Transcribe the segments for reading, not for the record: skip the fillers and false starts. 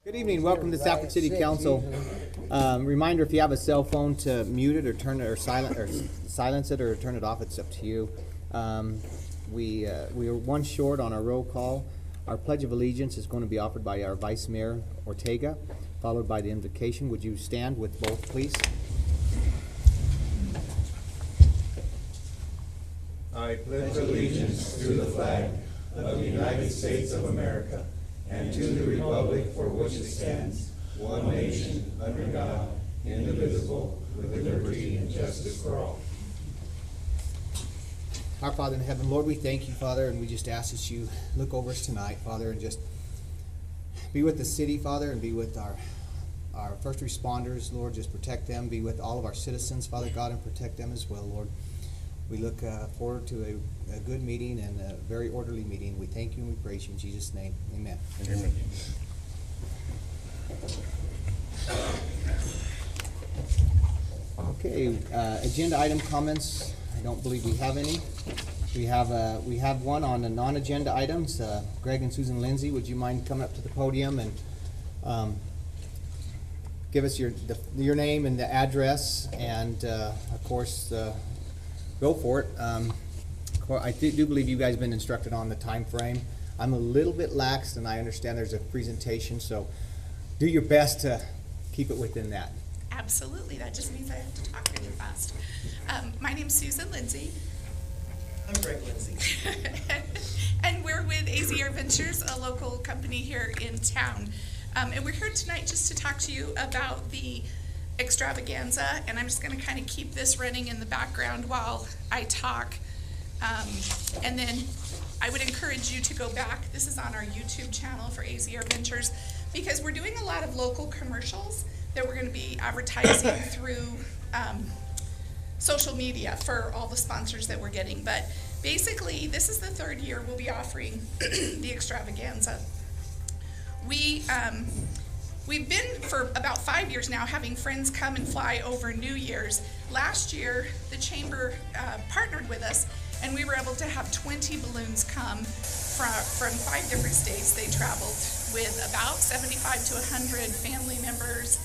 Good evening. Welcome to Stafford City Council. Reminder: if you have a cell phone, to mute it or turn it or silence it or turn it off. It's up to you. We are one short on our roll call. Our Pledge of Allegiance is going to be offered by our Vice Mayor Ortega, followed by the invocation. Would you stand with both, please? I pledge allegiance to the flag of the United States of America and to the republic for which it stands, one nation, under God, indivisible, with liberty and justice for all. Our Father in heaven, Lord, we thank you, Father, and we just ask that you look over us tonight, Father, and just be with the city, Father, and be with our first responders, Lord. Just protect them. Be with all of our citizens, Father God, and protect them as well, Lord. We look forward to a good meeting and a very orderly meeting. We thank you and we praise you in Jesus' name. Amen. Amen. Okay, agenda item comments. I don't believe we have any. We have one on the non-agenda items. Greg and Susan Lindsay, would you mind coming up to the podium and give us your name and the address, and of course, go for it. I do believe you guys have been instructed on the time frame. I'm a little bit lax, and I understand there's a presentation, so do your best to keep it within that. Absolutely. That just means I have to talk really fast. My name's Susan Lindsay. I'm Greg Lindsay. And we're with AZR Ventures, a local company here in town. And we're here tonight just to talk to you about the extravaganza, and I'm just going to kind of keep this running in the background while I talk. And then I would encourage you to go back. This is on our YouTube channel for AZR Ventures, because we're doing a lot of local commercials that we're going to be advertising through social media for all the sponsors that we're getting. But basically, this is the third year we'll be offering the extravaganza. We've been for about 5 years now having friends come and fly over New Year's. Last year, the Chamber partnered with us, and we were able to have 20 balloons come from 5 different states. They traveled with about 75 to 100 family members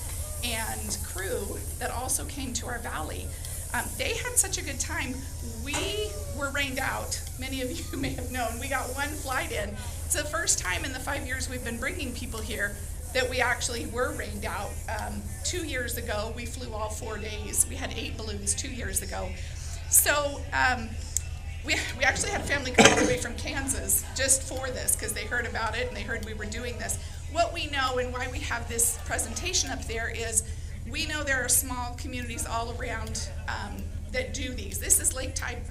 and crew that also came to our valley. They had such a good time. We were rained out. Many of you may have known. We got one flight in. It's the first time in the 5 years we've been bringing people here that we actually were rained out. 2 years ago, we flew all 4 days. We had 8 balloons 2 years ago. So we actually had a family come all the way from Kansas just for this, because they heard about it and they heard we were doing this. What we know and why we have this presentation up there is we know there are small communities all around that do these. This is Lakeside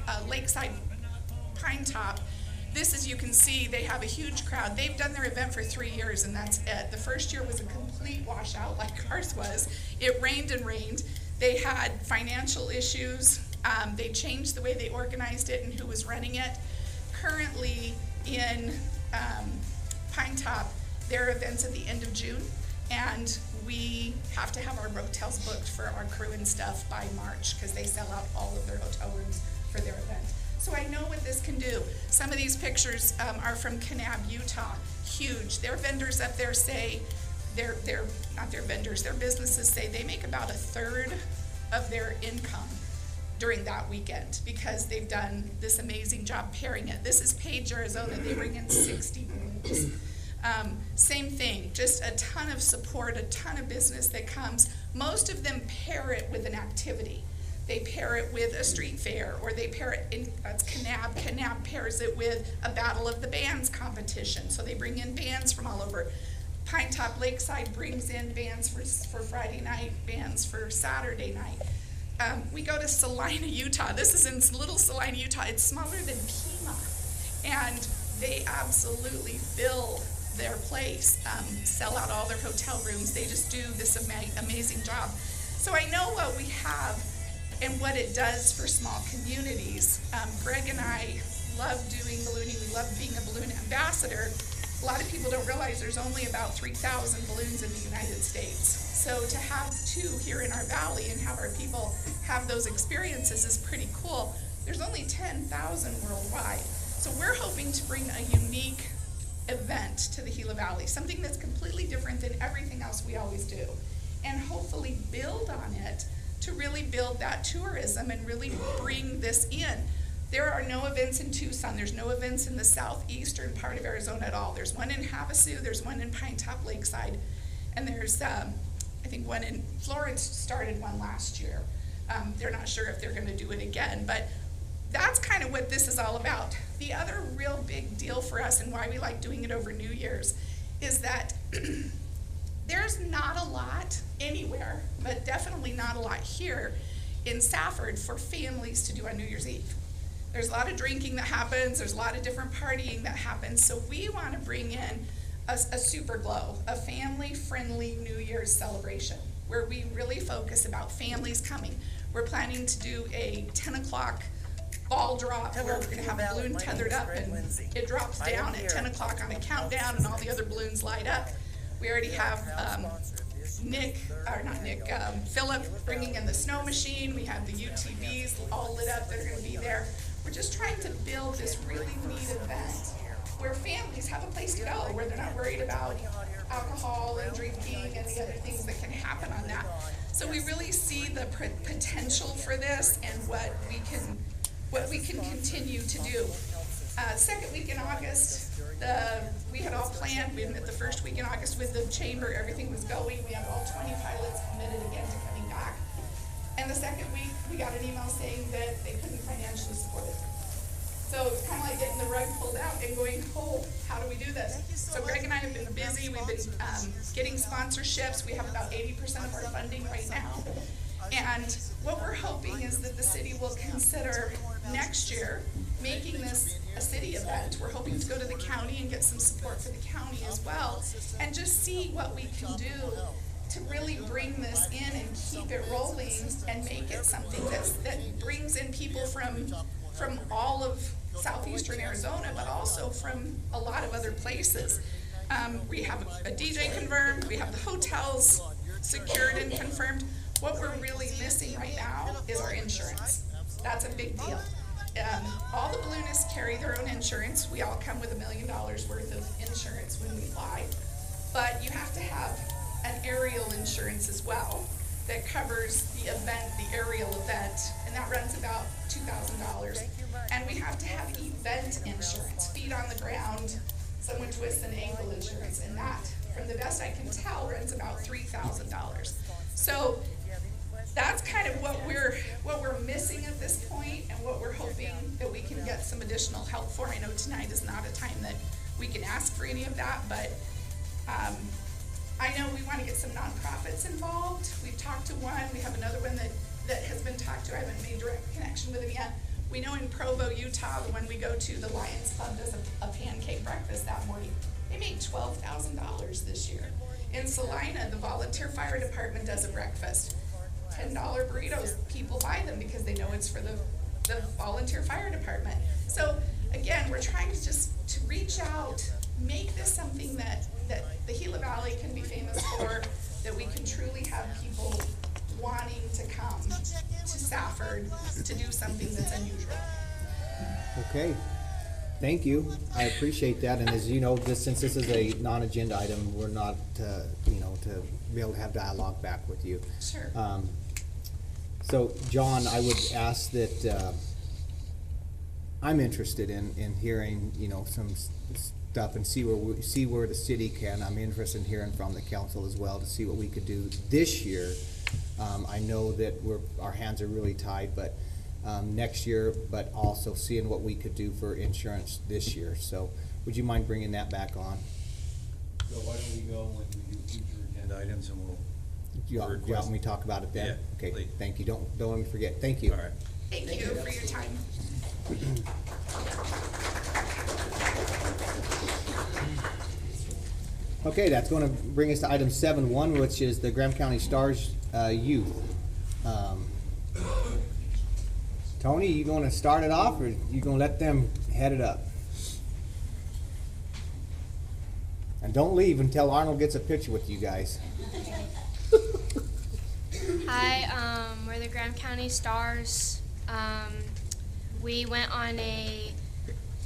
Pine Top. This, as you can see, they have a huge crowd. They've done their event for 3 years, and that's it. The first year was a complete washout like ours was. It rained and rained. They had financial issues. They changed the way they organized it and who was running it. Currently in Pine Top, their event's at the end of June, and we have to have our hotels booked for our crew and stuff by March, because they sell out all of their hotel rooms for their event. So I know what this can do. Some of these pictures are from Kanab, Utah. Huge. Their vendors up there say, they're not their vendors, their businesses say they make about 1/3 of their income during that weekend, because they've done this amazing job pairing it. This is Page, Arizona. They bring in 60 balloons. Same thing, just a ton of support, a ton of business that comes. Most of them pair it with an activity. They pair it with a street fair, or they pair it in, that's Kanab. Kanab pairs it with a Battle of the Bands competition. So they bring in bands from all over. Pine Top Lakeside brings in bands for Friday night, bands for Saturday night. We go to Salina, Utah. This is in little Salina, Utah. It's smaller than Pima. And they absolutely fill their place, sell out all their hotel rooms. They just do this amazing job. So I know what we have and what it does for small communities. Greg and I love doing ballooning. We love being a balloon ambassador. A lot of people don't realize there's only about 3,000 balloons in the United States. So to have 2 here in our valley and have our people have those experiences is pretty cool. There's only 10,000 worldwide. So we're hoping to bring a unique event to the Gila Valley, something that's completely different than everything else we always do, and hopefully build on it to really build that tourism and really bring this in. There are no events in Tucson. There's no events in the southeastern part of Arizona at all. There's one in Havasu, there's one in Pine Top Lakeside, and there's, I think one in Florence started one last year. They're not sure if they're gonna do it again, but that's kind of what this is all about. The other real big deal for us and why we like doing it over New Year's is that there's not a lot anywhere, but definitely not a lot here in Safford for families to do on New Year's Eve. There's a lot of drinking that happens, there's a lot of different partying that happens, so we want to bring in a super glow, a family-friendly New Year's celebration, where we really focus about families coming. We're planning to do a 10 o'clock ball drop where we're gonna have a balloon tethered up and it drops down at 10 o'clock on a countdown and all the other balloons light up. We already have Philip bringing in the snow machine. We have the UTVs all lit up, they're gonna be there. We're just trying to build this really neat event where families have a place to go, where they're not worried about alcohol and drinking and the other things that can happen on that. So we really see the potential for this and what we can continue to do. Second week in August, we had all planned. We met the first week in August with the chamber. Everything was going. We had all 20 pilots committed again to coming back. And the second week, we got an email saying that they couldn't financially support it. So it's kind of like getting the rug pulled out and going, oh, how do we do this? So Greg and I have been busy. We've been getting sponsorships. We have about 80% of our funding right now. And what we're hoping is that the city will consider next year making this a city event. We're hoping to go to the county and get some support for the county as well, and just see what we can do to really bring this in and keep it rolling and make it something that brings in people from all of southeastern Arizona, but also from a lot of other places. We have a DJ confirmed, we have the hotels secured and confirmed. What we're really missing right now is our insurance. That's a big deal. All the balloonists carry their own insurance. We all come with $1 million worth of insurance when we fly. But you have to have an aerial insurance as well that covers the event, the aerial event, and that runs about $2,000. And we have to have event insurance, feet on the ground, someone twists an ankle insurance, and that, from the best I can tell, runs about $3,000. So that's kind of what we're missing at this point, and what we're hoping that we can get some additional help for. I know tonight is not a time that we can ask for any of that, but I know we want to get some nonprofits involved. We've talked to one. We have another one that has been talked to. I haven't made direct connection with them yet. We know in Provo, Utah, the one we go to, the Lions Club does a pancake breakfast that morning. They made $12,000 this year. In Salina, the volunteer fire department does a breakfast. $10 burritos, people buy them because they know it's for the volunteer fire department. So again, we're trying to to reach out, make this something that the Gila Valley can be famous for, that we can truly have people wanting to come to Safford to do something that's unusual. Okay, thank you. I appreciate that. And as you know, since this is a non-agenda item, we're not, to be able to have dialogue back with you. Sure. So, John, I would ask that I'm interested in hearing, some stuff and see where the city can. I'm interested in hearing from the council as well to see what we could do this year. I know that our hands are really tied, but next year, but also seeing what we could do for insurance this year. So, would you mind bringing that back on? So why don't we go when we do future agenda items and we'll. You want me to talk about it then? Yeah, Okay, please. thank you. Don't let me forget. Thank you. All right. Thank you for your time. Okay, that's going to bring us to item 7.1, which is the Graham County Stars Youth. Tony, you going to start it off, or you going to let them head it up? And don't leave until Arnold gets a picture with you guys. Hi, we're the Graham County Stars. We went on a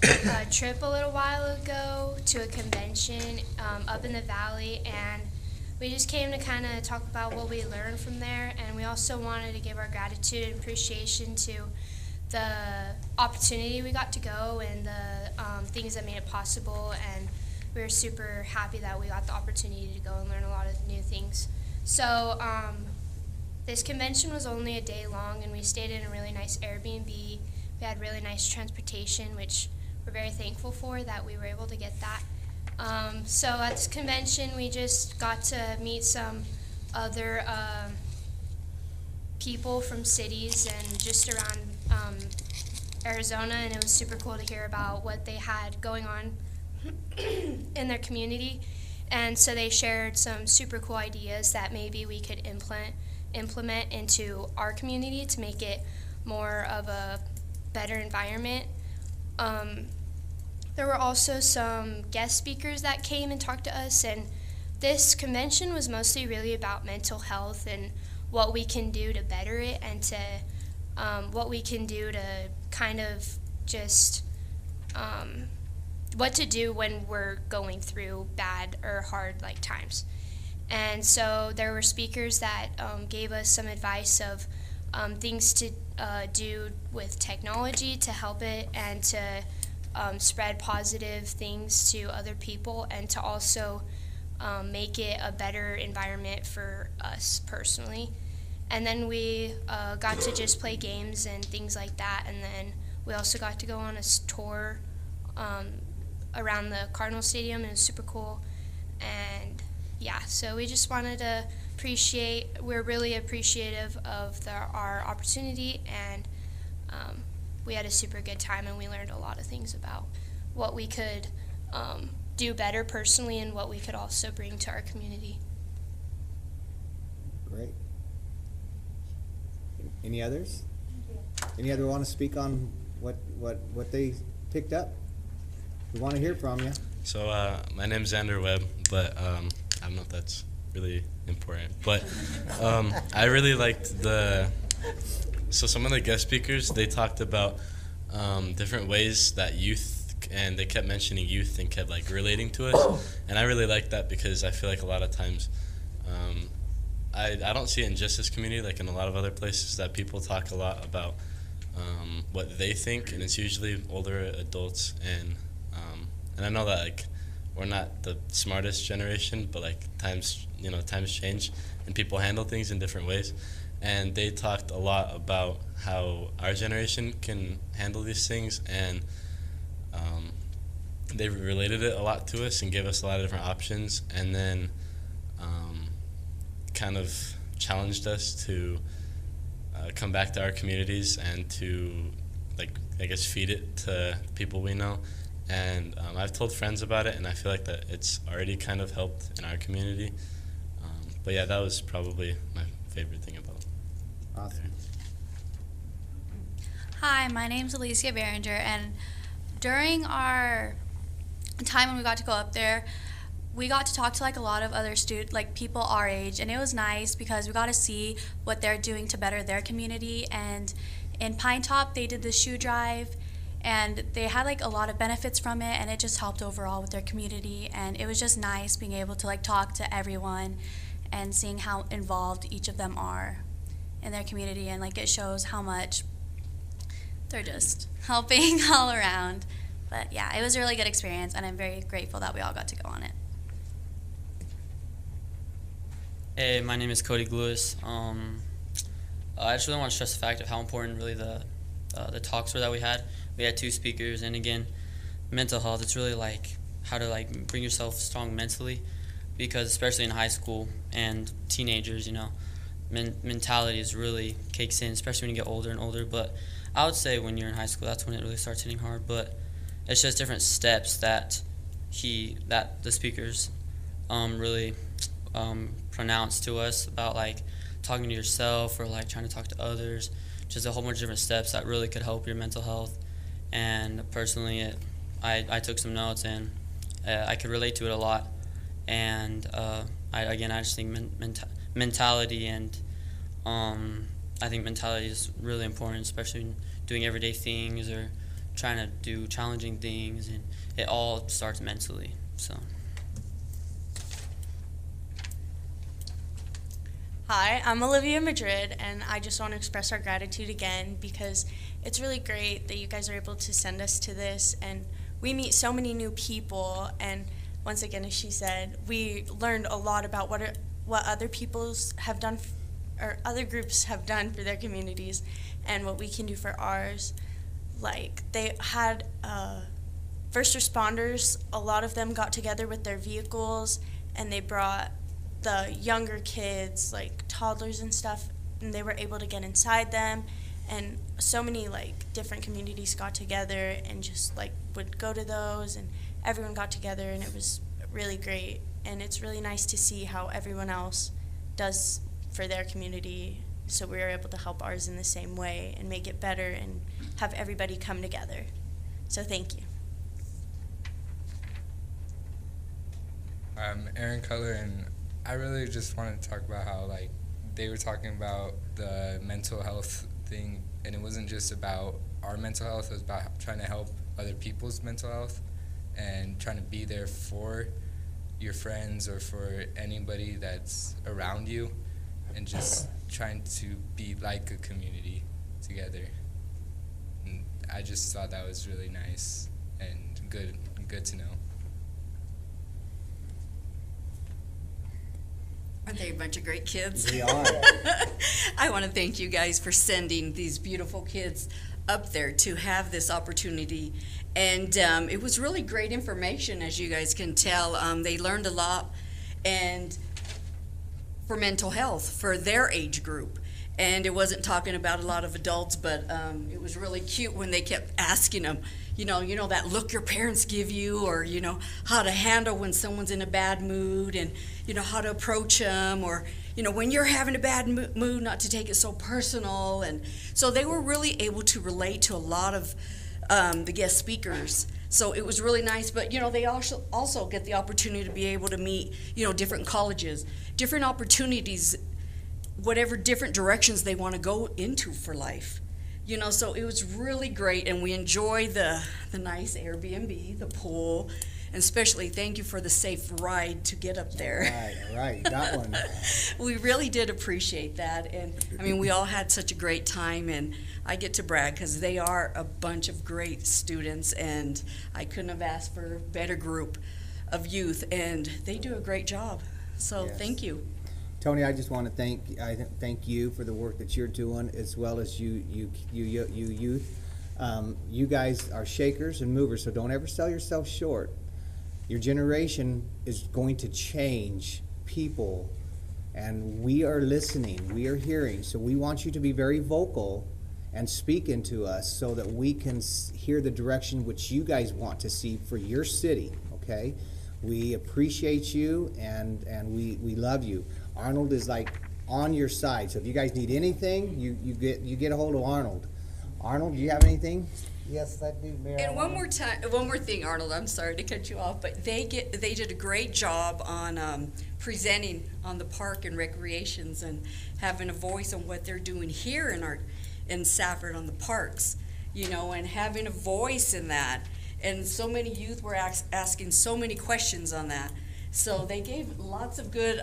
a trip a little while ago to a convention up in the valley, and we just came to kind of talk about what we learned from there, and we also wanted to give our gratitude and appreciation to the opportunity we got to go and the things that made it possible, and we were super happy that we got the opportunity to go and learn a lot of new things. So this convention was only a day long, and we stayed in a really nice Airbnb. We had really nice transportation, which we're very thankful for that we were able to get that. So at this convention, we just got to meet some other people from cities and just around Arizona, and it was super cool to hear about what they had going on in their community. And so they shared some super cool ideas that maybe we could implement into our community to make it more of a better environment. There were also some guest speakers that came and talked to us, and this convention was mostly really about mental health and what we can do to better it, and to what we can do to kind of just what to do when we're going through bad or hard times. And so there were speakers that gave us some advice of things to do with technology to help it, and to spread positive things to other people, and to also make it a better environment for us personally. And then we got to just play games and things like that, and then we also got to go on a tour around the Cardinal Stadium, and it was super cool. And yeah, so we just wanted to we're really appreciative of our opportunity, and we had a super good time, and we learned a lot of things about what we could do better personally and what we could also bring to our community. Great. Any others? Any other want to speak on what they picked up? We want to hear from you. So my name's Xander Webb, but I don't know if that's really important. But I really liked so some of the guest speakers, they talked about different ways that youth, and they kept mentioning youth and kept relating to us. And I really liked that, because I feel like a lot of times I don't see it in just this community, in a lot of other places, that people talk a lot about what they think, and it's usually older adults. And I know that we're not the smartest generation, but times change and people handle things in different ways. And they talked a lot about how our generation can handle these things, and they related it a lot to us and gave us a lot of different options, and then kind of challenged us to come back to our communities and to feed it to people we know. And I've told friends about it, and I feel like that it's already kind of helped in our community. But yeah, that was probably my favorite thing about it. Awesome. Hi, my name's Alicia Behringer, and during our time when we got to go up there, we got to talk to a lot of other people our age, and it was nice because we got to see what they're doing to better their community. And in Pine Top, they did the shoe drive, and they had a lot of benefits from it, and it just helped overall with their community. And it was just nice being able to talk to everyone and seeing how involved each of them are in their community, and it shows how much they're just helping all around. But yeah, it was a really good experience, and I'm very grateful that we all got to go on it. Hey, my name is Cody Glewis. I just really want to stress the fact of how important really the talks were that we had. We had 2 speakers, and again, mental health, it's really how to bring yourself strong mentally, because especially in high school and teenagers, mentality is really kicks in, especially when you get older and older. But I would say when you're in high school, that's when it really starts hitting hard. But it's just different steps that the speakers really pronounced to us about talking to yourself, or trying to talk to others. Just a whole bunch of different steps that really could help your mental health. And personally, I took some notes, and I could relate to it a lot. And I just think mentality, and I think mentality is really important, especially when doing everyday things or trying to do challenging things, and it all starts mentally. So. Hi, I'm Olivia Madrid, and I just want to express our gratitude again because it's really great that you guys are able to send us to this, and we meet so many new people, and once again, as she said, we learned a lot about what other people's have done, or other groups have done for their communities, and what we can do for ours. Like, they had first responders, a lot of them got together with their vehicles, and they brought the younger kids, like toddlers and stuff, and they were able to get inside them, and so many like different communities got together and just like would go to those, and everyone got together, and it was really great. And it's really nice to see how everyone else does for their community, so we were able to help ours in the same way and make it better and have everybody come together. So thank you. I'm Aaron Cutler, and I really just wanted to talk about how, like, they were talking about the mental health thing, and it wasn't just about our mental health, it was about trying to help other people's mental health and trying to be there for your friends or for anybody that's around you, and just trying to be like a community together. And I just thought that was really nice and good to know. Aren't they a bunch of great kids? We are. I want to thank you guys for sending these beautiful kids up there to have this opportunity. And it was really great information, as you guys can tell. They learned a lot, and for mental health, for their age group. And it wasn't talking about a lot of adults, but it was really cute when they kept asking them, you know that look your parents give you, or how to handle when someone's in a bad mood, and how to approach them, or when you're having a bad mood, not to take it so personal. And so they were really able to relate to a lot of the guest speakers. So it was really nice. But they also get the opportunity to be able to meet different colleges, different opportunities, whatever different directions they want to go into for life. So it was really great, and we enjoyed the nice Airbnb, the pool, and especially thank you for the safe ride to get up there. All right, you got one. We really did appreciate that, and I mean, we all had such a great time, and I get to brag because they are a bunch of great students, and I couldn't have asked for a better group of youth, and they do a great job. So Yes. Thank you. Tony, I just want to thank you for the work that you're doing, as well as you youth. You guys are shakers and movers, so don't ever sell yourself short. Your generation is going to change people, and we are listening, we are hearing, so we want you to be very vocal and speak into us so that we can hear the direction which you guys want to see for your city, okay? We appreciate you, and we love you. Arnold is like on your side, so if you guys need anything, you get a hold of Arnold. Arnold, do you have anything? Yes, I do, Mayor. And one more thing, Arnold, I'm sorry to cut you off, but they did a great job on presenting on the park and recreations, and having a voice on what they're doing here in Safford on the parks, and having a voice in that. And so many youth were asking so many questions on that. So they gave lots of good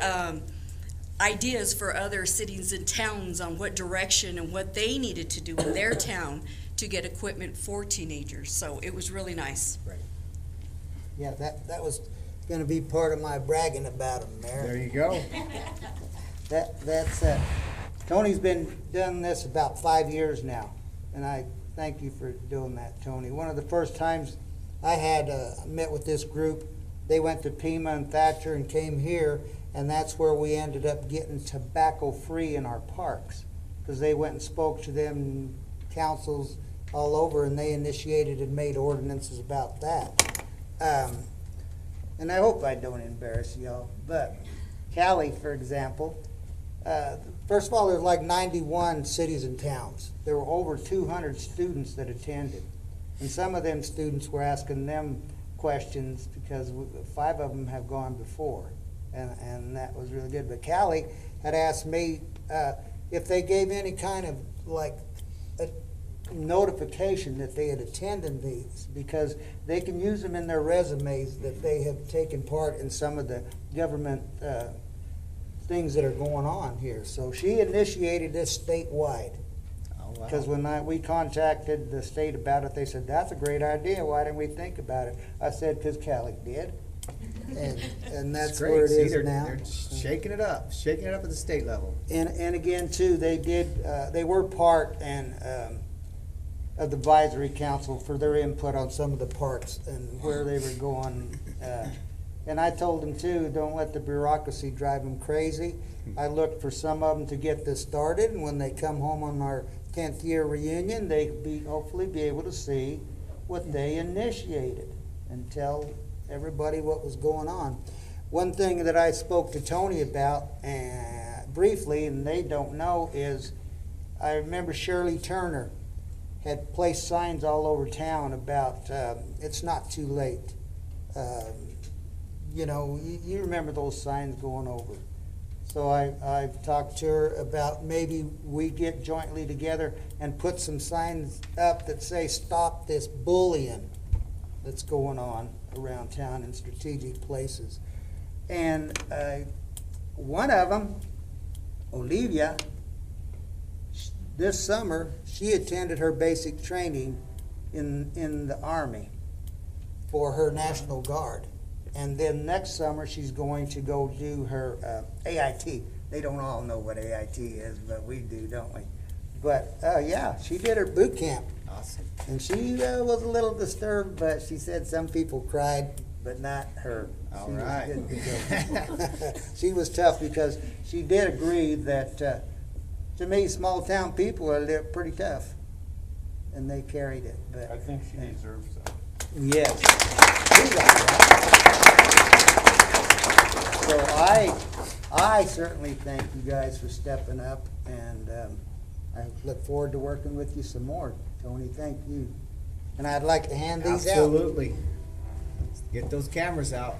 ideas for other cities and towns on what direction and what they needed to do in their town to get equipment for teenagers. So it was really nice. Right. Yeah, that was going to be part of my bragging about them, Mayor. There you go. That's Tony's been doing this about 5 years now, and I thank you for doing that, Tony. One of the first times I had met with this group, they went to Pima and Thatcher and came here, and that's where we ended up getting tobacco-free in our parks, because they went and spoke to them councils all over, and they initiated and made ordinances about that. And I hope I don't embarrass y'all, but Cali, for example, first of all, there's like 91 cities and towns. There were over 200 students that attended, and some of them students were asking them questions because 5 of them have gone before. And that was really good. But Callie had asked me if they gave any kind of like notification that they had attended these, because they can use them in their resumes that they have taken part in some of the government things that are going on here. So she initiated this statewide. Oh, wow. Because when we contacted the state about it, they said, that's a great idea, why didn't we think about it? I said, because Cali did. And that's great. where it See, is they're- now. They're shaking it up at the state level. And again, too, they were part of the advisory council for their input on some of the parts and where they were going. And I told them too, don't let the bureaucracy drive them crazy. I looked for some of them to get this started, and when they come home on our 10th year reunion, they hopefully be able to see what they initiated and tell everybody what was going on. One thing that I spoke to Tony about briefly, and they don't know, is I remember Shirley Turner had placed signs all over town about it's not too late. You know, you remember those signs going over. So I've talked to her about maybe we get jointly together and put some signs up that say, stop this bullying that's going on around town in strategic places. And one of them, Olivia, this summer, she attended her basic training in the Army for her National Guard. And then next summer, she's going to go do her AIT. They don't all know what AIT is, but we do, don't we? But yeah, she did her boot camp. Awesome. And she was a little disturbed, but she said some people cried, but not her. All She was right. good to go. She was tough because she did agree that, to me, small town people are pretty tough, and they carried it. But I think she deserves that. yes, she's all right. So I certainly thank you guys for stepping up, and I look forward to working with you some more. Tony, thank you. And I'd like to hand these out. Absolutely. Get those cameras out.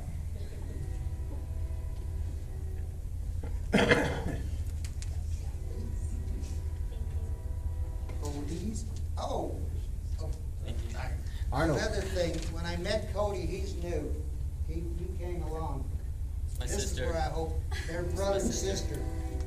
Cody's. Oh. Arnold. Another thing, when I met Cody, he's new. He came along. My This sister. is where I hope they're brother and sister.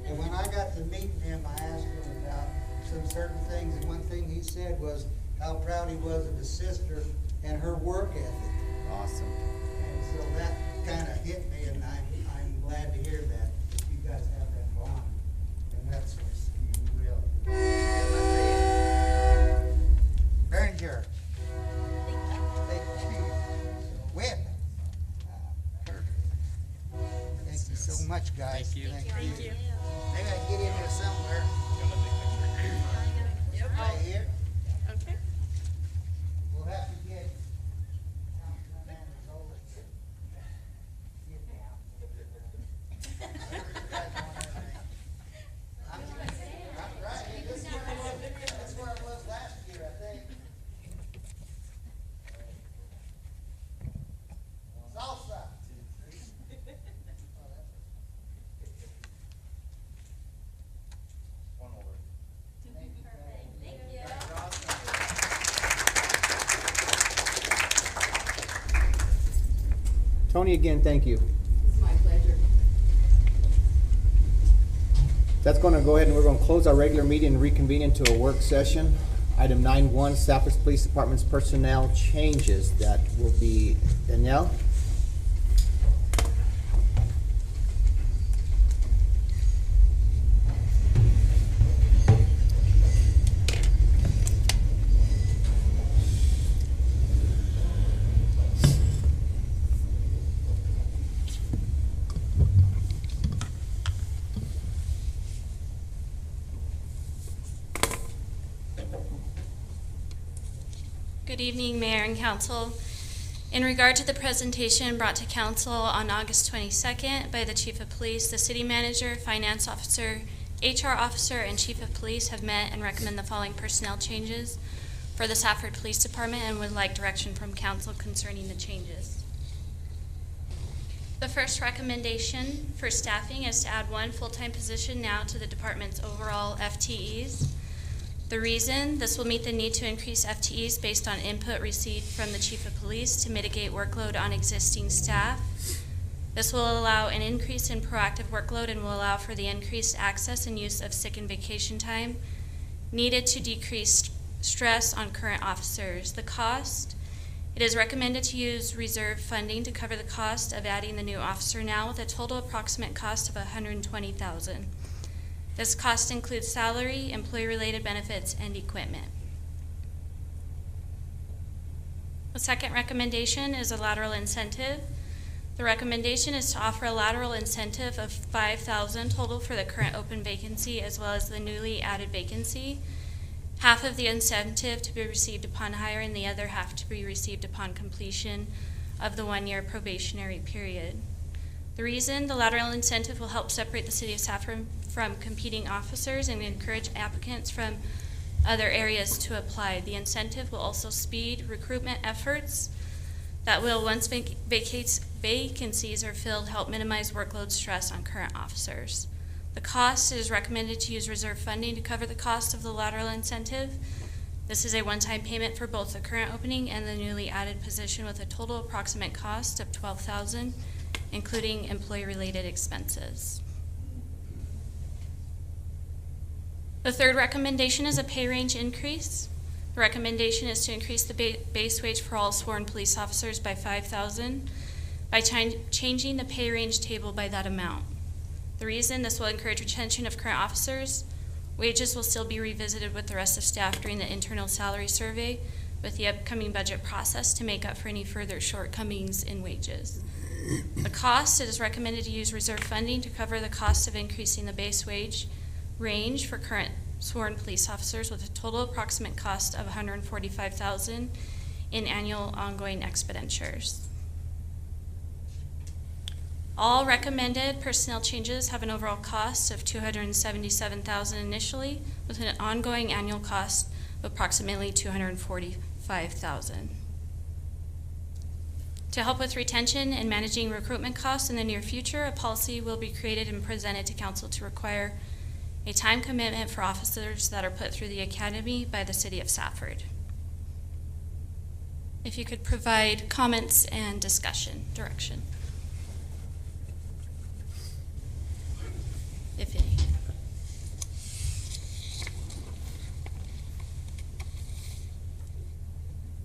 And when I got to meet him, I asked him about some certain things, and one thing he said was how proud he was of his sister and her work ethic. Awesome. And so that kind of hit me, and I'm glad to hear that you guys have that bond. And that's what's real. Berenger. Webb. Thank you so much, guys. Thank you. Thank you. Maybe I can get in here somewhere. Right here. Okay. We'll have to get Councilman Anzola to get down. I'm right. This is where it was last year, I think. Salsa. One over. Tony, again, thank you. It's my pleasure. That's going to go ahead and we're going to close our regular meeting and reconvene into a work session. Item 9.1, Safford Police Department's personnel changes. That will be Danielle. Good evening, Mayor and Council. In regard to the presentation brought to Council on August 22nd by the Chief of Police, the City Manager, Finance Officer, HR Officer, and Chief of Police have met and recommend the following personnel changes for the Safford Police Department and would like direction from Council concerning the changes. The first recommendation for staffing is to add one full-time position now to the department's overall FTEs. The reason, this will meet the need to increase FTEs based on input received from the Chief of Police to mitigate workload on existing staff. This will allow an increase in proactive workload and will allow for the increased access and use of sick and vacation time needed to decrease stress on current officers. The cost, it is recommended to use reserve funding to cover the cost of adding the new officer now with a total approximate cost of $120,000. This cost includes salary, employee-related benefits, and equipment. The second recommendation is a lateral incentive. The recommendation is to offer a lateral incentive of $5,000 total for the current open vacancy as well as the newly added vacancy. Half of the incentive to be received upon hire and the other half to be received upon completion of the one-year probationary period. The reason, the lateral incentive will help separate the city of Saffron from competing officers and encourage applicants from other areas to apply. The incentive will also speed recruitment efforts that will, once vacancies are filled, help minimize workload stress on current officers. The cost, it is recommended to use reserve funding to cover the cost of the lateral incentive. This is a one-time payment for both the current opening and the newly added position with a total approximate cost of $12,000, including employee-related expenses. The third recommendation is a pay range increase. The recommendation is to increase the base wage for all sworn police officers by $5,000 by changing the pay range table by that amount. The reason, this will encourage retention of current officers. Wages will still be revisited with the rest of staff during the internal salary survey with the upcoming budget process to make up for any further shortcomings in wages. The cost, it is recommended to use reserve funding to cover the cost of increasing the base wage range for current sworn police officers with a total approximate cost of $145,000 in annual ongoing expenditures. All recommended personnel changes have an overall cost of $277,000 initially, with an ongoing annual cost of approximately $245,000. To help with retention and managing recruitment costs in the near future, a policy will be created and presented to council to require a time commitment for officers that are put through the academy by the city of Safford. If you could provide comments and discussion, direction. If any.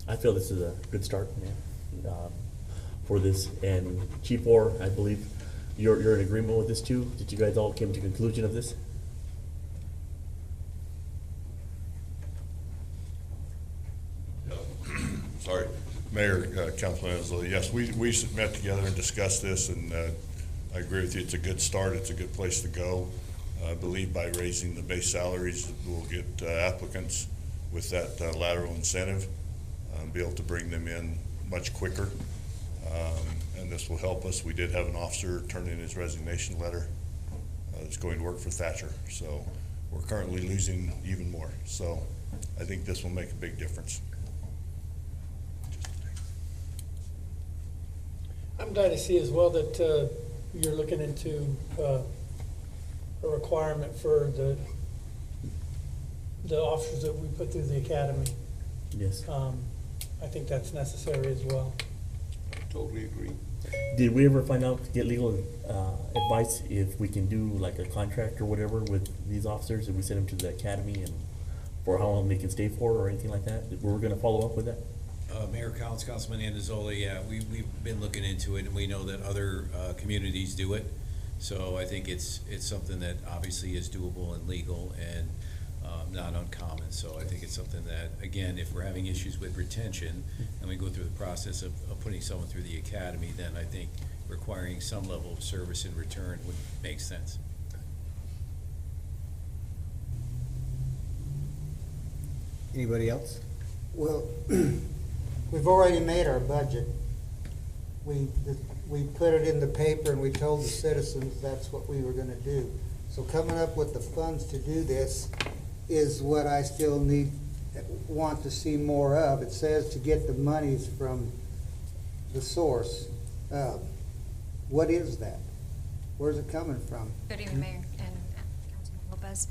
I feel this is a good start, for this. And Chief Orr, I believe you're in agreement with this too. Did you guys all come to a conclusion of this? Sorry, Mayor, Councilman Anzalone. Yes, we met together and discussed this, and I agree with you. It's a good start. It's a good place to go. I believe by raising the base salaries, we'll get applicants with that lateral incentive, be able to bring them in much quicker, and this will help us. We did have an officer turn in his resignation letter that's going to work for Thatcher, so we're currently losing even more. So I think this will make a big difference. I'm glad to see as well that you're looking into a requirement for the officers that we put through the academy. Yes. I think that's necessary as well. Totally agree. Did we ever find out, get legal advice if we can do like a contract or whatever with these officers, if we send them to the academy and for how long they can stay for or anything like that? We're going to follow up with that? Mayor Collins, Councilman Andazola, yeah, we've been looking into it, and we know that other communities do it. So I think it's something that obviously is doable and legal and not uncommon. So I think it's something that, again, if we're having issues with retention and we go through the process of putting someone through the academy, then I think requiring some level of service in return would make sense. Anybody else? Well, we've already made our budget. We put it in the paper and we told the citizens that's what we were gonna do. So coming up with the funds to do this is what I still want to see more of. It says to get the monies from the source. What is that? Where's it coming from? Good evening, Mayor and Councilman Lopez.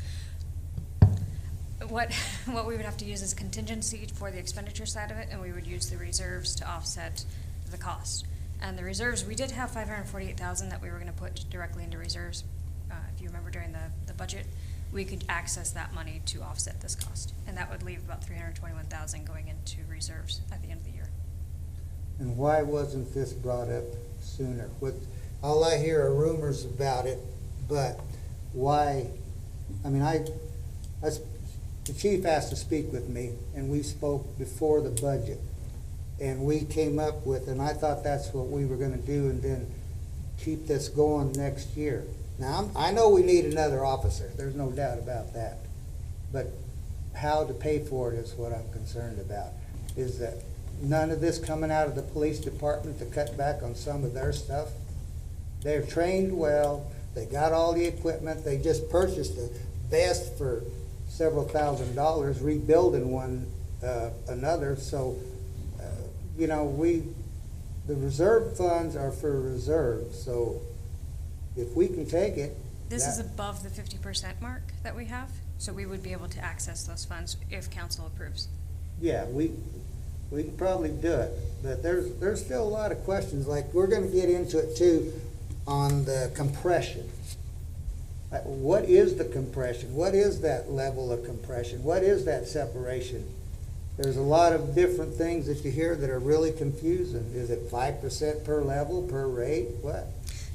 what we would have to use is contingency for the expenditure side of it, and we would use the reserves to offset the cost. And the reserves, we did have 548,000 that we were gonna put directly into reserves. If you remember during the budget, we could access that money to offset this cost. And that would leave about 321,000 going into reserves at the end of the year. And why wasn't this brought up sooner? All I hear are rumors about it, but why? I mean, the chief asked to speak with me, and we spoke before the budget. And we came up with, and I thought that's what we were gonna do, and then keep this going next year. Now, I know we need another officer, there's no doubt about that. But how to pay for it is what I'm concerned about. Is that none of this coming out of the police department to cut back on some of their stuff? They're trained well, they got all the equipment, they just purchased the best for several $1,000s, rebuilding another, so, you know, the reserve funds are for reserve, so if we can take it. This is above the 50% mark that we have, so we would be able to access those funds if council approves. Yeah, we can probably do it, but there's still a lot of questions, like, we're gonna get into it too on the compression. What is the compression? What is that level of compression? What is that separation? There's a lot of different things that you hear that are really confusing. Is it 5% per level, per rate? What?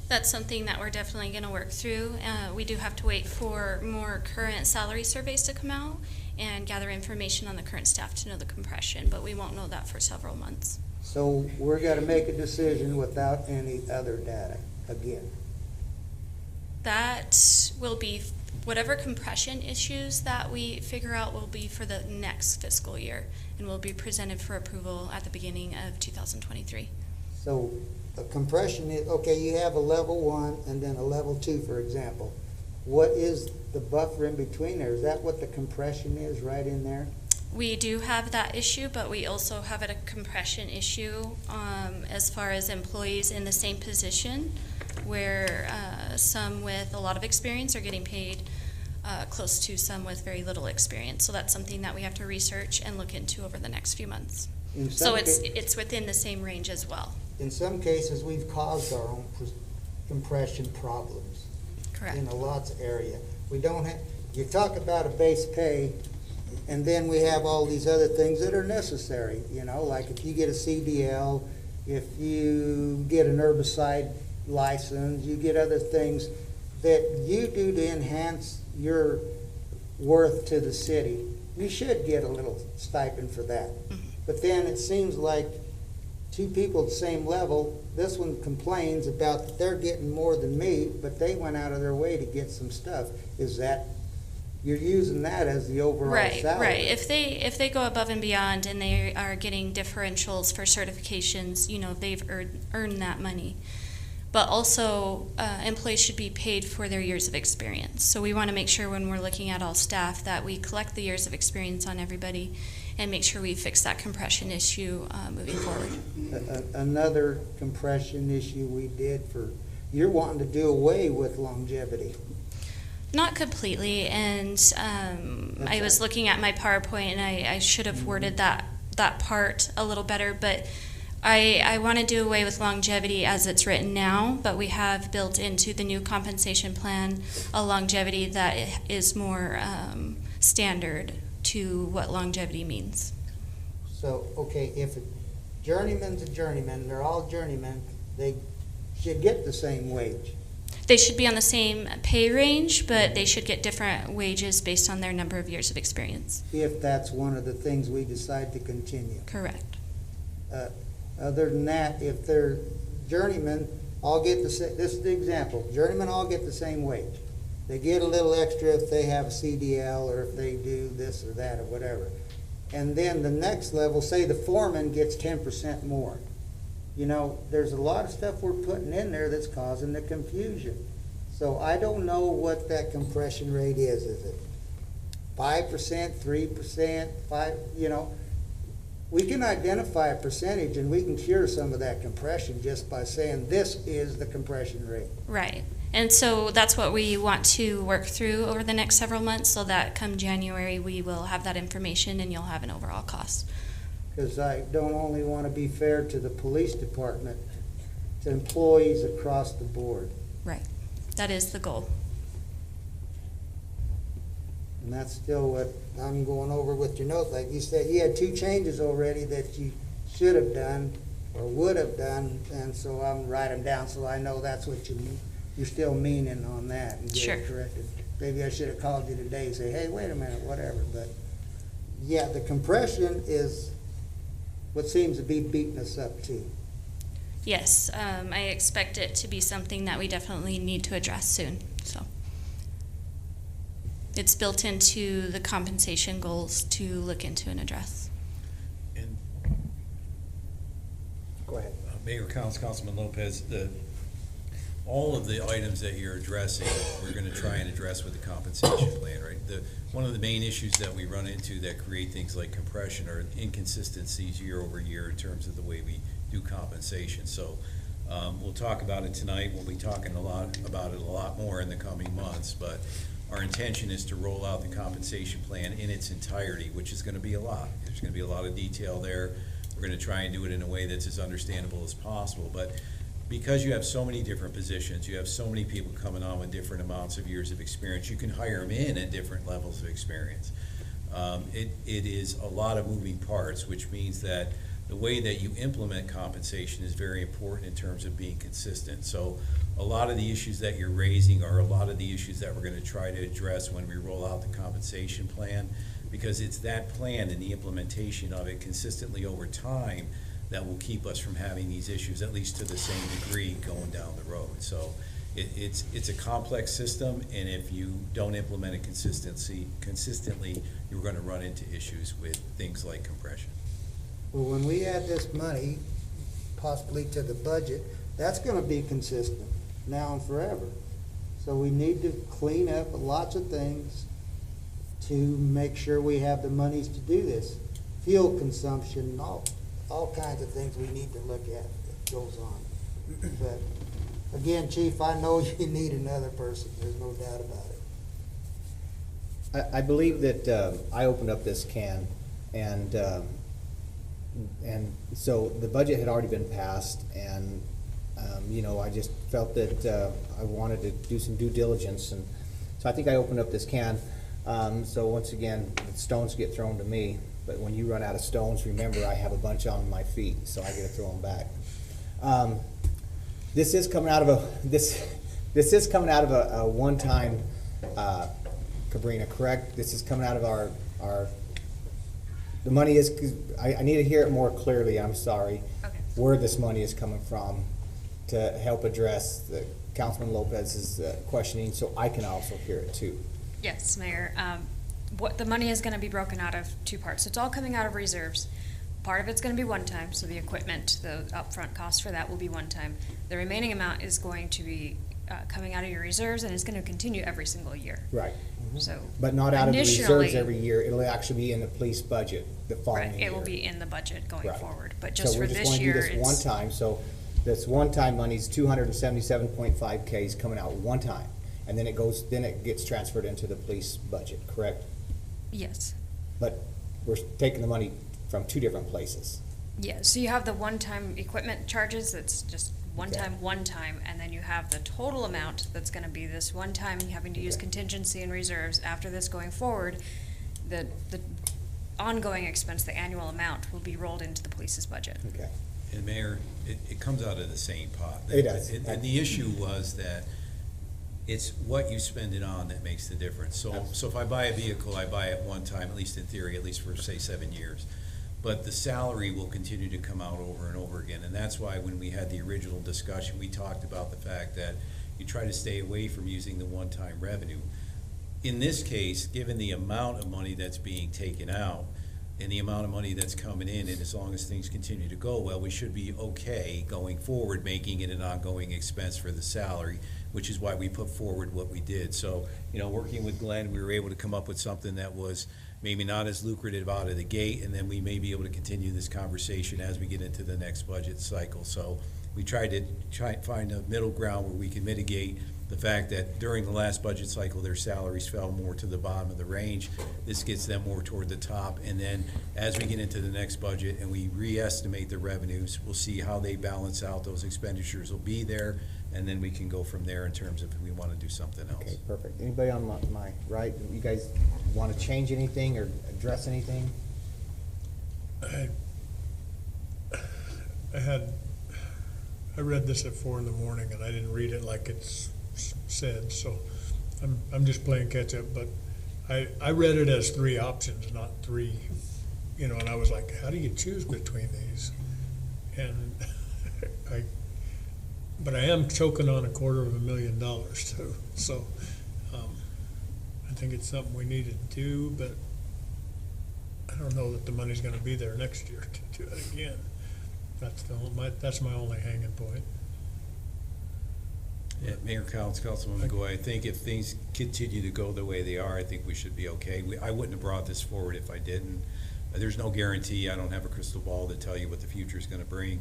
That's something that we're definitely going to work through. We do have to wait for more current salary surveys to come out and gather information on the current staff to know the compression, but we won't know that for several months. So we're going to make a decision without any other data again. That will be, whatever compression issues that we figure out will be for the next fiscal year and will be presented for approval at the beginning of 2023. So a compression is, okay, you have a level 1 and then a level 2, for example. What is the buffer in between there? Is that what the compression is right in there? We do have that issue, but we also have a compression issue as far as employees in the same position, where some with a lot of experience are getting paid close to some with very little experience. So that's something that we have to research and look into over the next few months. So it's within the same range as well. In some cases, we've caused our own compression problems. Correct. In a lots of area. We don't have, you talk about a base pay, and then we have all these other things that are necessary, you know, like if you get a CDL, if you get an herbicide license, you get other things that you do to enhance your worth to the city. You should get a little stipend for that. Mm-hmm. But then it seems like two people at the same level, this one complains about that they're getting more than me, but they went out of their way to get some stuff. Is that, you're using that as the overall salary? Right. If they go above and beyond and they are getting differentials for certifications, you know, they've earned that money. But also, employees should be paid for their years of experience. So we want to make sure when we're looking at all staff that we collect the years of experience on everybody and make sure we fix that compression issue moving forward. Another compression issue we did you're wanting to do away with longevity. Not completely, and I was looking at my PowerPoint and I should have worded that part a little better, but I want to do away with longevity as it's written now, but we have built into the new compensation plan a longevity that is more standard to what longevity means. So, okay, if a journeyman's a journeyman, they're all journeymen, they should get the same wage. They should be on the same pay range, but they should get different wages based on their number of years of experience. If that's one of the things we decide to continue. Correct. Other than that, if they're journeymen, all get the same, this is the example, journeymen all get the same wage. They get a little extra if they have a CDL or if they do this or that or whatever. And then the next level, say the foreman gets 10% more. You know, there's a lot of stuff we're putting in there that's causing the confusion. So I don't know what that compression rate is. Is it 5%, 3%, 5%, you know? We can identify a percentage and we can cure some of that compression just by saying this is the compression rate. Right. And so that's what we want to work through over the next several months, so that come January, we will have that information and you'll have an overall cost. Because I don't only want to be fair to the police department, to employees across the board. Right. That is the goal. And that's still what I'm going over with your notes. Like you said, you had 2 changes already that you should have done or would have done, and so I'm writing them down so I know that's what you mean. You're still meaning on that and get it corrected. Maybe I should have called you today and say, hey, wait a minute, whatever. But yeah, the compression is what seems to be beating us up too. Yes, I expect it to be something that we definitely need to address soon. So it's built into the compensation goals to look into and address. And go ahead. Mayor, Councilman Lopez, all of the items that you're addressing, we're going to try and address with the compensation plan, right? One of the main issues that we run into that create things like compression are inconsistencies year over year in terms of the way we do compensation. So we'll talk about it tonight. We'll be talking about it a lot more in the coming months, but our intention is to roll out the compensation plan in its entirety, which is going to be a lot. There's going to be a lot of detail there. We're going to try and do it in a way that's as understandable as possible. But because you have so many different positions, you have so many people coming on with different amounts of years of experience, you can hire them in at different levels of experience. It is a lot of moving parts, which means that the way that you implement compensation is very important in terms of being consistent. So a lot of the issues that you're raising are a lot of the issues that we're going to try to address when we roll out the compensation plan, because it's that plan and the implementation of it consistently over time that will keep us from having these issues, at least to the same degree, going down the road. So it's a complex system, and if you don't implement it consistently, you're going to run into issues with things like compression. Well, when we add this money, possibly to the budget, that's going to be consistent now and forever. So we need to clean up lots of things to make sure we have the monies to do this. Fuel consumption, all kinds of things we need to look at that goes on. But again, Chief, I know you need another person. There's no doubt about it. I believe that I opened up this can, and so the budget had already been passed, and you know, I just felt that I wanted to do some due diligence, and so I think I opened up this can. So once again, the stones get thrown to me, but when you run out of stones, remember I have a bunch on my feet, so I get to throw them back. This is coming out of a one-time Cabrina, correct? This is coming out of our the money is, I need to hear it more clearly, I'm sorry, where this money is coming from to help address the Councilman Lopez's questioning, so I can also hear it too. Yes, Mayor. What the money is going to be broken out of 2 parts. It's all coming out of reserves. Part of it's going to be one time, so the equipment, the upfront cost for that will be one time. The remaining amount is going to be coming out of your reserves, and it's going to continue every single year. Right. So, but not out of the reserves initially- every year. It'll actually be in the police budget the following Right, year. it will be in the budget going Right. forward, but just So for we just this want to year, do this one it's, time. So this one-time money's 277.5 K is coming out one time, and then it gets transferred into the police budget, correct? yes. But we're taking the money from 2 different places. Yeah, so you have the one-time equipment charges, that's just one Okay. time, and then you have the total amount that's gonna be this one time, having to use Okay. contingency and reserves. After this going forward, the ongoing expense, the annual amount, will be rolled into the police's budget. Okay. And Mayor, it comes out of the same pot. It does. And the issue was that it's what you spend it on that makes the difference. So if I buy a vehicle, I buy it one time, at least in theory, at least for, say, 7 years. But the salary will continue to come out over and over again. And that's why when we had the original discussion, we talked about the fact that you try to stay away from using the one-time revenue. In this case, given the amount of money that's being taken out and the amount of money that's coming in, and as long as things continue to go well, we should be okay going forward, making it an ongoing expense for the salary, which is why we put forward what we did. So, you know, working with Glenn, we were able to come up with something that was maybe not as lucrative out of the gate, and then we may be able to continue this conversation as we get into the next budget cycle. So we tried to find a middle ground where we can mitigate the fact that during the last budget cycle, their salaries fell more to the bottom of the range. This gets them more toward the top, and then as we get into the next budget and we reestimate the revenues, we'll see how they balance out. Those expenditures will be there, and then we can go from there in terms of if we want to do something else. Okay, perfect. Anybody on my right, you guys want to change anything or address anything? I read this at 4 in the morning and I didn't read it like it's said, so I'm just playing catch up, but I read it as 3 options, not 3, you know, and I was like, how do you choose between these? And but I am choking on $250,000 too, so I think it's something we need to do, but I don't know that the money's gonna be there next year to do it again. That's my only hanging point. Yeah, Mayor, Councilwoman Goy, I think if things continue to go the way they are, I think we should be okay. I wouldn't have brought this forward if I didn't. There's no guarantee. I don't have a crystal ball to tell you what the future is going to bring.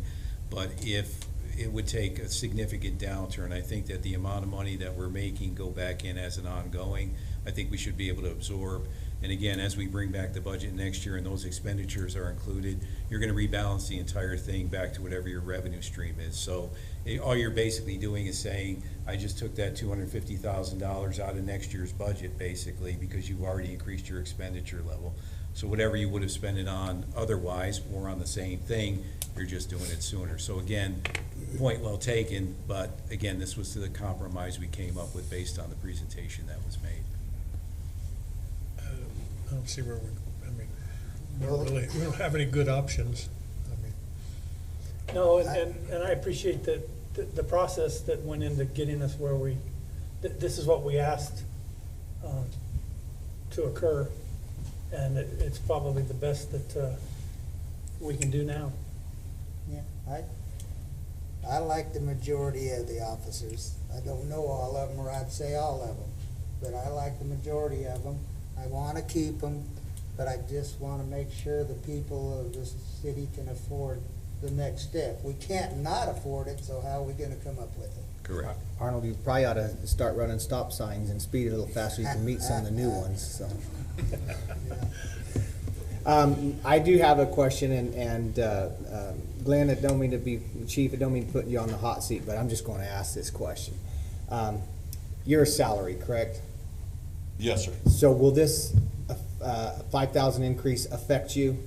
But if it would take a significant downturn, I think that the amount of money that we're making go back in as an ongoing, I think we should be able to absorb. And again, as we bring back the budget next year and those expenditures are included, you're going to rebalance the entire thing back to whatever your revenue stream is. So all you're basically doing is saying, I just took that $250,000 out of next year's budget, basically, because you've already increased your expenditure level. So whatever you would have spent it on otherwise, or on the same thing, you're just doing it sooner. So again, point well taken, but again, this was the compromise we came up with based on the presentation that was made. I don't see where we don't have any good options. No, and I appreciate the process that went into getting us where this is what we asked to occur, and it's probably the best that we can do now. Yeah, I like the majority of the officers. I don't know all of them, or I'd say all of them, but I like the majority of them. I want to keep them, but I just want to make sure the people of this city can afford the next step. We can't not afford it, so how are we going to come up with it? Correct. Arnold, you probably ought to start running stop signs and speed a little faster. You can meet some of the new ones. So, I do have a question, and Glenn, I don't mean to be chief. I don't mean to put you on the hot seat, but I'm just going to ask this question. Your salary, correct? Yes, sir. So will this 5,000 increase affect you?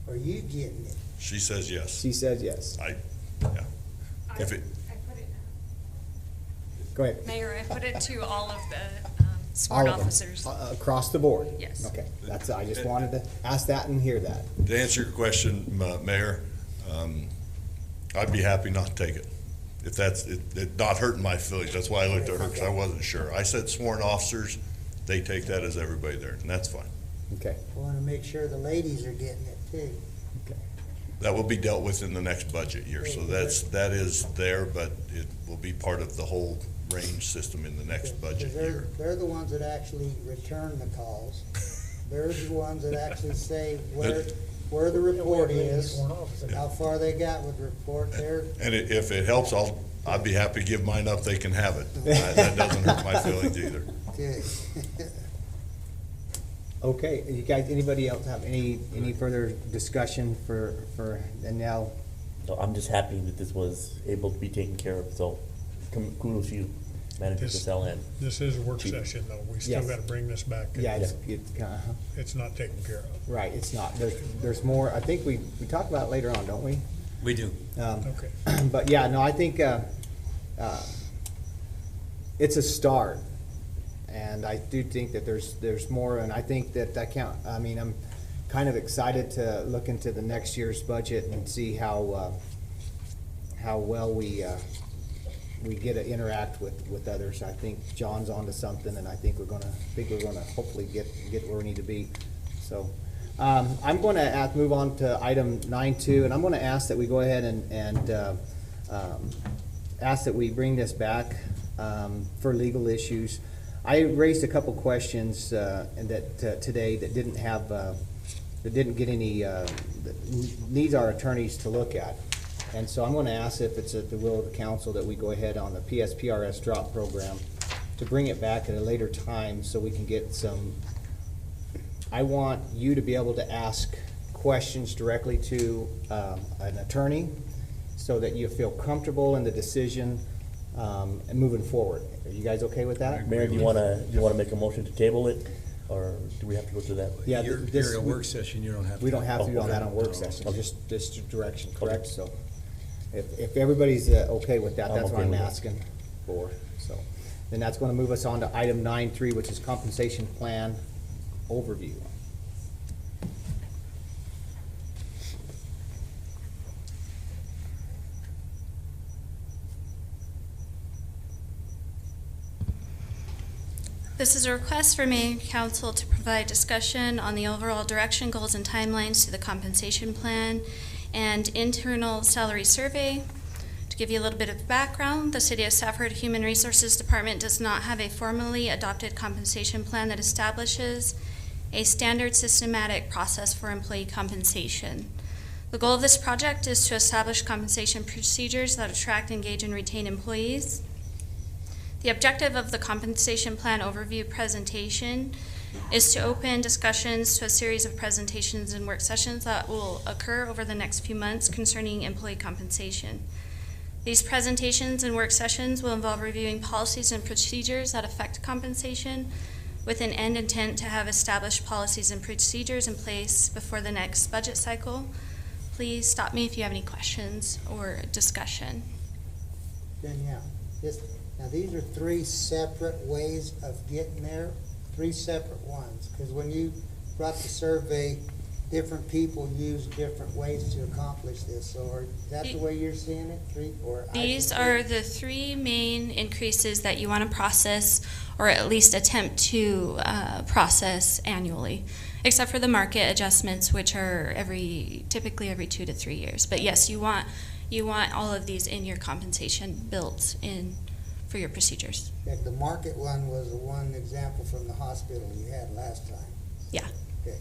Are you getting it? She says yes. She says yes. Yeah. If it, Go ahead. Mayor, I put it to all of the All sworn of them, officers. across the board? Yes. Okay, I just wanted to ask that and hear that. to answer your question, Mayor, I'd be happy not to take it. If that's it not hurting my feelings. That's why I looked at her, because I wasn't sure. I said sworn officers, they take that as everybody there, and that's fine. Okay. I want to make sure the ladies are getting it too. That will be dealt with in the next budget year, so that is there, but it will be part of the whole range system in the next budget year. They're the ones that actually return the calls. They're the ones that actually say where the report is, how far they got with the report there. And if it helps, I'd be happy to give mine up, they can have it. That doesn't hurt my feelings either. Good. Okay, you guys, anybody else have any further discussion for, and now? So I'm just happy that this was able to be taken care of, so kudos to you, Manager Cassell and. This is a work session, though. We still Yes. got to bring this back. Yeah, It's not taken care of. Right, it's not. There's more. I think we talk about it later on, don't we? We do. Okay. But yeah, no, I think it's a start, and I do think that there's more, and I think that I'm kind of excited to look into the next year's budget and see how well we get to interact with others. I think John's onto something, and I think we're gonna hopefully get where we need to be. So I'm going to move on to item 9.2, and I'm going to ask that we go ahead and ask that we bring this back for legal issues. I raised a couple questions today that didn't get any that needs our attorneys to look at. And so I'm gonna ask if it's at the will of the council that we go ahead on the PSPRS drop program to bring it back at a later time so we can get some, I want you to be able to ask questions directly to an attorney so that you feel comfortable in the decision and moving forward. Are you guys okay with that? Mayor, do you wanna make a motion to table it, or do we have to go through that? Yeah, You're this, in a work session, you don't have to. we don't have to do on that on work session, just this direction, correct? So if everybody's okay with that, I'm that's what okay I'm with that. asking for. So then that's gonna move us on to item 9.3, which is compensation plan overview. This is a request for Mayor and Council to provide discussion on the overall direction, goals, and timelines to the compensation plan and internal salary survey. To give you a little bit of background, the City of Safford Human Resources Department does not have a formally adopted compensation plan that establishes a standard systematic process for employee compensation. The goal of this project is to establish compensation procedures that attract, engage, and retain employees. The objective of the compensation plan overview presentation is to open discussions to a series of presentations and work sessions that will occur over the next few months concerning employee compensation. These presentations and work sessions will involve reviewing policies and procedures that affect compensation with an end intent to have established policies and procedures in place before the next budget cycle. Please stop me if you have any questions or discussion. Danielle, now these are three separate ways of getting there, three separate ones. Because when you brought the survey, different people use different ways to accomplish this. So is that the way you're seeing it? These are the three main increases that you want to process, or at least attempt to process annually, except for the market adjustments, which are typically every 2 to 3 years. But yes, you want all of these in your compensation built in for your procedures. Yeah, the market one was the one example from the hospital you had last time. Yeah. Okay.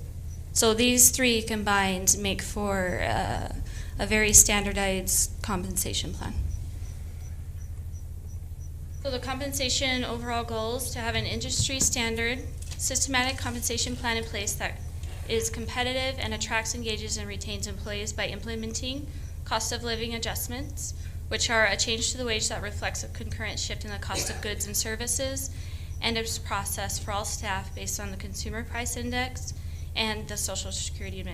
So these three combined make for a very standardized compensation plan. So the compensation overall goals to have an industry standard systematic compensation plan in place that is competitive and attracts, engages, and retains employees by implementing cost of living adjustments, which are a change to the wage that reflects a concurrent shift in the cost of goods and services, and is processed for all staff based on the Consumer Price Index and the Social Security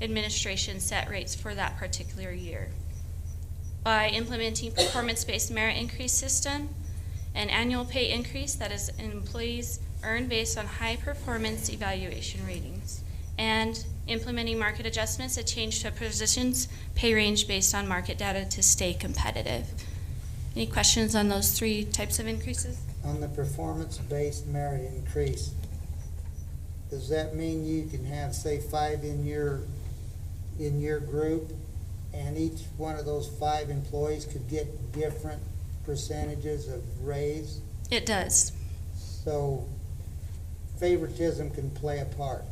Administration set rates for that particular year. By implementing performance-based merit increase system, an annual pay increase that is employees earn based on high performance evaluation ratings, and implementing market adjustments that change to a position's pay range based on market data to stay competitive. Any questions on those three types of increases? On the performance-based merit increase, does that mean you can have, say, 5 in your group, and each one of those 5 employees could get different percentages of raise? It does. So favoritism can play a part.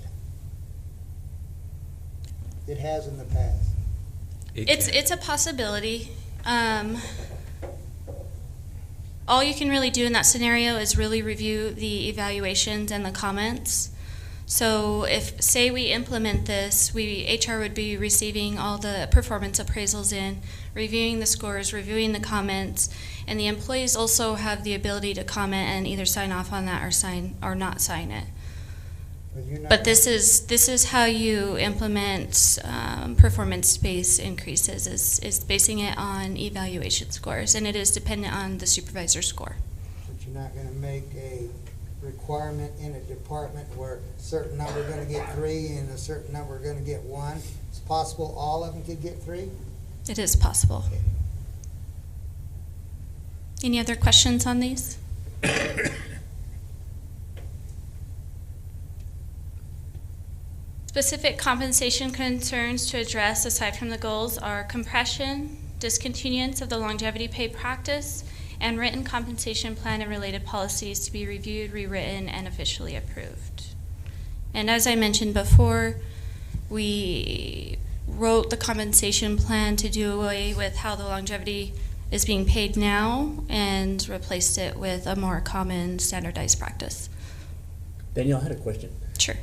It has in the past. It's a possibility. All you can really do in that scenario is really review the evaluations and the comments. So if, say we implement this, HR would be receiving all the performance appraisals in, reviewing the scores, reviewing the comments, and the employees also have the ability to comment and either sign off on that or not sign it. But this is how you implement performance-based increases, is basing it on evaluation scores, and it is dependent on the supervisor score. But you're not gonna make a requirement in a department where a certain number are gonna get 3 and a certain number are gonna get 1. It's possible all of them could get 3? It is possible. Okay. Any other questions on these? Specific compensation concerns to address aside from the goals are compression, discontinuance of the longevity pay practice, and written compensation plan and related policies to be reviewed, rewritten, and officially approved. And as I mentioned before, we wrote the compensation plan to do away with how the longevity is being paid now and replaced it with a more common standardized practice. Danielle, I had a question. Sure.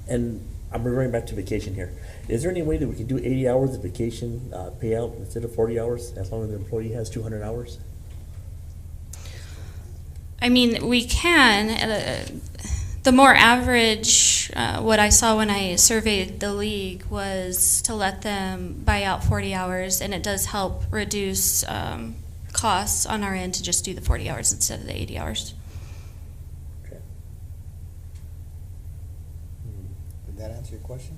And I'm referring back to vacation here. Is there any way that we can do 80 hours of vacation payout instead of 40 hours as long as the employee has 200 hours? I mean, we can. The more average, what I saw when I surveyed the league was to let them buy out 40 hours, and it does help reduce costs on our end to just do the 40 hours instead of the 80 hours. Okay. Did that answer your question?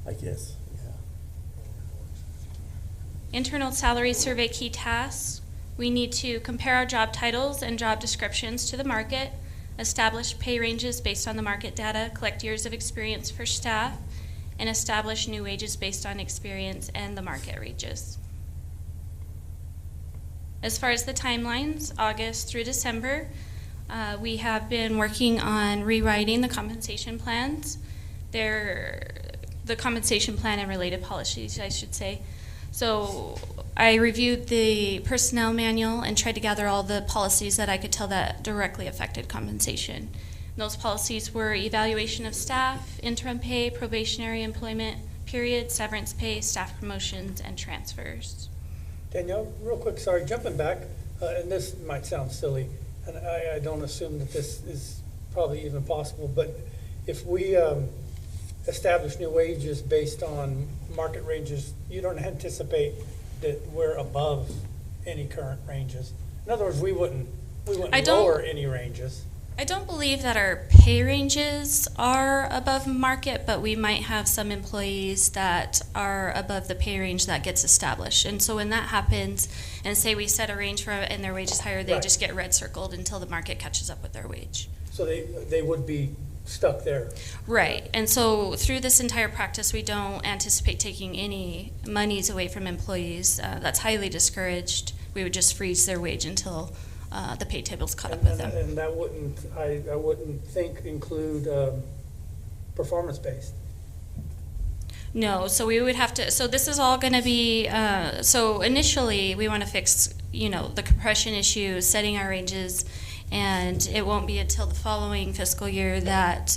I guess. Internal salary survey key tasks. We need to compare our job titles and job descriptions to the market, establish pay ranges based on the market data, collect years of experience for staff, and establish new wages based on experience and the market ranges. As far as the timelines, August through December, we have been working on rewriting the compensation plans. The compensation plan and related policies, I should say. So I reviewed the personnel manual and tried to gather all the policies that I could tell that directly affected compensation. And those policies were evaluation of staff, interim pay, probationary employment period, severance pay, staff promotions, and transfers. Danielle, real quick, sorry, jumping back, and this might sound silly, and I don't assume that this is probably even possible, but if we establish new wages based on market ranges, you don't anticipate that we're above any current ranges. In other words, we wouldn't lower any ranges. I don't believe that our pay ranges are above market, but we might have some employees that are above the pay range that gets established. And so when that happens, and say we set a range for and their wage is higher, they just get red circled until the market catches up with their wage. So they would be stuck there. Right, and so through this entire practice, we don't anticipate taking any monies away from employees. That's highly discouraged. We would just freeze their wage until the pay table's caught up with them. And that wouldn't, I wouldn't think include performance-based. No, so we would have to, so this is all gonna be, so initially, we wanna fix, the compression issue, setting our ranges, and it won't be until the following fiscal year that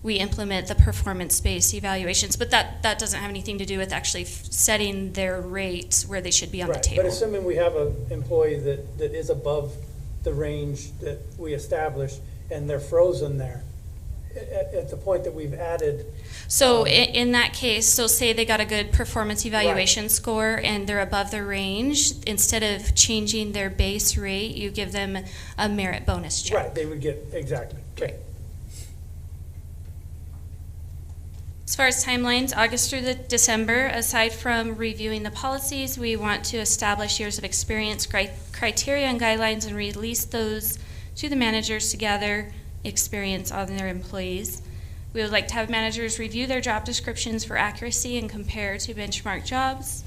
we implement the performance-based evaluations. But that doesn't have anything to do with actually setting their rates where they should be on the table. But assuming we have an employee that is above the range that we established and they're frozen there, at the point that we've added. So in that case, so say they got a good performance evaluation score and they're above the range, instead of changing their base rate, you give them a merit bonus check. Right, they would get, exactly. Okay. As far as timelines, August through December, aside from reviewing the policies, we want to establish years of experience criteria and guidelines and release those to the managers to gather experience on their employees. We would like to have managers review their job descriptions for accuracy and compare to benchmark jobs.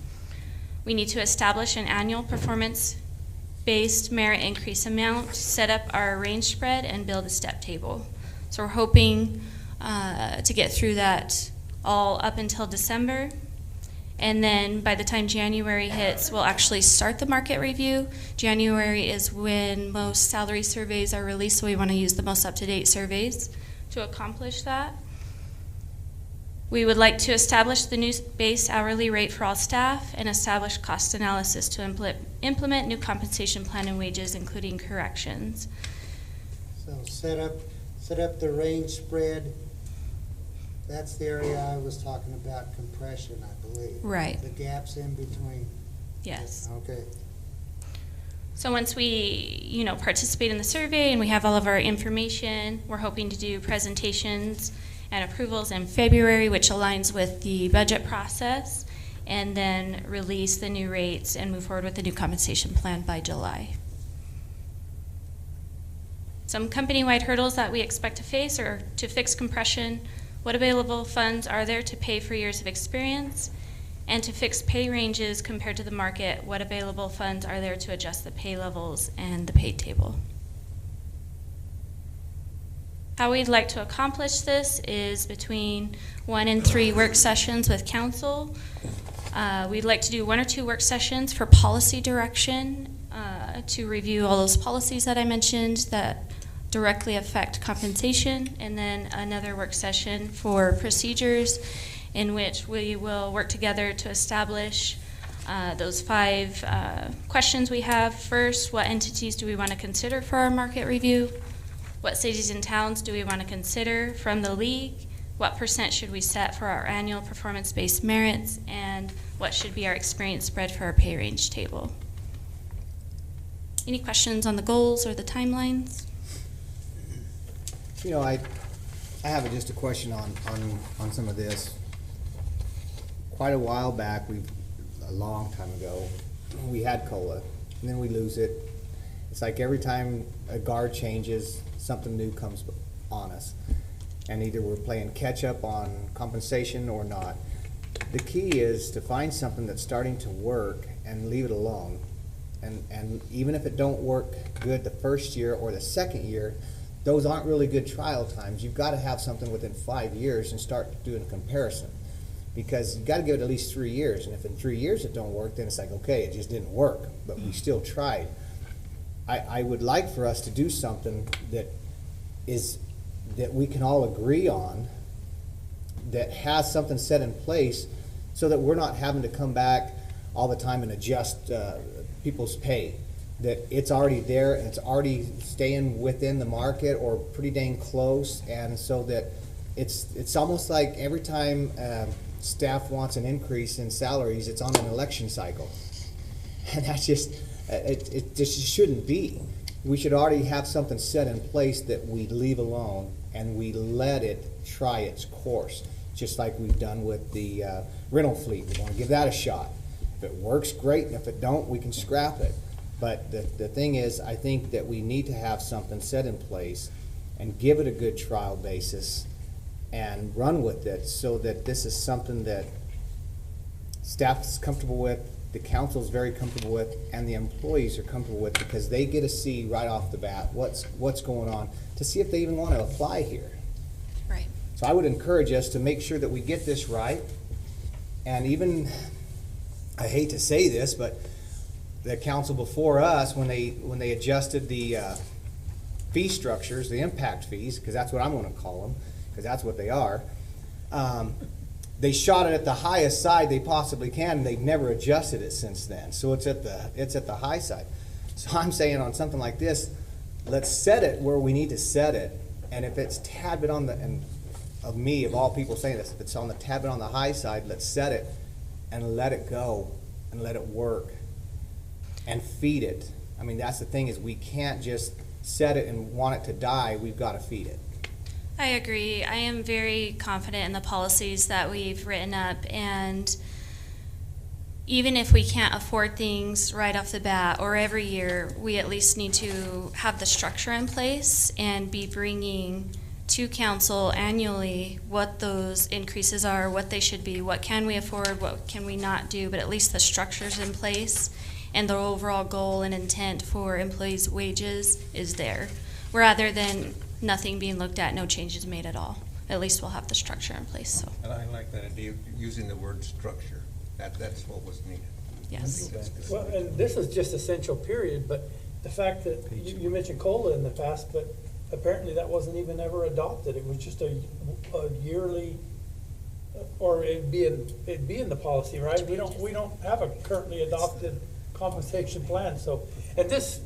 We need to establish an annual performance-based merit increase amount, set up our range spread, and build a step table. So we're hoping to get through that all up until December. And then by the time January hits, we'll actually start the market review. January is when most salary surveys are released, so we want to use the most up-to-date surveys to accomplish that. We would like to establish the new base hourly rate for all staff and establish cost analysis to implement new compensation plan and wages, including corrections. So set up the range spread. That's the area I was talking about, compression, I believe. Right. The gaps in between. Yes. Okay. So once we, participate in the survey and we have all of our information, we're hoping to do presentations and approvals in February, which aligns with the budget process, and then release the new rates and move forward with the new compensation plan by July. Some company-wide hurdles that we expect to face are to fix compression. What available funds are there to pay for years of experience? And to fix pay ranges compared to the market, what available funds are there to adjust the pay levels and the pay table? How we'd like to accomplish this is between 1 and 3 work sessions with council. We'd like to do 1 or 2 work sessions for policy direction, to review all those policies that I mentioned that directly affect compensation, and then another work session for procedures in which we will work together to establish those 5 questions we have. First, what entities do we want to consider for our market review? What cities and towns do we want to consider from the league? What % should we set for our annual performance-based merits? And what should be our experience spread for our pay range table? Any questions on the goals or the timelines? You know, I have just a question on some of this. Quite a while back, a long time ago, we had COLA, and then we lose it. It's like every time a guard changes, something new comes on us. And either we're playing catch up on compensation or not. The key is to find something that's starting to work and leave it alone. And even if it don't work good the first year or the second year, those aren't really good trial times. You've got to have something within 5 years and start doing a comparison. Because you've got to give it at least 3 years. And if in 3 years it don't work, then it's like, okay, it just didn't work, but we still tried. I would like for us to do something that we can all agree on, that has something set in place, so that we're not having to come back all the time and adjust people's pay. That it's already there and it's already staying within the market or pretty dang close, and so that it's almost like every time staff wants an increase in salaries, it's on an election cycle. And that's just, it just shouldn't be. We should already have something set in place that we leave alone and we let it try its course, just like we've done with the rental fleet. We want to give that a shot. If it works, great, and if it don't, we can scrap it. But the thing is, I think that we need to have something set in place and give it a good trial basis and run with it, so that this is something that staff is comfortable with, the council is very comfortable with, and the employees are comfortable with, because they get to see right off the bat what's going on, to see if they even want to apply here. Right. So I would encourage us to make sure that we get this right. And even, I hate to say this, but the council before us, when they adjusted the fee structures, the impact fees, because that's what I'm going to call them, because that's what they are, they shot it at the highest side they possibly can, and they've never adjusted it since then. So it's at the high side. So I'm saying on something like this, let's set it where we need to set it. And if it's tad bit on the, and of me, of all people saying this, if it's on the tad bit on the high side, let's set it and let it go and let it work and feed it. I mean, that's the thing, is we can't just set it and want it to die. We've got to feed it. I agree. I am very confident in the policies that we've written up, and even if we can't afford things right off the bat or every year, we at least need to have the structure in place and be bringing to council annually what those increases are, what they should be, what can we afford, what can we not do, but at least the structure's in place and the overall goal and intent for employees' wages is there, rather than nothing being looked at, no changes made at all. At least we'll have the structure in place. So. And I like that idea of using the word structure. That's what was needed. Yes. Well, and this is just essential period, but the fact that you mentioned COLA in the past, but apparently that wasn't even ever adopted. It was just a yearly, or it'd be in the policy, right? We don't have a currently adopted compensation plan. So, and this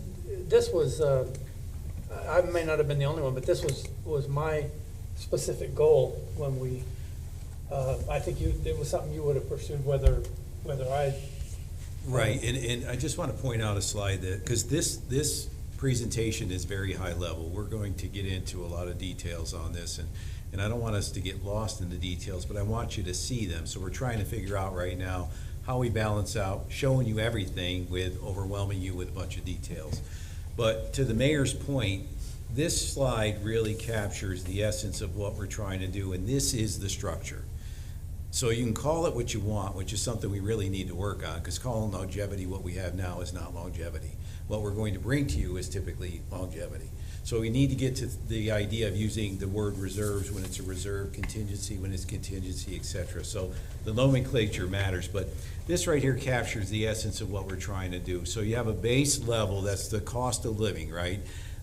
was, I may not have been the only one, but this was my specific goal when we, I think it was something you would have pursued whether I. Right, and I just want to point out a slide that, because this presentation is very high level. We're going to get into a lot of details on this, and I don't want us to get lost in the details, but I want you to see them. So we're trying to figure out right now how we balance out showing you everything with overwhelming you with a bunch of details. But to the mayor's point, this slide really captures the essence of what we're trying to do, and this is the structure. So you can call it what you want, which is something we really need to work on, because calling longevity what we have now is not longevity. What we're going to bring to you is typically longevity. So we need to get to the idea of using the word reserves when it's a reserve, contingency when it's contingency, et cetera. So the nomenclature matters, but this right here captures the essence of what we're trying to do. So you have a base level, that's the cost of living, right?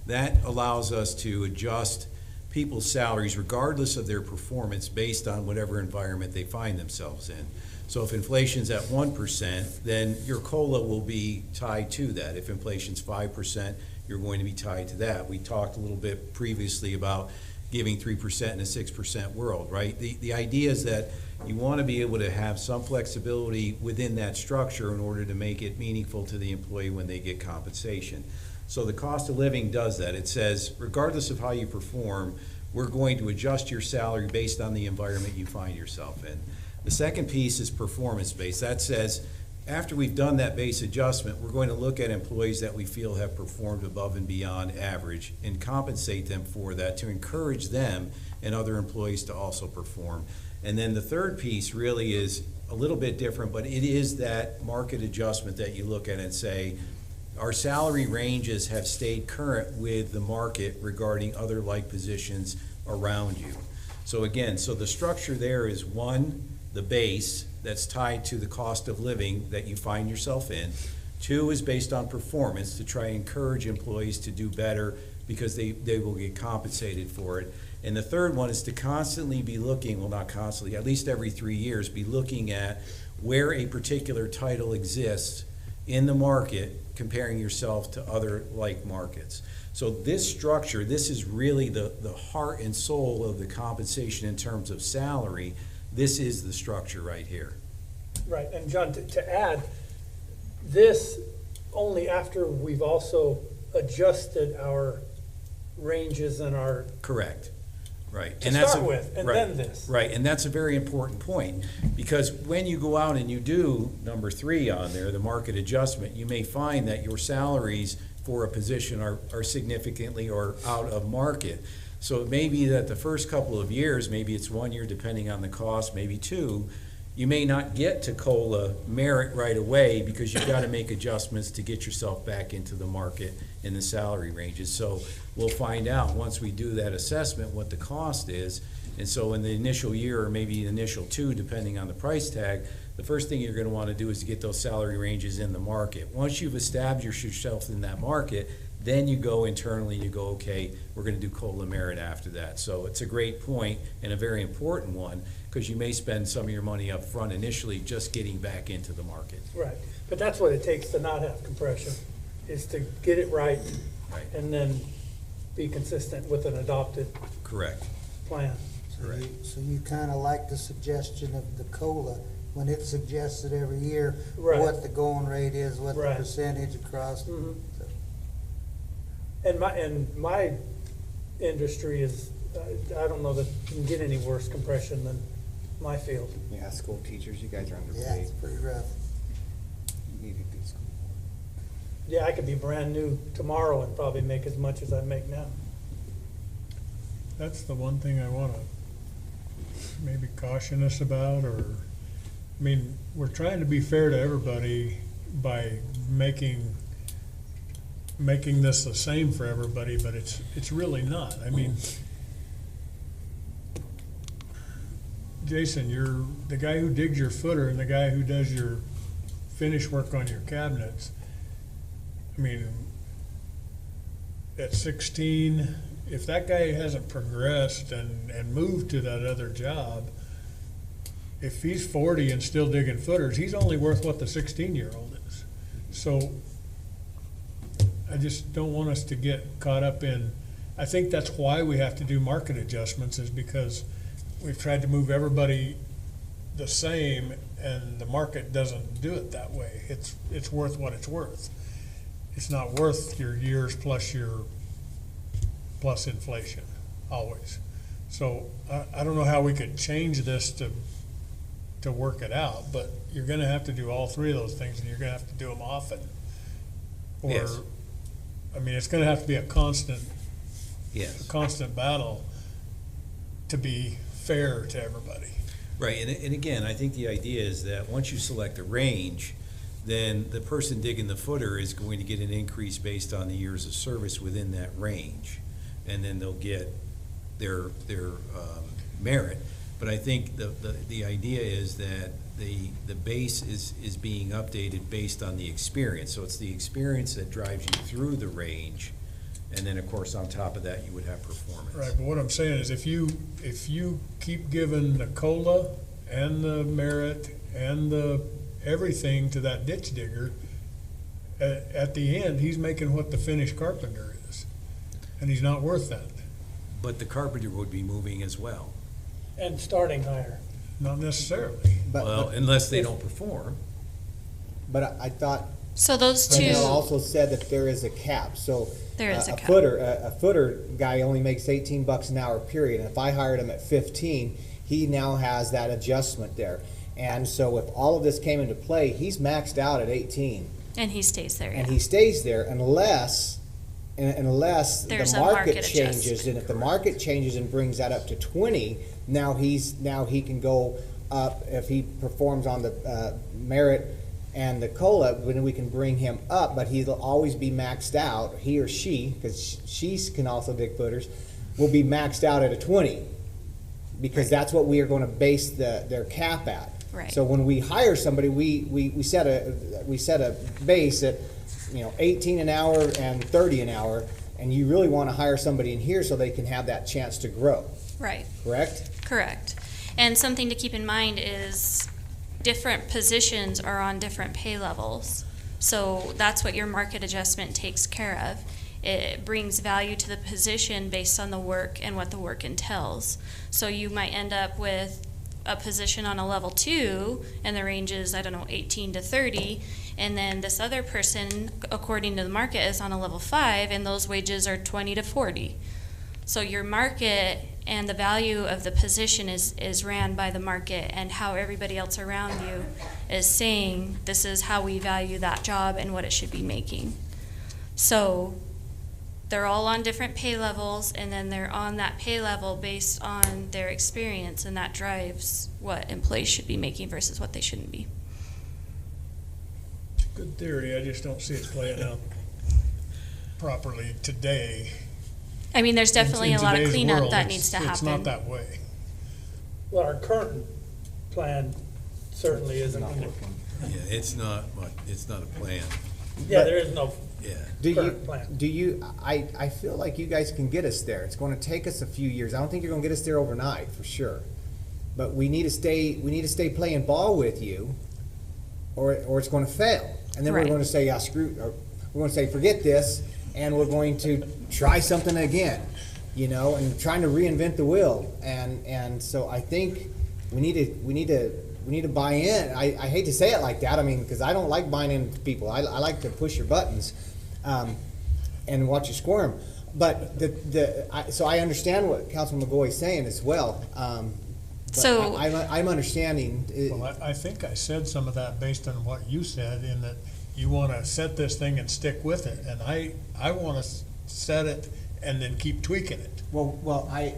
That allows us to adjust people's salaries regardless of their performance based on whatever environment they find themselves in. So if inflation's at 1%, then your COLA will be tied to that. If inflation's 5%, you're going to be tied to that. We talked a little bit previously about giving 3% in a 6% world, right? The idea is that you want to be able to have some flexibility within that structure in order to make it meaningful to the employee when they get compensation. So the cost of living does that. It says, regardless of how you perform, we're going to adjust your salary based on the environment you find yourself in. The second piece is performance-based. That says, after we've done that base adjustment, we're going to look at employees that we feel have performed above and beyond average and compensate them for that to encourage them and other employees to also perform. And then the third piece really is a little bit different, but it is that market adjustment that you look at and say, our salary ranges have stayed current with the market regarding other like positions around you. So again, so the structure there is one, the base that's tied to the cost of living that you find yourself in. Two is based on performance to try and encourage employees to do better because they will get compensated for it. And the third one is to constantly be looking, well, not constantly, at least every 3 years, be looking at where a particular title exists in the market, comparing yourself to other like markets. So this structure, this is really the heart and soul of the compensation in terms of salary. This is the structure right here. Right, and John, to add, this only after we've also adjusted our ranges and our. Correct. Right. To start with, and then this. Right, and that's a very important point, because when you go out and you do number 3 on there, the market adjustment, you may find that your salaries for a position are significantly or out of market. So it may be that the first couple of years, maybe it's 1 year depending on the cost, maybe 2, you may not get to COLA merit right away because you've got to make adjustments to get yourself back into the market in the salary ranges. So we'll find out once we do that assessment what the cost is. And so in the initial year, or maybe the initial 2, depending on the price tag, the first thing you're going to want to do is to get those salary ranges in the market. Once you've established yourself in that market, then you go internally and you go, okay, we're going to do COLA merit after that. So it's a great point and a very important one, because you may spend some of your money up front initially just getting back into the market. Right, but that's what it takes to not have compression, is to get it right, and then be consistent with an adopted Correct. plan. So you kind of like the suggestion of the COLA, when it's suggested every year, Right. what the going rate is, what the Right. percentage across. Mhm. And my industry is, I don't know that you can get any worse compression than my field. Yeah, school teachers, you guys are underpaid. Yeah, it's pretty rough. You need a good school board. Yeah, I could be brand new tomorrow and probably make as much as I make now. That's the one thing I want to maybe caution us about, or, I mean, we're trying to be fair to everybody by making this the same for everybody, but it's really not. I mean, Jason, you're the guy who digs your footer and the guy who does your finish work on your cabinets. I mean, at 16, if that guy hasn't progressed and moved to that other job, if he's 40 and still digging footers, he's only worth what the 16-year-old is. So I just don't want us to get caught up in, I think that's why we have to do market adjustments, is because we've tried to move everybody the same and the market doesn't do it that way. It's worth what it's worth. It's not worth your years plus inflation, always. So I don't know how we could change this to work it out, but you're gonna have to do all 3 of those things, and you're gonna have to do them often. Or, Yes. I mean, it's gonna have to be a constant Yes. battle to be fair to everybody. Right, and again, I think the idea is that once you select a range, then the person digging the footer is going to get an increase based on the years of service within that range. and then they'll get their merit. But I think the idea is that the base is being updated based on the experience. So it's the experience that drives you through the range, and then of course on top of that you would have performance. Right, but what I'm saying is if you keep giving the COLA and the merit and the everything to that ditch digger, at the end, he's making what the finished carpenter is, and he's not worth that. But the carpenter would be moving as well. And starting higher. Not necessarily. Well, unless they don't perform. But I thought. So those two. Brendel also said that there is a cap, so. There is a cap. A footer guy only makes $18 an hour, period, and if I hired him at 15, he now has that adjustment there. And so if all of this came into play, he's maxed out at 18. And he stays there, And he stays there unless There's the a market market changes. adjustment. And if the market changes and brings that up to 20, now he can go up if he performs on the merit and the COLA, then we can bring him up, but he'll always be maxed out, he or she, because she can also dig footers, will be maxed out at a 20, because that's what we are going to base their cap at. Right. So when we hire somebody, we set a base at 18 an hour and 30 an hour, and you really want to hire somebody in here so they can have that chance to grow. Right. Correct? Correct. And something to keep in mind is different positions are on different pay levels. So that's what your market adjustment takes care of. It brings value to the position based on the work and what the work entails. So you might end up with a position on a level 2 and the range is, 18 to 30, and then this other person, according to the market, is on a level 5 and those wages are 20 to 40. So your market and the value of the position is ran by the market, and how everybody else around you is saying this is how we value that job and what it should be making. So they're all on different pay levels, and then they're on that pay level based on their experience, and that drives what employees should be making versus what they shouldn't be. Good theory, I just don't see it playing out properly today. I mean, there's definitely In a lot of today's cleanup world, that needs to happen. It's not that way. Well, our current plan certainly isn't. Yeah, it's not a plan. Yeah, there is no Yeah. current plan. I feel like you guys can get us there. It's going to take us a few years. I don't think you're going to get us there overnight, for sure. But we need to stay playing ball with you, or it's going to fail. And then Right. we're going to say, yeah, screw, or we're going to say, forget this, and we're going to try something again, and trying to reinvent the wheel. And so I think we need to buy in. I hate to say it like that. I mean, because I don't like buying into people. I like to push your buttons, and watch you squirm. But so I understand what Councilman McGoy is saying as well. But So- I'm understanding. Well, I think I said some of that based on what you said, in that you want to set this thing and stick with it, and I want to set it and then keep tweaking it. Well, I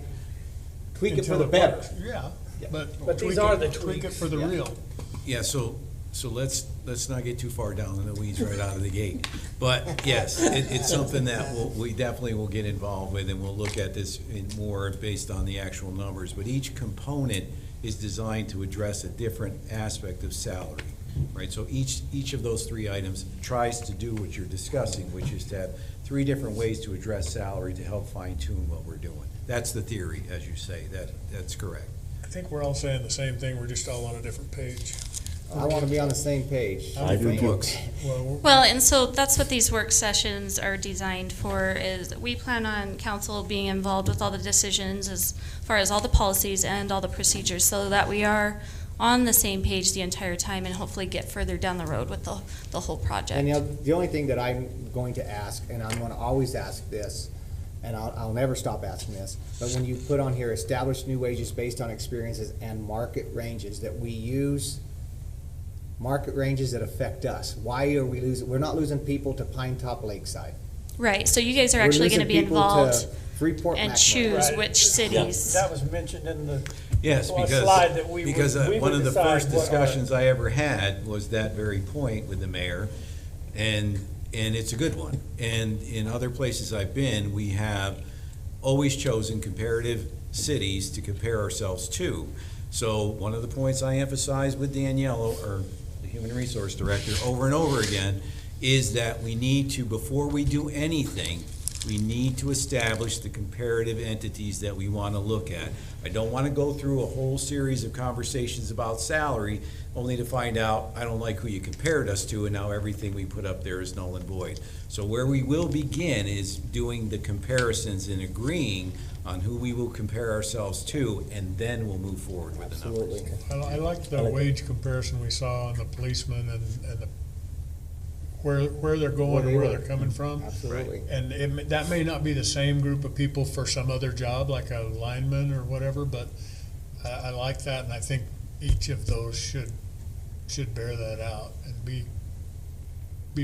tweak it for Until the it better. works. Yeah, but these tweak are it- the tweak it tweaks. for the Yeah. real. Yeah, so let's not get too far down in the weeds right out of the gate. But yes, it's something that we definitely will get involved with, and we'll look at this in more based on the actual numbers. But each component is designed to address a different aspect of salary, right? So each of those 3 items tries to do what you're discussing, which is to have 3 different ways to address salary to help fine tune what we're doing. That's the theory, as you say. That's correct. I think we're all saying the same thing, we're just all on a different page. I want to be on the same page. I do too. Well, and so that's what these work sessions are designed for, is we plan on council being involved with all the decisions as far as all the policies and all the procedures, so that we are on the same page the entire time and hopefully get further down the road with the whole project. And the only thing that I'm going to ask, and I'm going to always ask this, and I'll never stop asking this, but when you put on here, establish new wages based on experiences and market ranges, that we use market ranges that affect us. Why are we losing? We're not losing people to Pine Top Lakeside. Right, so you guys are We're actually losing gonna be people to involved Freeport and McMurray. choose Right. which cities. That was mentioned in the Yes, slide that we because would one of the decide first what our- discussions I ever had was that very point with the mayor, and it's a good one. And in other places I've been, we have always chosen comparative cities to compare ourselves to. So one of the points I emphasize with Danielle, or the Human Resource Director, over and over again, is that we need to, before we do anything, we need to establish the comparative entities that we want to look at. I don't want to go through a whole series of conversations about salary only to find out I don't like who you compared us to, and now everything we put up there is null and void. So where we will begin is doing the comparisons and agreeing on who we will compare ourselves to, and then we'll move forward with the numbers. I liked the wage comparison we saw on the policemen and the where they're going and where they're coming from. Absolutely. And that may not be the same group of people for some other job, like a lineman or whatever, but I like that, and I think each of those should bear that out and be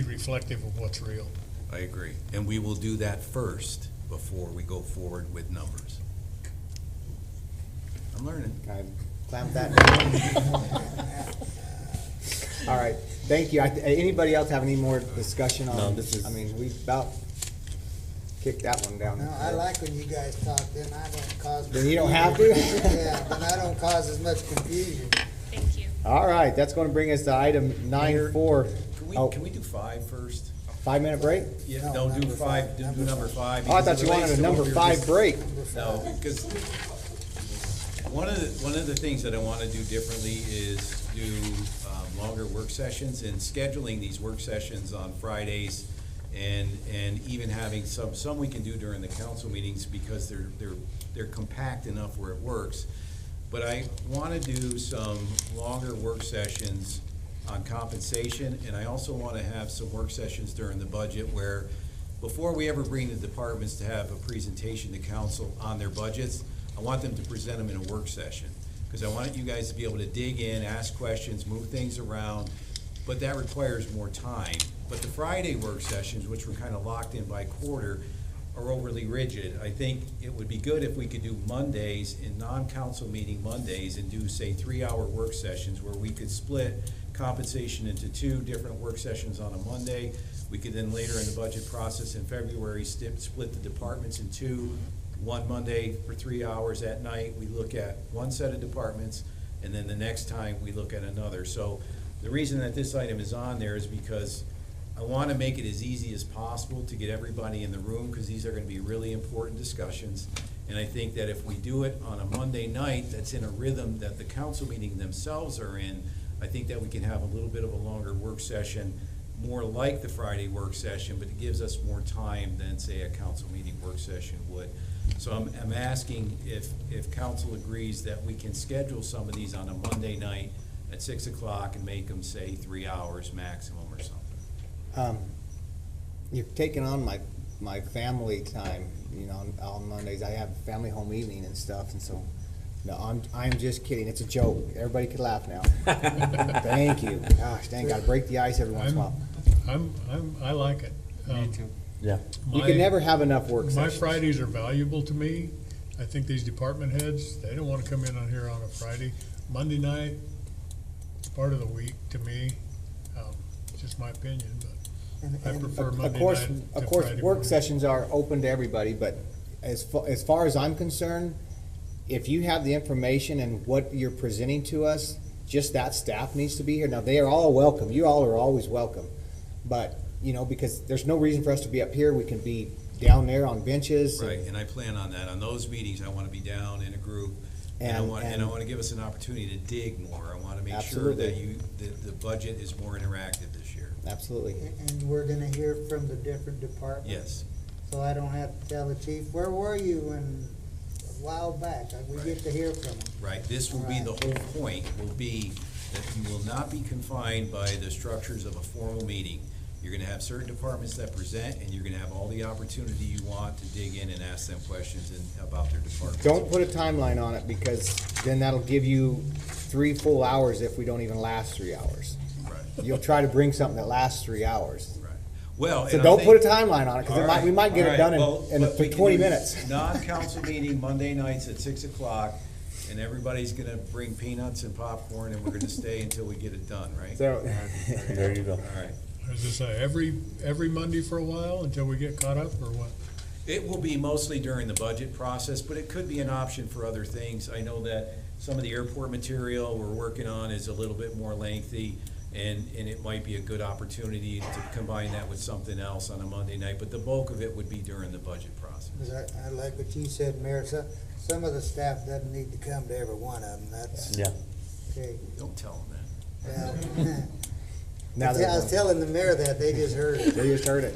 reflective of what's real. I agree. And we will do that first before we go forward with numbers. I'm learning. I clamp that down. All right, thank you. Anybody else have any more discussion on? No, this is- I mean, we about kicked that one down. No, I like when you guys talk, then I don't cause. Then you don't have to? Yeah, then I don't cause as much confusion. Thank you. All right, that's going to bring us to item 9.4. Can we do 5 first? 5-minute break? Yeah, no, do 5, do number 5. Oh, I thought you wanted a number 5 break. No, because one of the things that I want to do differently is do longer work sessions, and scheduling these work sessions on Fridays, and even having some we can do during the council meetings because they're compact enough where it works. But I want to do some longer work sessions on compensation, and I also want to have some work sessions during the budget where, before we ever bring the departments to have a presentation to council on their budgets, I want them to present them in a work session, because I want you guys to be able to dig in, ask questions, move things around, but that requires more time. But the Friday work sessions, which were kind of locked in by quarter, are overly rigid. I think it would be good if we could do Mondays in non-council meeting Mondays and do, say, 3-hour work sessions where we could split compensation into 2 different work sessions on a Monday. We could then later in the budget process in February split the departments in 2. One Monday for 3 hours at night, we look at one set of departments, and then the next time we look at another. So the reason that this item is on there is because I want to make it as easy as possible to get everybody in the room, because these are going to be really important discussions. And I think that if we do it on a Monday night that's in a rhythm that the council meeting themselves are in, I think that we can have a little bit of a longer work session, more like the Friday work session, but it gives us more time than, say, a council meeting work session would. So I'm asking if council agrees that we can schedule some of these on a Monday night at 6 o'clock and make them, say, 3 hours maximum or something. You're taking on my family time, you know, on Mondays. I have family home evening and stuff, and so, no, I'm just kidding. It's a joke. Everybody can laugh now. Thank you. Gosh, dang, gotta break the ice every once in a while. I like it. Me too. Yeah. You can never have enough work My sessions. Fridays are valuable to me. I think these department heads, they don't want to come in on here on a Friday. Monday night, it's part of the week to me. It's just my opinion, but I prefer Monday night to Of course, Friday work morning. sessions are open to everybody, but as far as I'm concerned, if you have the information and what you're presenting to us, just that staff needs to be here. Now, they are all welcome. You all are always welcome. But, you know, because there's no reason for us to be up here. We can be down there on benches. Right, and I plan on that. On those meetings, I want to be down in a group, and I want to give us an opportunity to dig more. I want to make sure that the budget is more interactive this year. Absolutely. And we're gonna hear from the different departments. Yes. So I don't have to tell the chief, where were you in a while back? We get to hear from them. Right, this will be the whole point, will be that you will not be confined by the structures of a formal meeting. You're gonna have certain departments that present, and you're gonna have all the opportunity you want to dig in and ask them questions about their department. Don't put a timeline on it, because then that'll give you 3 full hours if we don't even last 3 hours. Right. You'll try to bring something that lasts 3 hours. Right. Well, So and I don't put a think- timeline on it, All because right, we might get all it done right, well, in but we can 20 do minutes. Non-council meeting Monday nights at 6 o'clock, and everybody's gonna bring peanuts and popcorn, and we're gonna stay until we get it done, right? So, there you go. All right. Is this every Monday for a while until we get caught up, or what? It will be mostly during the budget process, but it could be an option for other things. I know that some of the airport material we're working on is a little bit more lengthy, and it might be a good opportunity to combine that with something else on a Monday night, but the bulk of it would be during the budget process. 'Cause I like what you said, Mayor, some of the staff doesn't need to come to every one of them, that's. Yeah. Okay. Don't tell them that. Well, Now I was telling the mayor that, they just heard it. They just heard it.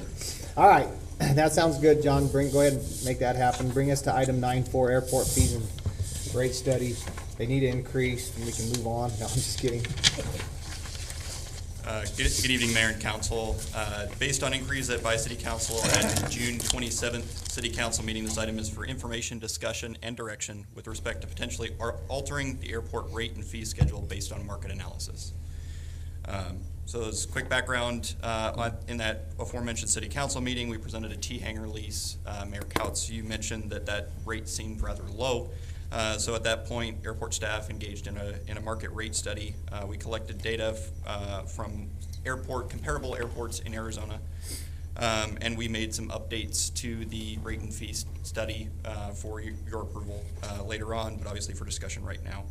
All right, that sounds good, John. Go ahead and make that happen. Bring us to item 9.4, airport fees and rate study. They need to increase, and we can move on. No, I'm just kidding. Good evening, Mayor and Council. Based on inquiries by City Council at June 27th City Council meeting, this item is for information, discussion, and direction with respect to potentially altering the airport rate and fee schedule based on market analysis. So as quick background, in that aforementioned City Council meeting, we presented a T-hanger lease. Mayor Couts, you mentioned that rate seemed rather low. So at that point, airport staff engaged in a market rate study. We collected data from comparable airports in Arizona, and we made some updates to the rate and fee study for your approval later on, but obviously for discussion right now.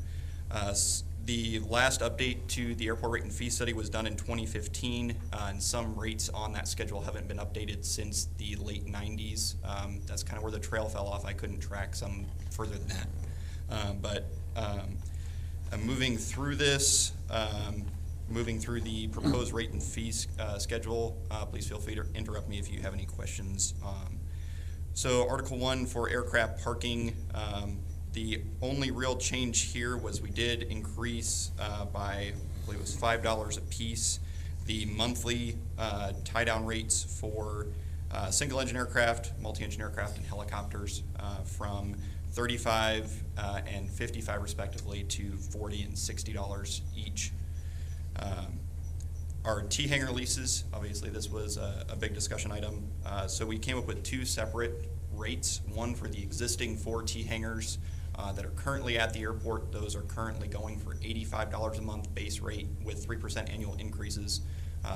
The last update to the airport rate and fee study was done in 2015, and some rates on that schedule haven't been updated since the late 90s. That's kind of where the trail fell off. I couldn't track some further than that. Moving through this, moving through the proposed rate and fee schedule, please feel free to interrupt me if you have any questions. So Article 1 for aircraft parking, the only real change here was we did increase by, I believe it was $5 a piece, the monthly tie-down rates for single-engine aircraft, multi-engine aircraft, and helicopters from $35 and $55 respectively to $40 and $60 each. Our T-hanger leases, obviously this was a big discussion item. So we came up with two separate rates, one for the existing 4 T-hangers that are currently at the airport. Those are currently going for $85 a month base rate with 3% annual increases.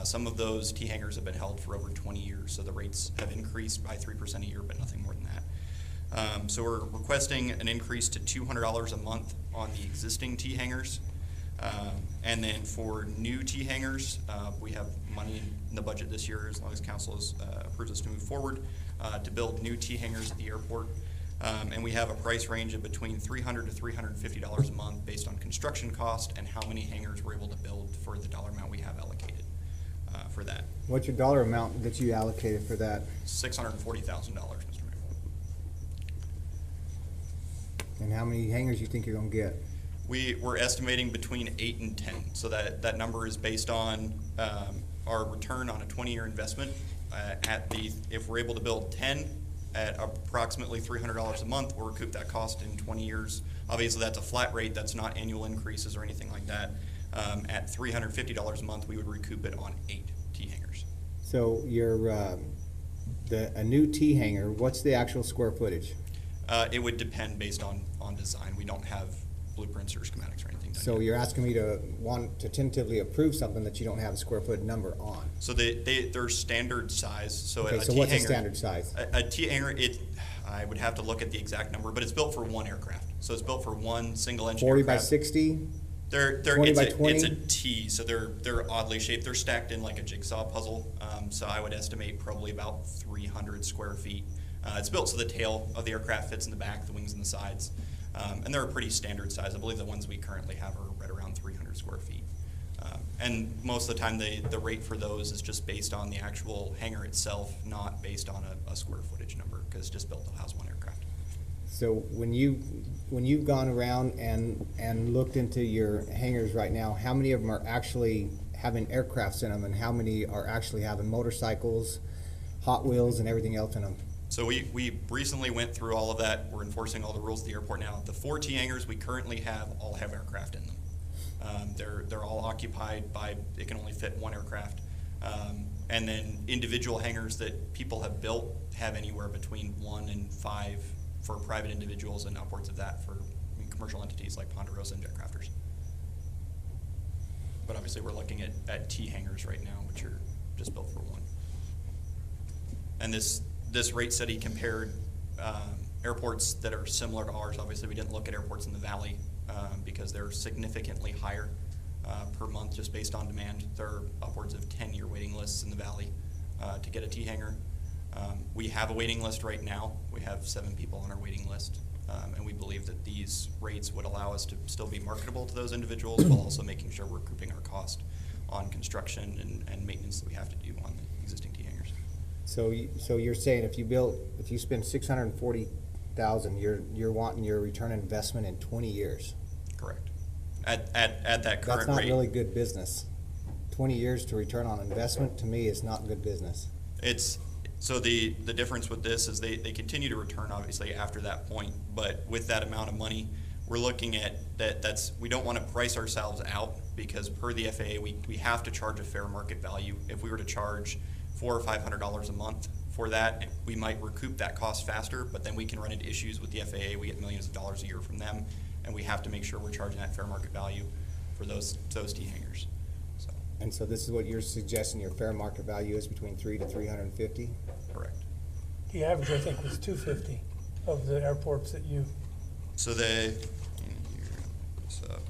Some of those T-hangers have been held for over 20 years, so the rates have increased by 3% a year, but nothing more than that. So we're requesting an increase to $200 a month on the existing T-hangers. And then for new T-hangers, we have money in the budget this year, as long as council approves us to move forward, to build new T-hangers at the airport. And we have a price range of between $300 to $350 a month based on construction cost and how many hangars we're able to build for the dollar amount we have allocated for that. What's your dollar amount that you allocated for that? $640,000, Mr. Mayor. And how many hangars you think you're gonna get? We're estimating between 8 and 10. So that number is based on our return on a 20-year investment. If we're able to build 10 at approximately $300 a month, we'll recoup that cost in 20 years. Obviously, that's a flat rate. That's not annual increases or anything like that. At $350 a month, we would recoup it on 8 T-hangers. So a new T-hanger, what's the actual square footage? It would depend based on design. We don't have blueprints or schematics or anything. So you're asking me to want to tentatively approve something that you don't have a square foot number on? So they're standard size. So okay, so what's a standard size? A T-hanger, I would have to look at the exact number, but it's built for one aircraft. So it's built for one single engine 40 aircraft. by 60? 20 by 20? It's a T, so they're oddly shaped. They're stacked in like a jigsaw puzzle. So I would estimate probably about 300 square feet. It's built so the tail of the aircraft fits in the back, the wings and the sides. And they're a pretty standard size. I believe the ones we currently have are right around 300 square feet. And most of the time, the rate for those is just based on the actual hangar itself, not based on a square footage number, because it's just built to house one aircraft. So when you've gone around and looked into your hangars right now, how many of them are actually having aircrafts in them, and how many are actually having motorcycles, Hot Wheels, and everything else in them? So we recently went through all of that. We're enforcing all the rules at the airport now. The 4 T-hangars we currently have all have aircraft in them. They're all occupied by, it can only fit one aircraft. And then individual hangars that people have built have anywhere between 1 and 5 for private individuals and upwards of that for commercial entities like Ponderosa and Jetcrafters. But obviously we're looking at T-hangars right now, which are just built for one. And this this rate study compared airports that are similar to ours. Obviously, we didn't look at airports in the valley because they're significantly higher per month just based on demand. There are upwards of 10-year waiting lists in the valley to get a T-hanger. We have a waiting list right now. We have 7 people on our waiting list. And we believe that these rates would allow us to still be marketable to those individuals while also making sure we're recouping our cost on construction and maintenance that we have to do on the existing T-hangers. So you're saying if you spend $640,000, you're wanting your return on investment in 20 years? Correct. At that current rate. That's not really good business. 20 years to return on investment, to me, is not good business. So the difference with this is they continue to return obviously after that point, but with that amount of money, we're looking at we don't want to price ourselves out because per the FAA, we have to charge a fair market value. If we were to charge $400 or $500 a month for that, we might recoup that cost faster, but then we can run into issues with the FAA. We get millions of dollars a year from them, and we have to make sure we're charging that fair market value for those T-hangers. And so this is what you're suggesting your fair market value is, between $300 to $350? Correct. The average, I think, was 250 of the airports that you. So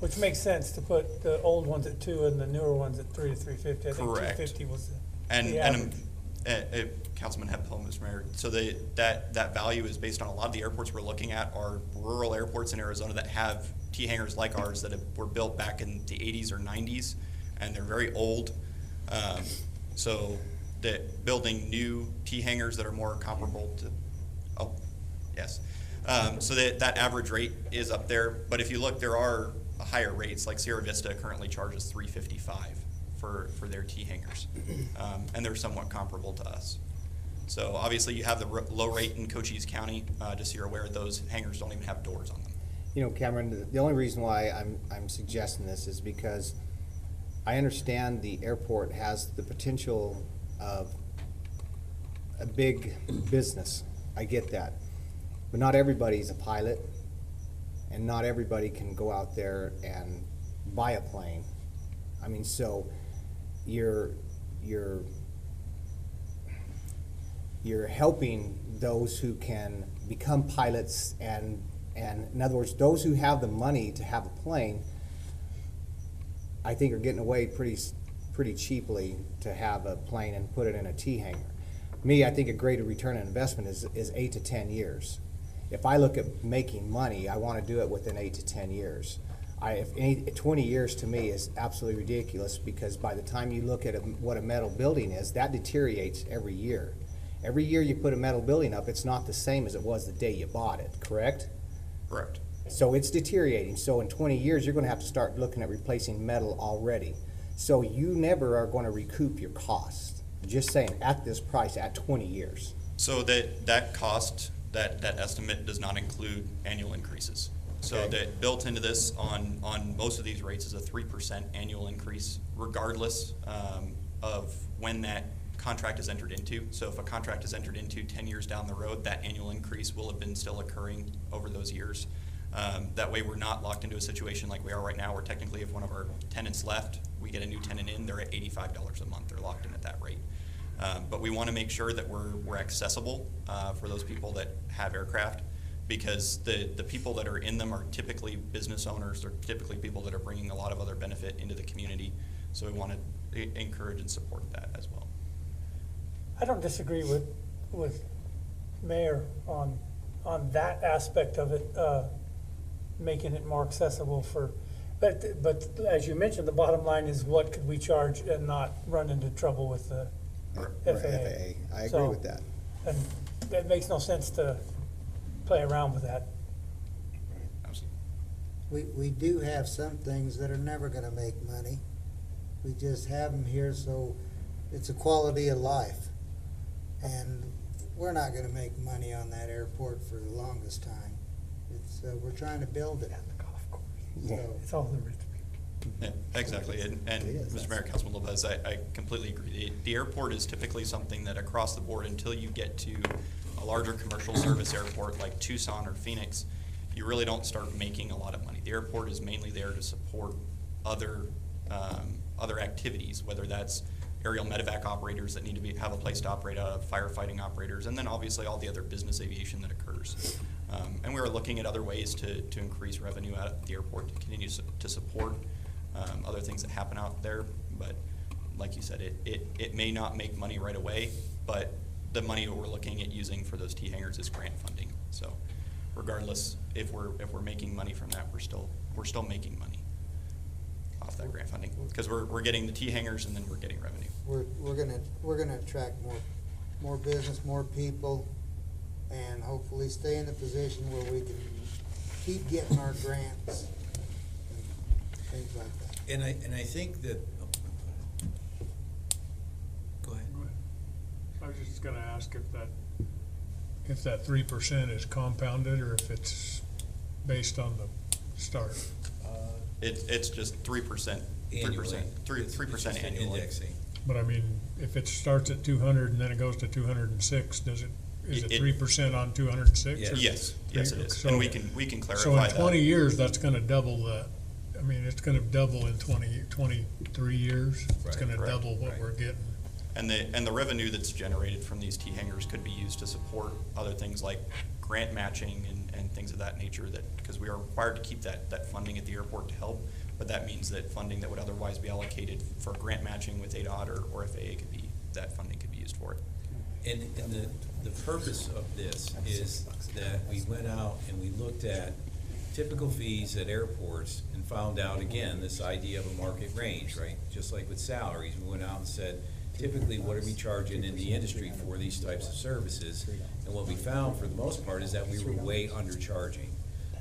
which makes sense to put the old ones at 2 and the newer ones at 3 to 350. I think correct. 250 was the average. Councilman Hemphill, Mr. Mayor, so that value is based on a lot of the airports we're looking at are rural airports in Arizona that have T-hangers like ours that were built back in the 80s or 90s. And they're very old, so that building new T-hangers that are more comparable to, so that average rate is up there. But if you look, there are higher rates. Like Sierra Vista currently charges $355 for their T-hangers, and they're somewhat comparable to us. So obviously, you have the low rate in Cochise County. Just so you're aware, those hangars don't even have doors on them. You know, Cameron, the only reason why I'm suggesting this is because I understand the airport has the potential of a big business. I get that. But not everybody's a pilot, and not everybody can go out there and buy a plane. I mean, so you're helping those who can become pilots, and in other words, those who have the money to have a plane, I think are getting away pretty cheaply to have a plane and put it in a T-hanger. Me, I think a greater return on investment is 8 to 10 years. If I look at making money, I want to do it within 8 to 10 years. 20 years to me is absolutely ridiculous, because by the time you look at what a metal building is, that deteriorates every year. Every year you put a metal building up, it's not the same as it was the day you bought it, correct? Correct. So it's deteriorating. So in 20 years, you're going to have to start looking at replacing metal already. So you never are going to recoup your cost. Just saying, at this price, at 20 years. So that cost, that estimate does not include annual increases. So that built into this on most of these rates is a 3% annual increase, regardless of when that contract is entered into. So if a contract is entered into 10 years down the road, that annual increase will have been still occurring over those years. That way we're not locked into a situation like we are right now, where technically if one of our tenants left, we get a new tenant in, they're at $85 a month. They're locked in at that rate. But we want to make sure that we're accessible for those people that have aircraft, because the people that are in them are typically business owners. They're typically people that are bringing a lot of other benefit into the community. So we want to encourage and support that as well. I don't disagree with Mayor on that aspect of it, making it more accessible but as you mentioned, the bottom line is what could we charge and not run into trouble with the FAA. I agree with that. And that makes no sense to play around with that. We do have some things that are never gonna make money. We just have them here, so it's a quality of life. And we're not gonna make money on that airport for the longest time. It's, we're trying to build it. So, it's all the rich people. Yeah, exactly. And Mr. Mayor, Councilman Lopez, I completely agree. The airport is typically something that across the board, until you get to a larger commercial service airport like Tucson or Phoenix, you really don't start making a lot of money. The airport is mainly there to support other activities, whether that's aerial medevac operators that need to have a place to operate out of, firefighting operators, and then obviously all the other business aviation that occurs. And we are looking at other ways to increase revenue at the airport to continue to support other things that happen out there. But like you said, it may not make money right away, but the money that we're looking at using for those T-hangars is grant funding. So regardless, if we're making money from that, we're still making money off that grant funding, because we're getting the T-hangars and then we're getting revenue. We're gonna attract more business, more people, and hopefully stay in the position where we can keep getting our grants and things like that. And I think that, go ahead. I was just gonna ask if that 3% is compounded or if it's based on the start. It's just 3%, 3% annually. Indexing. But I mean, if it starts at 200 and then it goes to 206, is it 3% on 206? Yes, yes it is. So, and we can clarify so in that. 20 years, that's gonna double it's gonna double in 23 years. It's gonna double what we're getting. And the revenue that's generated from these T-hangars could be used to support other things like grant matching and things of that nature, because we are required to keep that funding at the airport to help, but that means that funding that would otherwise be allocated for grant matching with ADOT or FAA that funding could be used for it. And the purpose of this is that we went out and we looked at typical fees at airports and found out, again, this idea of a market range, right? Just like with salaries, we went out and said, typically, what are we charging in the industry for these types of services? And what we found, for the most part, is that we were way undercharging.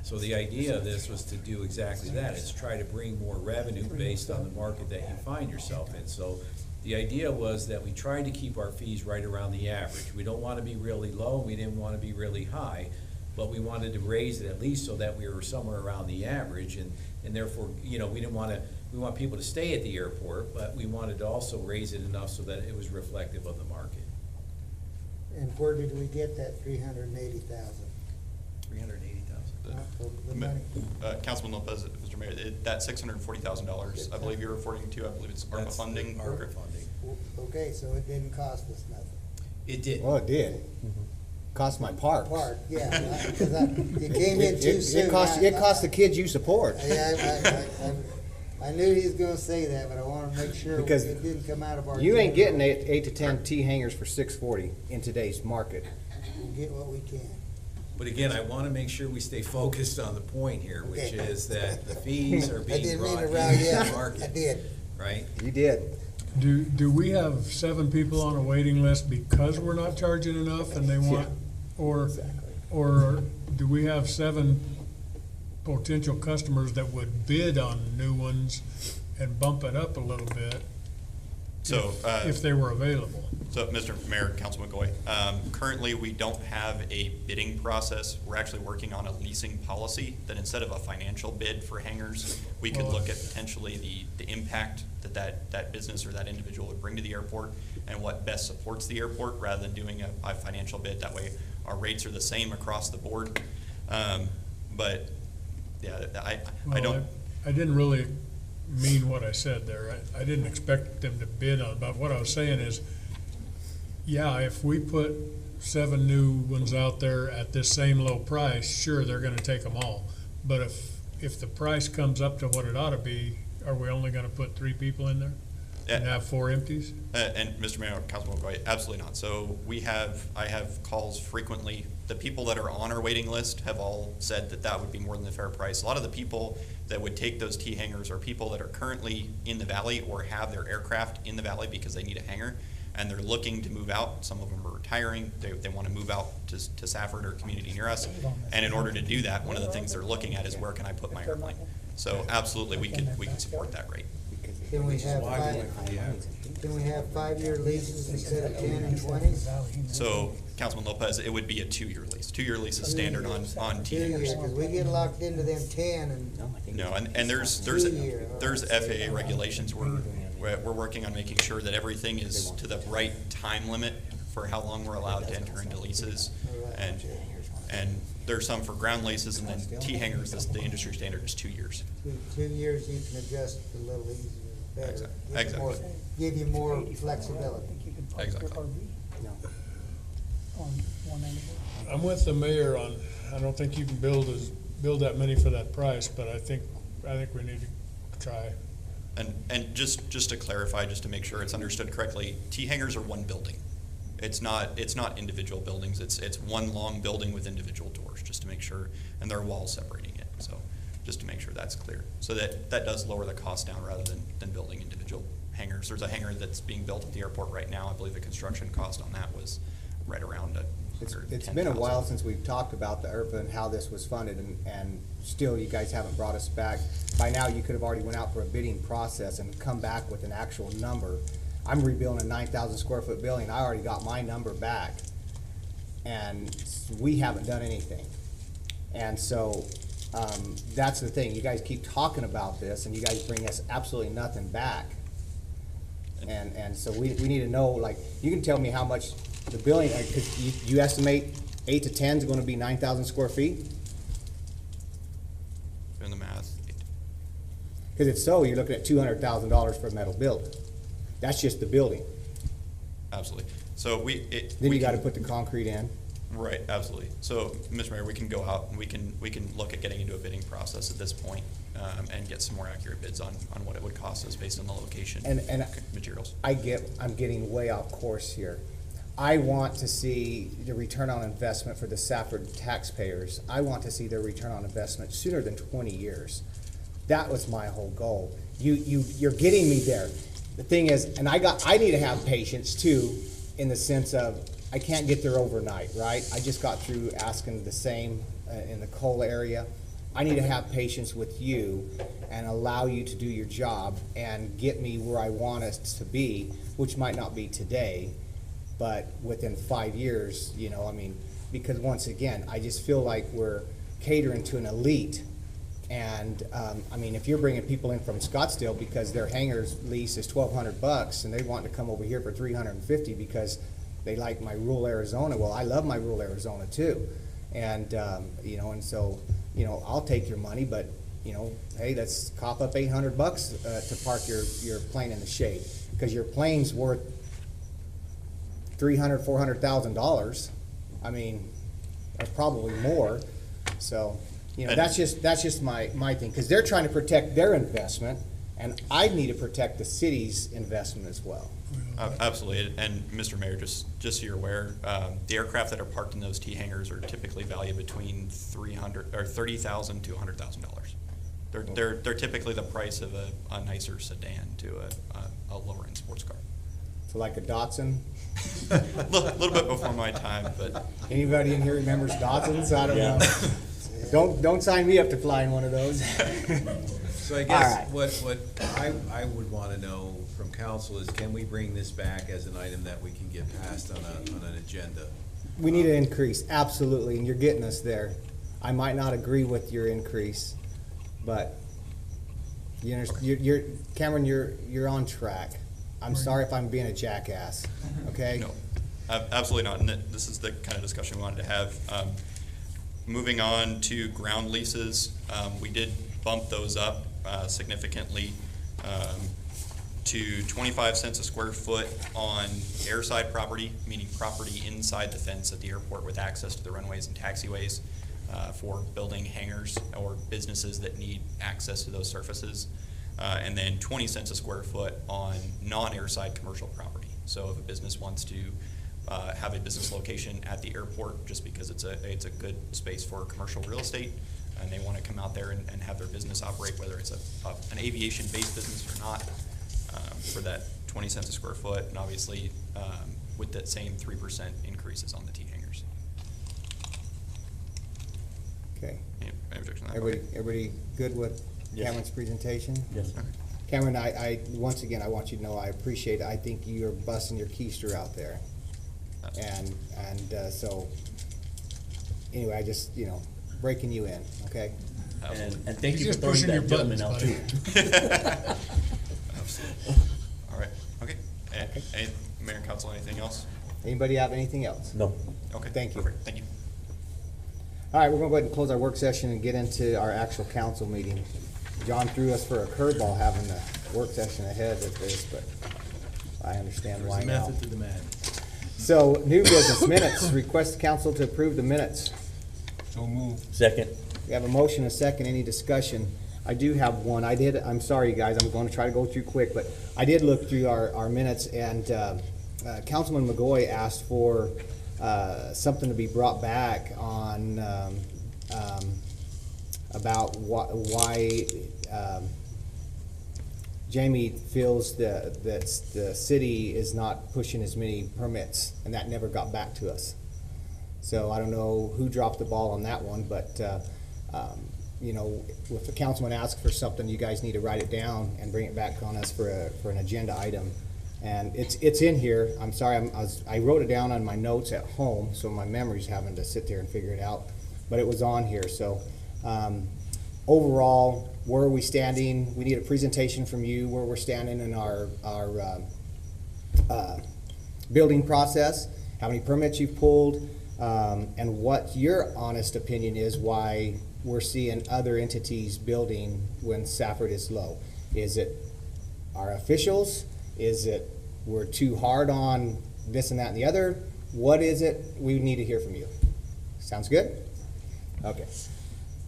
So the idea of this was to do exactly that, is try to bring more revenue based on the market that you find yourself in. So the idea was that we tried to keep our fees right around the average. We don't want to be really low, we didn't want to be really high, but we wanted to raise it at least so that we were somewhere around the average, and therefore, we didn't want to. We want people to stay at the airport, but we wanted to also raise it enough so that it was reflective of the market. And where did we get that 380,000? 380,000. The money. Councilman Lopez, Mr. Mayor, that $640,000, I believe you're referring to. I believe it's ARPA funding. ARPA funding. Okay, so it didn't cost us nothing. It did. Well, it did. Cost my park. Yeah, because it came in too soon. It cost the kids you support. I knew he was gonna say that, but I wanna make sure Because it didn't come out of our. You ain't getting 8 to 10 T-hangars for $640 in today's market. We'll get what we can. But again, I want to make sure we stay focused on the point here, which is that the fees are being brought into the market. I did. Right? You did. Do we have 7 people on a waiting list because we're not charging enough and they want, or do we have 7 potential customers that would bid on new ones and bump it up a little bit if they were available? So, Mr. Mayor, Councilman Goy, currently we don't have a bidding process. We're actually working on a leasing policy that instead of a financial bid for hangars, we could look at potentially the impact that business or that individual would bring to the airport and what best supports the airport rather than doing a financial bid. That way our rates are the same across the board. But yeah, I don't. I didn't really mean what I said there. I didn't expect them to bid on it, but what I was saying is, yeah, if we put 7 new ones out there at this same low price, sure, they're gonna take them all. But if the price comes up to what it ought to be, are we only gonna put 3 people in there and have 4 empties? And Mr. Mayor, Councilman McCoy, absolutely not. So I have calls frequently. The people that are on our waiting list have all said that would be more than the fair price. A lot of the people that would take those T-hangars are people that are currently in the valley or have their aircraft in the valley because they need a hangar and they're looking to move out. Some of them are retiring. They want to move out to Safford or a community near us. And in order to do that, one of the things they're looking at is where can I put my airplane? So absolutely, we can support that rate. Can we have 5-year leases instead of 10 and 20? So, Councilman Lopez, it would be a 2-year lease. 2-year lease is standard on T-hangars. Because we get locked into them 10 and. No, and there's FAA regulations. We're working on making sure that everything is to the right time limit for how long we're allowed to enter into leases. And there's some for ground leases, and then T-hangars, the industry standard is 2 years. 2 years you can adjust a little easier. better. Exactly. Give you more flexibility. Exactly. I'm with the mayor on, I don't think you can build that many for that price, but I think we need to try. And just to clarify, just to make sure it's understood correctly, T-hangers are one building. It's not individual buildings. It's one long building with individual doors, just to make sure, and there are walls separating it. So just to make sure that's clear. So that does lower the cost down rather than building individual hangars. There's a hangar that's being built at the airport right now. I believe the construction cost on that was right around It's been a while since we've talked about the ERPA and how this was funded, and still you guys haven't brought us back. By now, you could have already went out for a bidding process and come back with an actual number. I'm rebuilding a 9,000 square foot building. I already got my number back, and we haven't done anything. And so that's the thing. You guys keep talking about this, and you guys bring us absolutely nothing back. And so we need to know, like, you can tell me how much the building, because you estimate 8 to 10 is going to be 9,000 square feet? Doing the math. Because if so, you're looking at $200,000 for a metal building. That's just the building. Absolutely. So Then you got to put the concrete in. Right, absolutely. So, Mr. Mayor, we can go out and we can look at getting into a bidding process at this point, and get some more accurate bids on what it would cost us based on the location And materials. I'm getting way off course here. I want to see the return on investment for the Safford taxpayers. I want to see their return on investment sooner than 20 years. That was my whole goal. You're getting me there. The thing is, and I need to have patience too, in the sense of I can't get there overnight, right? I just got through asking the same in the coal area. I need to have patience with you and allow you to do your job and get me where I want us to be, which might not be today, but within 5 years, because once again, I just feel like we're catering to an elite. And if you're bringing people in from Scottsdale because their hangar's lease is $1,200 and they want to come over here for $350 because they like my rural Arizona. Well, I love my rural Arizona too. And, and so, I'll take your money, but, hey, let's cop up $800 to park your plane in the shade, because your plane's worth $300,000, $400,000. That's probably more. So, that's just my thing, because they're trying to protect their investment, and I need to protect the city's investment as well. Absolutely, and Mr. Mayor, just so you're aware, the aircraft that are parked in those T hangars are typically valued between $30,000 to $100,000. They're typically the price of a nicer sedan to a lower end sports car. So like a Datsun? A little bit before my time, but anybody in here remembers Datsuns? I don't know. Don't sign me up to fly in one of those. So I guess what I would want to know from council is, can we bring this back as an item that we can get passed on an agenda? We need an increase, absolutely, and you're getting us there. I might not agree with your increase, but you're Cameron, you're on track. I'm sorry if I'm being a jackass, okay? No, absolutely not, and this is the kind of discussion we wanted to have. Moving on to ground leases, we did bump those up significantly to 25 cents a square foot on airside property, meaning property inside the fence at the airport with access to the runways and taxiways for building hangars or businesses that need access to those surfaces. And then 20 cents a square foot on non-airside commercial property. So if a business wants to have a business location at the airport just because it's a good space for commercial real estate, and they want to come out there and have their business operate, whether it's an aviation-based business or not, for that 20 cents a square foot, and obviously with that same 3% increases on the T hangars. Okay. Any objection to that? Everybody good with Cameron's presentation? Yes. Okay. Cameron, I once again, I want you to know I appreciate it. I think you're busting your keister out there. And so, anyway, I just, breaking you in, okay? And thank you for throwing that gentleman out too. Absolutely. All right, okay. Mayor and Council, anything else? Anybody have anything else? No. Okay. Thank you. Perfect. Thank you. All right, we're gonna go ahead and close our work session and get into our actual council meeting. John threw us for a curveball having the work session ahead of this, but I understand why There's a now. method to the madness. So, new business minutes, request council to approve the minutes. So move. Second. We have a motion, a second, any discussion? I do have one. I'm sorry, guys, I'm going to try to go through quick, but I did look through our minutes, and Councilman McGoy asked for something to be brought back on about why Jamie feels that the city is not pushing as many permits, and that never got back to us. So I don't know who dropped the ball on that one, but you know, if the councilman asks for something, you guys need to write it down and bring it back on us for an agenda item. And it's in here. I'm sorry, I wrote it down on my notes at home, so my memory's having to sit there and figure it out. But it was on here. So overall, where are we standing? We need a presentation from you where we're standing in our building process, how many permits you've pulled, and what your honest opinion is why we're seeing other entities building when Safford is low. Is it our officials? Is it we're too hard on this and that and the other? What is it? We need to hear from you. Sounds good? Okay.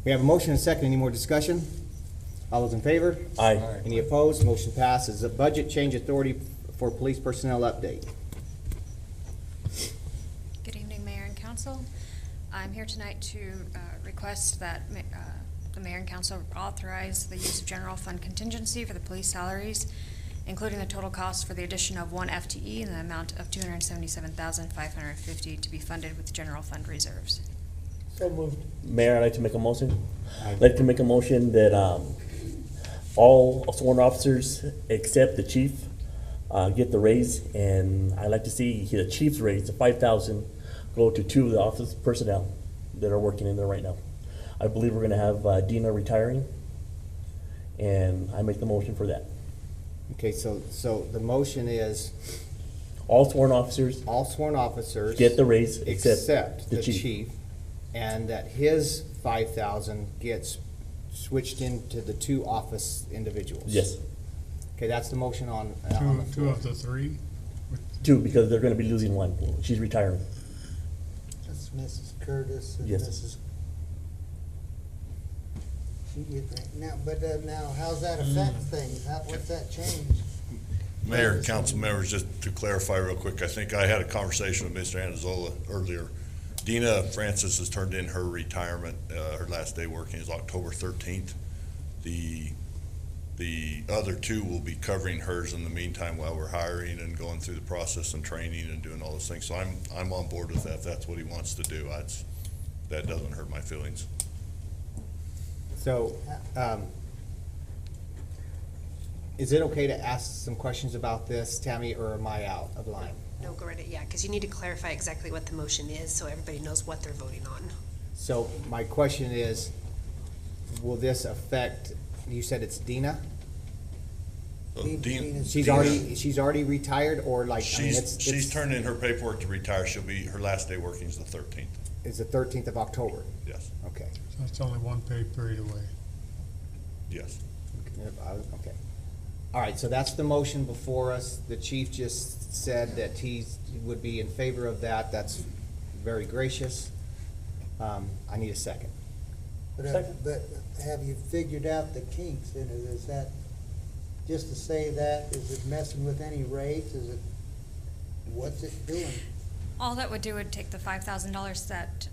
We have a motion and a second. Any more discussion? All those in favor? Aye. Any opposed? Motion passes. A budget change authority for police personnel update. Good evening, Mayor and Council. I'm here tonight to request that the Mayor and Council authorize the use of general fund contingency for the police salaries, including the total cost for the addition of 1 FTE in the amount of $277,550 to be funded with general fund reserves. So moved. Mayor, I'd like to make a motion. I'd like to make a motion that all sworn officers except the chief get the raise, and I'd like to see the chief's raise, the $5,000, go to 2 of the office personnel that are working in there right now. I believe we're gonna have Dina retiring, and I make the motion for that. Okay, so the motion is all sworn officers get the raise except the chief, and that his 5,000 gets switched into the 2 office individuals. Yes. Okay, that's the motion on the Two floor. of the 3? 2, because they're gonna be losing 1. She's retiring. That's Mrs. Curtis and Yes. Mrs. She get that. Now, but now, how's that affect things? What's that change? Mayor and council members, just to clarify real quick, I think I had a conversation with Mr. Anazola earlier. Dina Francis has turned in her retirement. Her last day working is October 13th. The other 2 will be covering hers in the meantime while we're hiring and going through the process and training and doing all those things. So I'm on board with that. If that's what he wants to do, that doesn't hurt my feelings. So, is it okay to ask some questions about this, Tammy, or am I out of line? No, go right ahead, yeah, because you need to clarify exactly what the motion is so everybody knows what they're voting on. So my question is, will this affect, you said it's Dina? She's already retired, or like, I mean, She's turned in her paperwork to retire. Her last day working is the 13th. Is the 13th of October? Yes. Okay. So that's only 1 pay period away. Yes. Okay. All right, so that's the motion before us. The chief just said that he would be in favor of that. That's very gracious. I need a second. But have you figured out the kinks in it? Is that, just to say that, is it messing with any rates? What's it doing? All that would do would take the $5,000 that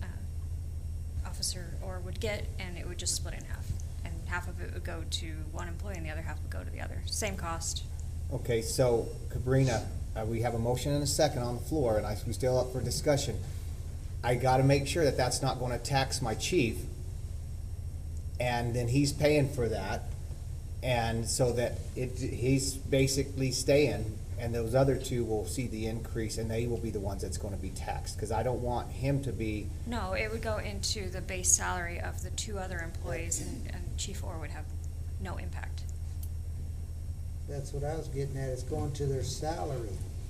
officer or would get, and it would just split in half. And half of it would go to one employee and the other half would go to the other. Same cost. Okay, so Cabrina, we have a motion and a second on the floor, and we're still up for discussion. I gotta make sure that that's not gonna tax my chief, and then he's paying for that, and so that he's basically staying, and those other 2 will see the increase, and they will be the ones that's gonna be taxed, because I don't want him to be. No, it would go into the base salary of the 2 other employees, and Chief Orr would have no impact. That's what I was getting at. It's going to their salary.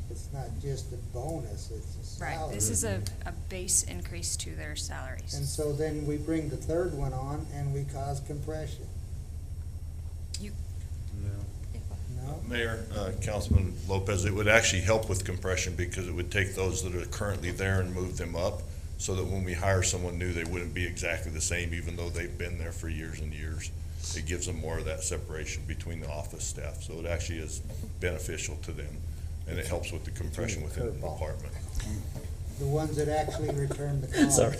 It's not just a bonus, it's a salary. Right, this is a base increase to their salaries. And so then we bring the 3rd one on and we cause compression. Mayor, Councilman Lopez, it would actually help with compression because it would take those that are currently there and move them up so that when we hire someone new, they wouldn't be exactly the same, even though they've been there for years and years. It gives them more of that separation between the office staff. So it actually is beneficial to them, and it helps with the compression within the department. The ones that actually return the calls. Sorry.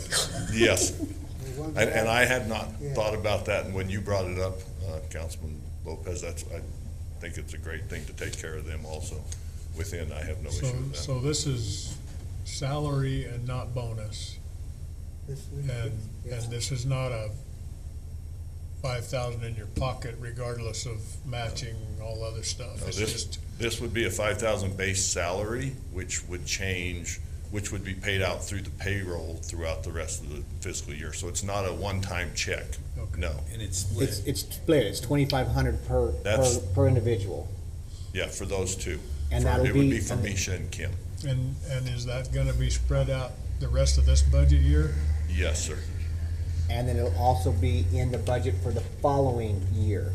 Yes. The ones And that- I had not Yeah. thought about that, and when you brought it up, Councilman Lopez, I think it's a great thing to take care of them also. Within, I have no issue with that. So this is salary and not bonus. This And this is not a 5,000 in your pocket regardless of matching all other stuff. No, It's this, just, this would be a 5,000 base salary, which would change, which would be paid out through the payroll throughout the rest of the fiscal year. So it's not a one-time check, no. And it's split. It's split, it's 2,500 That's- per individual. Yeah, for those two. And For- that'll It would be- be for Misha and Kim. and is that gonna be spread out the rest of this budget year? Yes, sir. And then it'll also be in the budget for the following year.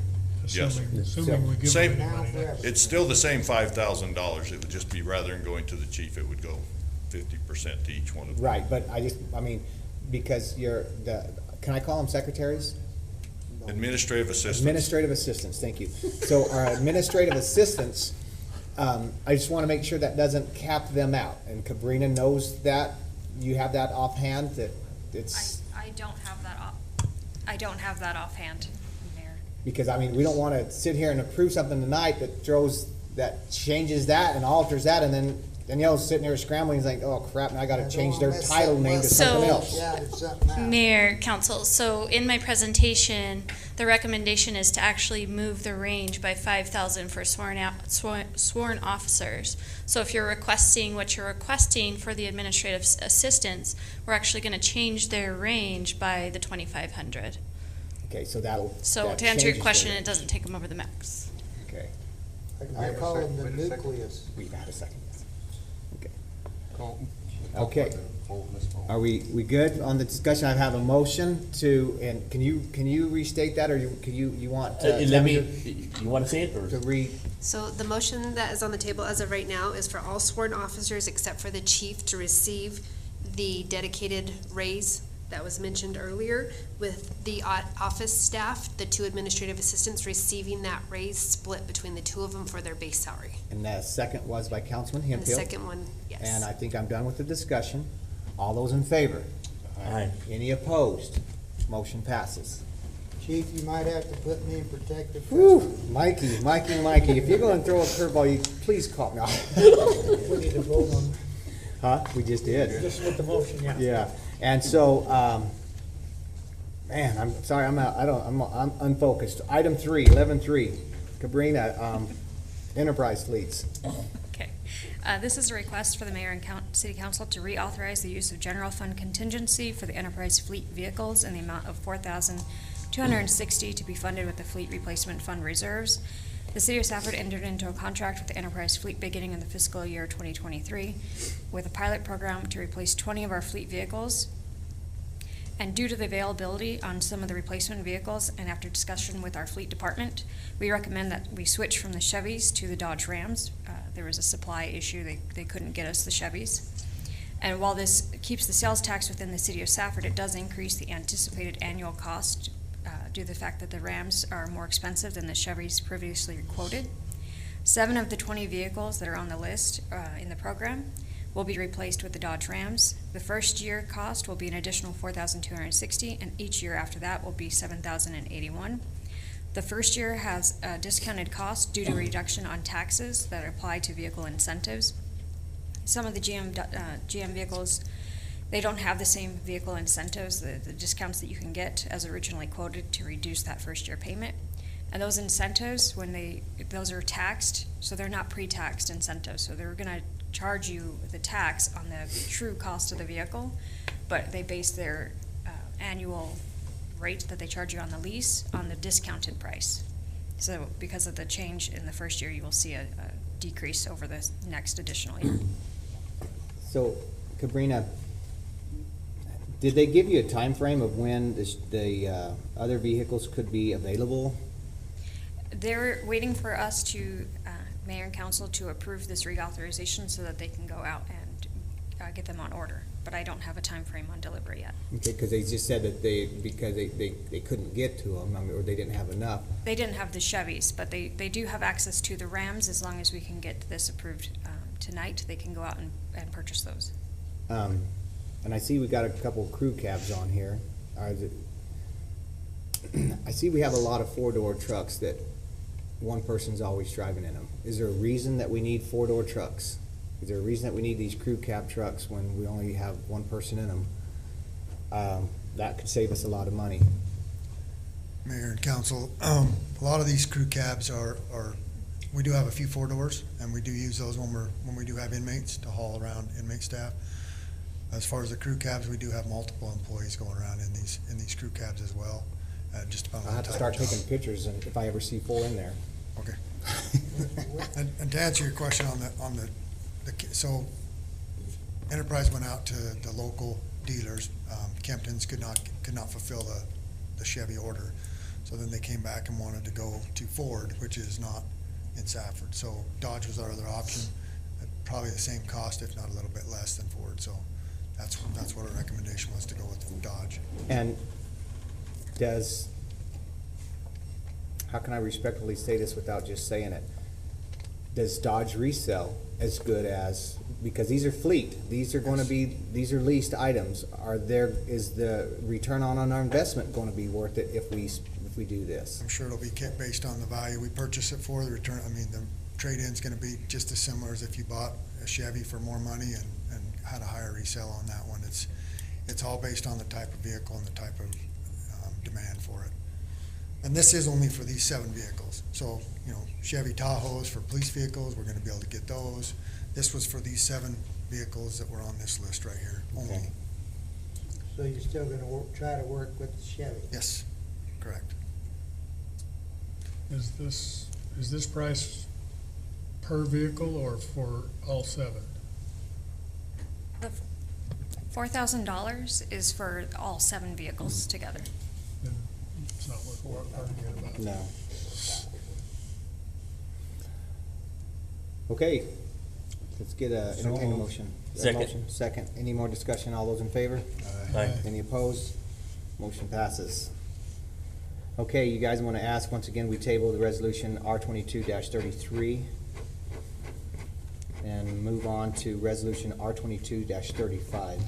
Yes, sir. Assuming we give Same, them any money. it's still the same $5,000. It would just be, rather than going to the chief, it would go 50% to each one of them. Right, but I mean, because can I call them secretaries? Administrative assistants. Administrative assistants, thank you. So our administrative assistants, I just want to make sure that doesn't cap them out. And Cabrina knows that, you have that offhand, that it's, I don't have that I don't have that offhand, Mayor. because I mean, we don't want to sit here and approve something tonight that changes that and alters that, and then Danielle's sitting there scrambling, he's like, oh crap, now I gotta change their title name to something else. Yeah, it's something else. Mayor, Council, so in my presentation, the recommendation is to actually move the range by 5,000 for sworn officers. So if you're requesting what you're requesting for the administrative assistants, we're actually gonna change their range by the 2,500. Okay, so that'll. So that to answer your changes question, their- it doesn't take them over the max. Okay, I call them the nucleus. we've had a second. Okay. Are we good on the discussion? I have a motion to, and can you restate that, or you want to? Let me, you want to say it, or? To read, So the motion that is on the table as of right now is for all sworn officers except for the chief to receive the dedicated raise that was mentioned earlier, with the office staff, the two administrative assistants receiving that raise split between the two of them for their base salary. and the second was by Councilman And the Hemphill. second one, yes. And I think I'm done with the discussion. All those in favor? Aye. Any opposed? Motion passes. Chief, you might have to put me in protective. Whew, Mikey, if you're gonna throw a curveball, you please call me. We need to vote on, Huh? We just did. just with the motion, yeah. Yeah, and so, man, I'm sorry, I'm unfocused. Item 11.3, Cabrina, enterprise fleets. Okay. This is a request for the mayor and city council to reauthorize the use of general fund contingency for the enterprise fleet vehicles in the amount of $4,260 to be funded with the fleet replacement fund reserves. The city of Safford entered into a contract with the enterprise fleet beginning in the fiscal year 2023 with a pilot program to replace 20 of our fleet vehicles. And due to the availability on some of the replacement vehicles and after discussion with our fleet department, we recommend that we switch from the Chevys to the Dodge Rams. There was a supply issue, they couldn't get us the Chevys. And while this keeps the sales tax within the city of Safford, it does increase the anticipated annual cost due to the fact that the Rams are more expensive than the Chevys previously quoted. 7 of the 20 vehicles that are on the list in the program will be replaced with the Dodge Rams. The first year cost will be an additional $4,260, and each year after that will be $7,081. The first year has a discounted cost due to reduction on taxes that apply to vehicle incentives. Some of the GM vehicles, they don't have the same vehicle incentives, the discounts that you can get as originally quoted to reduce that first year payment. And those incentives, those are taxed, so they're not pre-taxed incentives. So they're gonna charge you the tax on the true cost of the vehicle, but they base their annual rate that they charge you on the lease on the discounted price. So because of the change in the first year, you will see a decrease over the next additional year. So, Cabrina, did they give you a time frame of when the other vehicles could be available? They're waiting for us to mayor and council to approve this reauthorization so that they can go out and get them on order. But I don't have a time frame on delivery yet. Okay, because they just said that because they couldn't get to them, or they didn't have enough. They didn't have the Chevys, but they do have access to the Rams. As long as we can get this approved tonight, they can go out and purchase those. And I see we got a couple crew cabs on here. I see we have a lot of four-door trucks that one person's always driving in them. Is there a reason that we need four-door trucks? Is there a reason that we need these crew cab trucks when we only have one person in them? That could save us a lot of money. Mayor and council, a lot of these crew cabs are, we do have a few four doors, and we do use those when we do have inmates to haul around inmate staff. As far as the crew cabs, we do have multiple employees going around in these crew cabs as well. Just about. I'll have to start taking pictures and if I ever see four in there. Okay. And to answer your question so Enterprise went out to the local dealers. Kempton's could not fulfill the Chevy order. So then they came back and wanted to go to Ford, which is not in Safford. So Dodge was our other option, at probably the same cost, if not a little bit less than Ford. So that's what our recommendation was, to go with Dodge. And how can I respectfully say this without just saying it? Does Dodge resell as good as, because these are fleet, these are leased items. Is the return on our investment going to be worth it if we do this? I'm sure it'll be kept based on the value we purchase it for. The return, the trade-in's going to be just as similar as if you bought a Chevy for more money and had a higher resale on that one. It's all based on the type of vehicle and the type of demand for it. And this is only for these 7 vehicles. So, Chevy Tahoes for police vehicles, we're going to be able to get those. This was for these 7 vehicles that were on this list right here only. Okay. So you're still gonna try to work with the Chevy? Yes, correct. Is this price per vehicle or for all 7? The $4,000 is for all 7 vehicles together. Then it's not worth arguing about. No. Okay, let's get entertain a motion. Second. Motion, second. Any more discussion? All those in favor? Aye. Any opposed? Motion passes. Okay, you guys want to ask, once again, we tabled the resolution R22-33 and move on to resolution R22-35.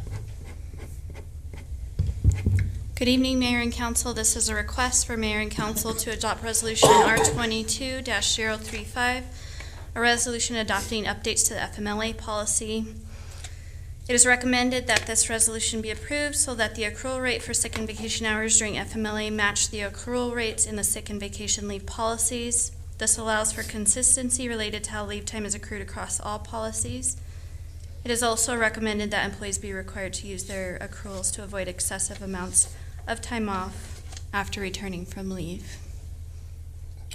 Good evening, Mayor and Council. This is a request for Mayor and Council to adopt Resolution R22-035, a resolution adopting updates to the FMLA policy. It is recommended that this resolution be approved so that the accrual rate for sick and vacation hours during FMLA match the accrual rates in the sick and vacation leave policies. This allows for consistency related to how leave time is accrued across all policies. It is also recommended that employees be required to use their accruals to avoid excessive amounts of time off after returning from leave.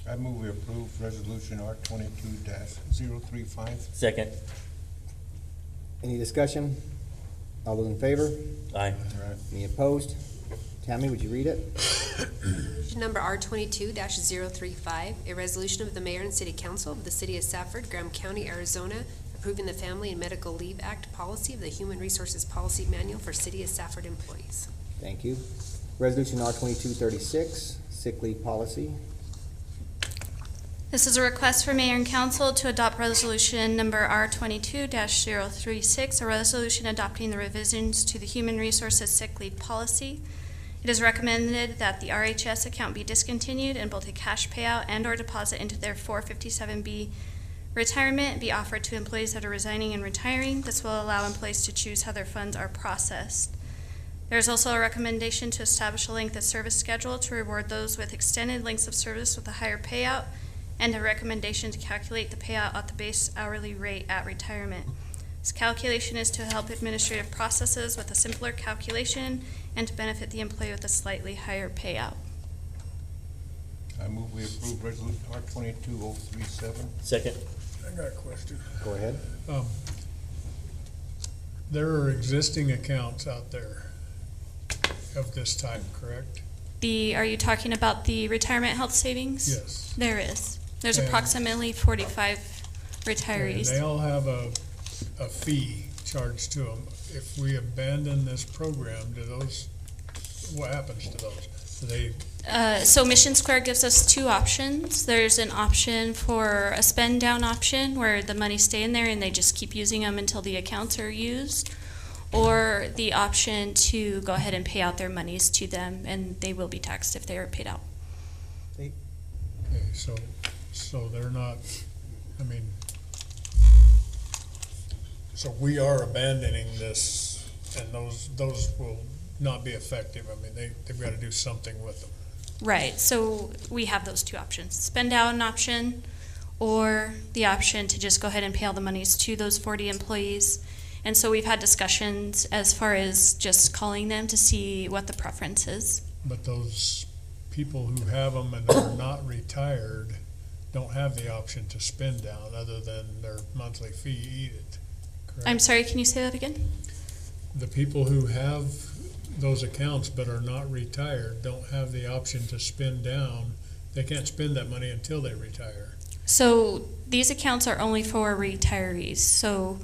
I move we approve resolution R22-035. Second. Any discussion? All those in favor? Aye. Any opposed? Tammy, would you read it? Resolution number R22-035, a resolution of the Mayor and City Council of the City of Safford, Graham County, Arizona, approving the Family and Medical Leave Act policy of the Human Resources Policy Manual for City of Safford employees. Thank you. Resolution R22-36, sick leave policy. This is a request for Mayor and Council to adopt resolution number R22-036, a resolution adopting the revisions to the Human Resources Sick Leave Policy. It is recommended that the RHS account be discontinued and both a cash payout and/or deposit into their 457B retirement be offered to employees that are resigning and retiring. This will allow employees to choose how their funds are processed. There is also a recommendation to establish a length of service schedule to reward those with extended lengths of service with a higher payout, and a recommendation to calculate the payout at the base hourly rate at retirement. This calculation is to help administrative processes with a simpler calculation and to benefit the employee with a slightly higher payout. I move we approve resolution R22-037. Second. I got a question. Go ahead. There are existing accounts out there of this type, correct? Are you talking about the retirement health savings? Yes. There is. There's And- approximately 45 retirees. They all have a fee charged to them. If we abandon this program, what happens to those? Do they, So Mission Square gives us two options. There's an option for a spend down option where the money stay in there and they just keep using them until the accounts are used, or the option to go ahead and pay out their monies to them and they will be taxed if they are paid out. okay, so they're not, I mean, so we are abandoning this, and those will not be effective. I mean, they've got to do something with them. Right, so we have those two options, spend down option or the option to just go ahead and pay all the monies to those 40 employees. And so we've had discussions as far as just calling them to see what the preference is. But those people who have them and are not retired don't have the option to spend down other than their monthly fee, eat it, correct? I'm sorry, can you say that again? The people who have those accounts but are not retired don't have the option to spend down. They can't spend that money until they retire. So these accounts are only for retirees, so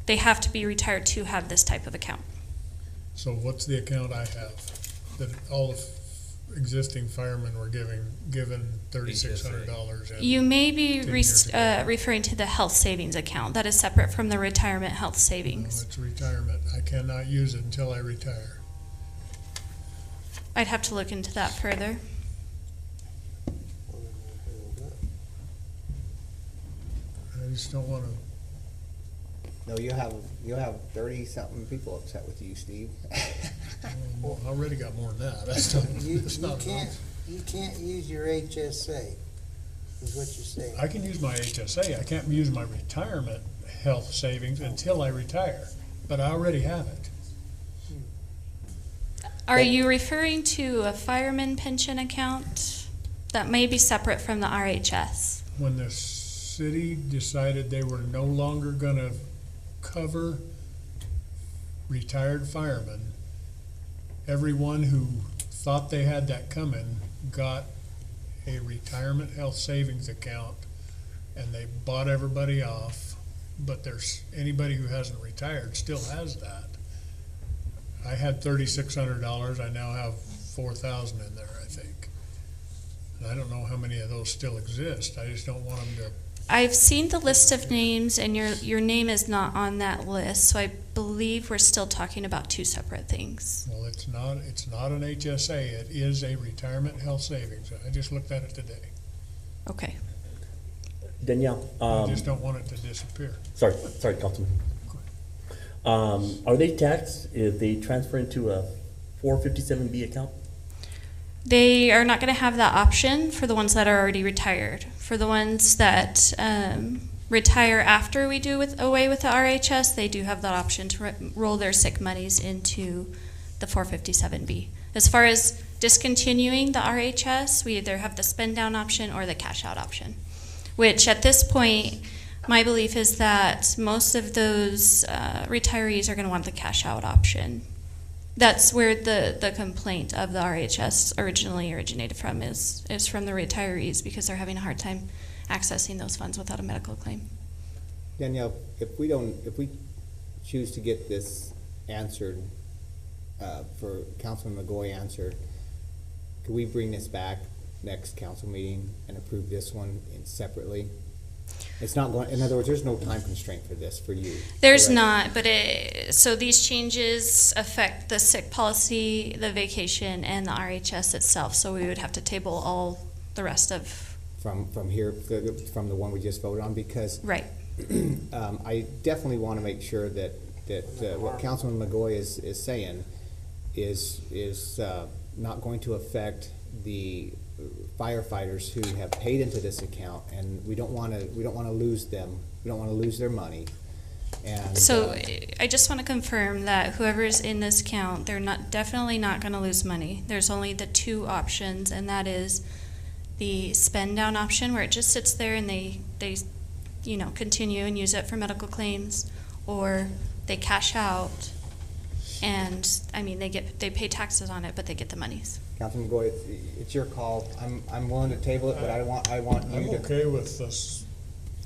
they have to be retired to have this type of account. So what's the account I have that all the existing firemen were given $3,600? You may be 10 years ago? referring to the health savings account. That is separate from the retirement health savings. No, it's retirement. I cannot use it until I retire. I'd have to look into that further. I just don't want to. No, you have 30-something people upset with you, Steve. Well, I already got more than that. That's not, that's not enough. You can't use your HSA, is what you're saying. I can use my HSA. I can't use my retirement health savings until I retire, but I already have it. Are you referring to a fireman pension account? That may be separate from the RHS. When the city decided they were no longer going to cover retired firemen, everyone who thought they had that coming got a retirement health savings account, and they bought everybody off. But there's anybody who hasn't retired still has that. I had $3,600. I now have $4,000 in there, I think. And I don't know how many of those still exist. I just don't want them to. I've seen the list of names, and your name is not on that list, so I believe we're still talking about two separate things. Well, it's not an HSA. It is a retirement health savings. I just looked at it today. Okay. Danielle, I just don't want it to disappear. Sorry, Councilman. Are they taxed if they transfer into a 457B account? They are not going to have that option for the ones that are already retired. For the ones that retire after we do away with the RHS, they do have that option to roll their sick monies into the 457B. As far as discontinuing the RHS, we either have the spend down option or the cash out option, which at this point, my belief is that most of those retirees are going to want the cash out option. That's where the complaint of the RHS originally originated from, is from the retirees, because they're having a hard time accessing those funds without a medical claim. Danielle, if we choose to get this answered, for Councilman McGoy answered, could we bring this back next council meeting and approve this one separately? It's not going, in other words, there's no time constraint for this for you. There's correct? not, but so these changes affect the sick policy, the vacation, and the RHS itself, so we would have to table all the rest of. From here, from the one we just voted on, because. Right. I definitely want to make sure that what Councilman McGoy is saying is not going to affect the firefighters who have paid into this account, and we don't want to lose them. We don't want to lose their money. And So I just want to confirm that whoever's in this account, they're definitely not going to lose money. There's only the two options, and that is the spend down option, where it just sits there and they continue and use it for medical claims, or they cash out, and they pay taxes on it, but they get the monies. Councilman McGoy, it's your call. I'm willing to table it, but I want you to. I'm okay with this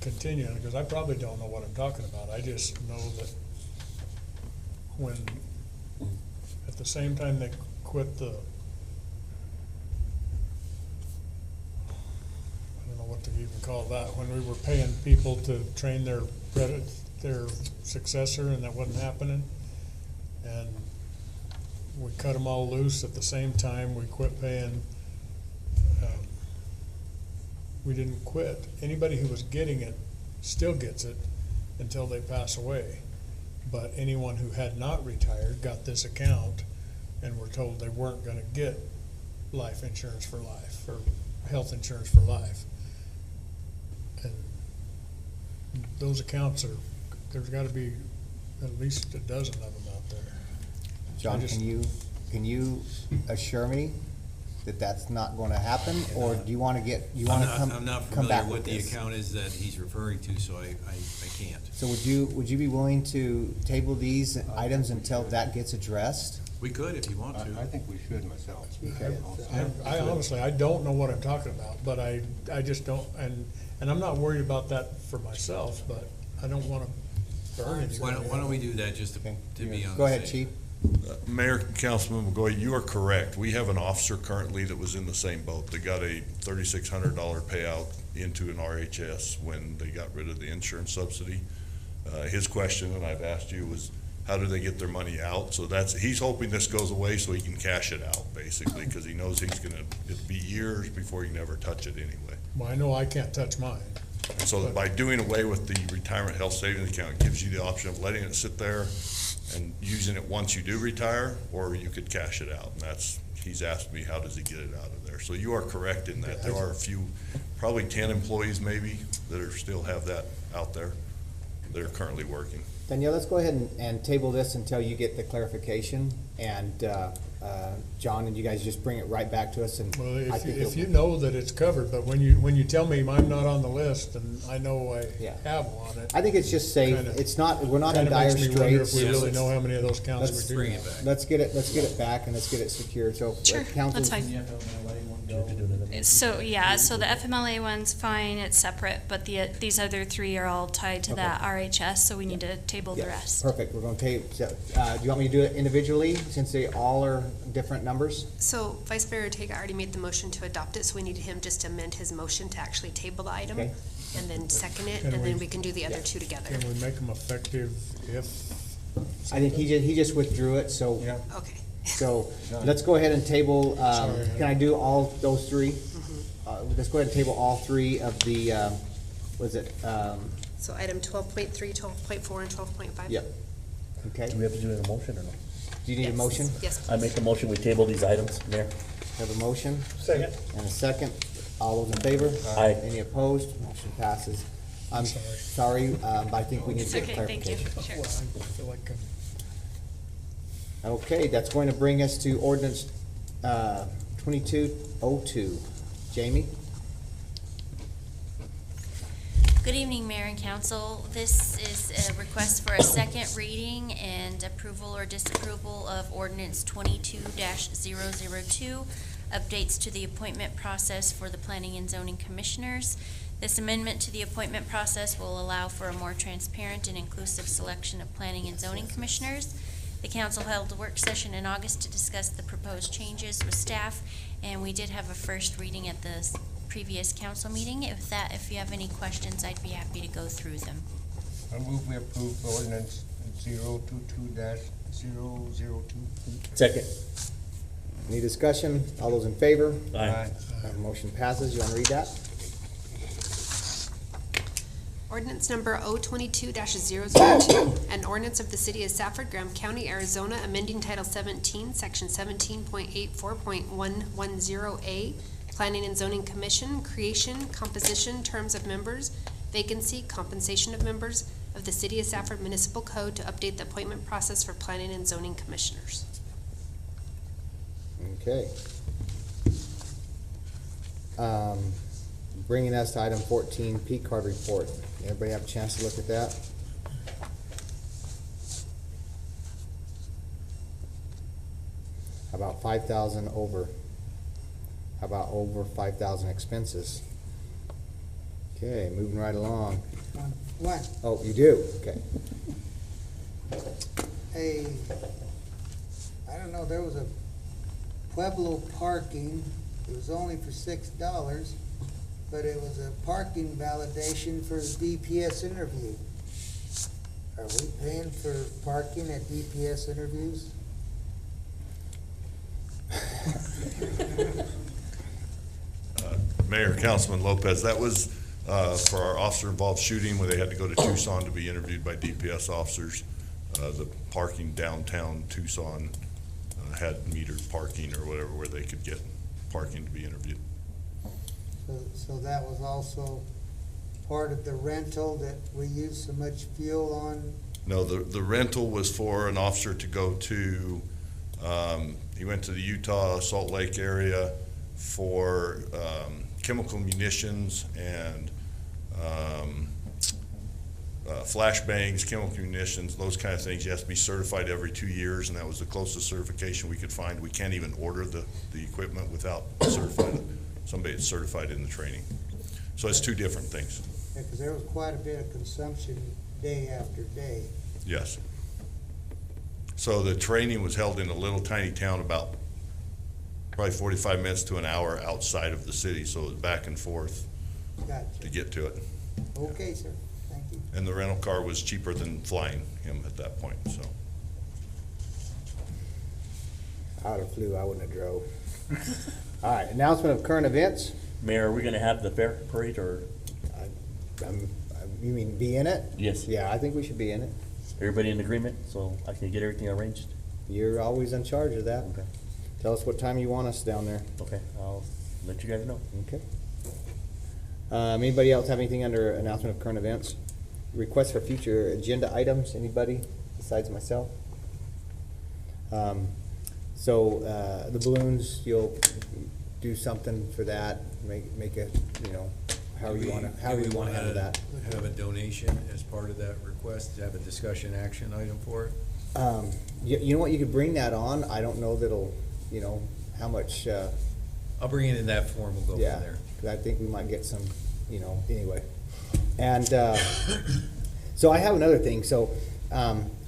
continuing, because I probably don't know what I'm talking about. I just know that when, at the same time they quit the, I don't know what to even call that, when we were paying people to train their successor and that wasn't happening. And we cut them all loose at the same time, we quit paying. We didn't quit. Anybody who was getting it still gets it until they pass away. But anyone who had not retired got this account and were told they weren't gonna get life insurance for life or health insurance for life. And those accounts are, there's gotta be at least a dozen of them out there. John, can you assure me that that's not gonna happen, or do you wanna I'm not come familiar back with what the this? account is that he's referring to, so I can't. So would you be willing to table these items until that gets addressed? We could if you want to. I think we should myself. I honestly, I don't know what I'm talking about, but I just don't, and I'm not worried about that for myself, but I don't wanna burn it. Why don't we do that just to be on the same? Go ahead, Chief. Mayor, Councilman McGoy, you are correct. We have an officer currently that was in the same boat. They got a $3,600 payout into an RHS when they got rid of the insurance subsidy. His question, and I've asked you, was how do they get their money out? So he's hoping this goes away so he can cash it out, basically, because he knows it'll be years before he can ever touch it anyway. Well, I know I can't touch mine. And so by doing away with the retirement health savings account, it gives you the option of letting it sit there and using it once you do retire, or you could cash it out. And he's asked me, how does he get it out of there? So you are correct in that. There are a few, probably 10 employees maybe, that still have that out there. They're currently working. Danielle, let's go ahead and table this until you get the clarification, and John, and you guys just bring it right back to us. And Well, I think if you know that it's covered, but when you tell me I'm not on the list and I know I have one, I think it's just safe. We're not in dire straits. Makes me wonder if we straits. really know how many of those counts we do. Bring it back. Let's get it back and let's get it secured. So, Sure, council, that's fine. So, yeah, so the FMLA one's fine, it's separate, but these other three are all tied to that RHS, so we need to table the rest. perfect. We're going to table. Do you want me to do it individually since they all are different numbers? So Vice Mayor Ortega already made the motion to adopt it, so we need him just to amend his motion to actually table the item. Okay. And then second it, Can and then we- we can do the other two together. Can we make them effective if? I think he just withdrew it, so. Okay. So let's go ahead and table, Sorry. can I do all those three? Let's go ahead and table all three of the, So item 12.3, 12.4, and 12.5? Yep. Okay. Do we have to do it in a motion or no? Do you need a Yes. motion? Yes, I make a motion, we table these items, Mayor. Have a motion Second. and a second. All those in favor? Aye. Any opposed? Motion passes. I'm sorry, but I think we need to get Okay, thank you. clarification. Sure. I feel like Okay, that's going to bring us to ordinance 2202. Jamie? Good evening, Mayor and Council. This is a request for a second reading and approval or disapproval of ordinance 22-002, updates to the appointment process for the Planning and Zoning Commissioners. This amendment to the appointment process will allow for a more transparent and inclusive selection of Planning and Zoning Commissioners. The council held a work session in August to discuss the proposed changes with staff, and we did have a first reading at the previous council meeting. If you have any questions, I'd be happy to go through them. I move we approve ordinance 022-002. Second. Any discussion? All those in favor? Aye. Motion passes. You want to read that? Ordinance number 022-002, an ordinance of the City of Safford, Graham County, Arizona, amending Title 17, Section 17.84.110A, Planning and Zoning Commission, creation, composition, terms of members, vacancy, compensation of members of the City of Safford Municipal Code to update the appointment process for Planning and Zoning Commissioners. Okay. Bringing us to item 14, P card report. Everybody have a chance to look at that? How about 5,000 over? How about over 5,000 expenses? Okay, moving right along. One. Oh, you do? Okay. Hey, I don't know, there was a Pueblo parking, it was only for $6, but it was a parking validation for the DPS interview. Are we paying for parking at DPS interviews? Mayor, Councilman Lopez, that was for our officer-involved shooting where they had to go to Tucson to be interviewed by DPS officers. The parking downtown Tucson had metered parking or whatever where they could get parking to be interviewed. So that was also part of the rental that we used so much fuel on? No, the rental was for an officer to go to, he went to the Utah Salt Lake area for chemical munitions and flashbangs, chemical munitions, those kind of things. You have to be certified every 2 years, and that was the closest certification we could find. We can't even order the equipment without somebody that's certified in the training. So it's two different things. Yeah, because there was quite a bit of consumption day after day. Yes. So the training was held in a little tiny town about probably 45 minutes to an hour outside of the city, so it was back and forth Gotcha. to get to it. Okay, sir. Thank you. And the rental car was cheaper than flying him at that point, so. I would have flew, I wouldn't have drove. All right, announcement of current events. Mayor, are we gonna have the fair parade or? You mean be in it? Yes. Yeah, I think we should be in it. Everybody in agreement, so I can get everything arranged? You're always in charge of that. Okay. Tell us what time you want us down there. Okay, I'll let you guys know. Okay. Anybody else have anything under announcement of current events? Requests for future agenda items, anybody besides myself? So the balloons, you'll do something for that, make a, however you want to handle that. Have a donation as part of that request, to have a discussion action item for it? You know what, you could bring that on. I don't know that'll, how much. I'll bring it in that form, we'll go from there. Because I think we might get some, anyway. And so I have another thing. So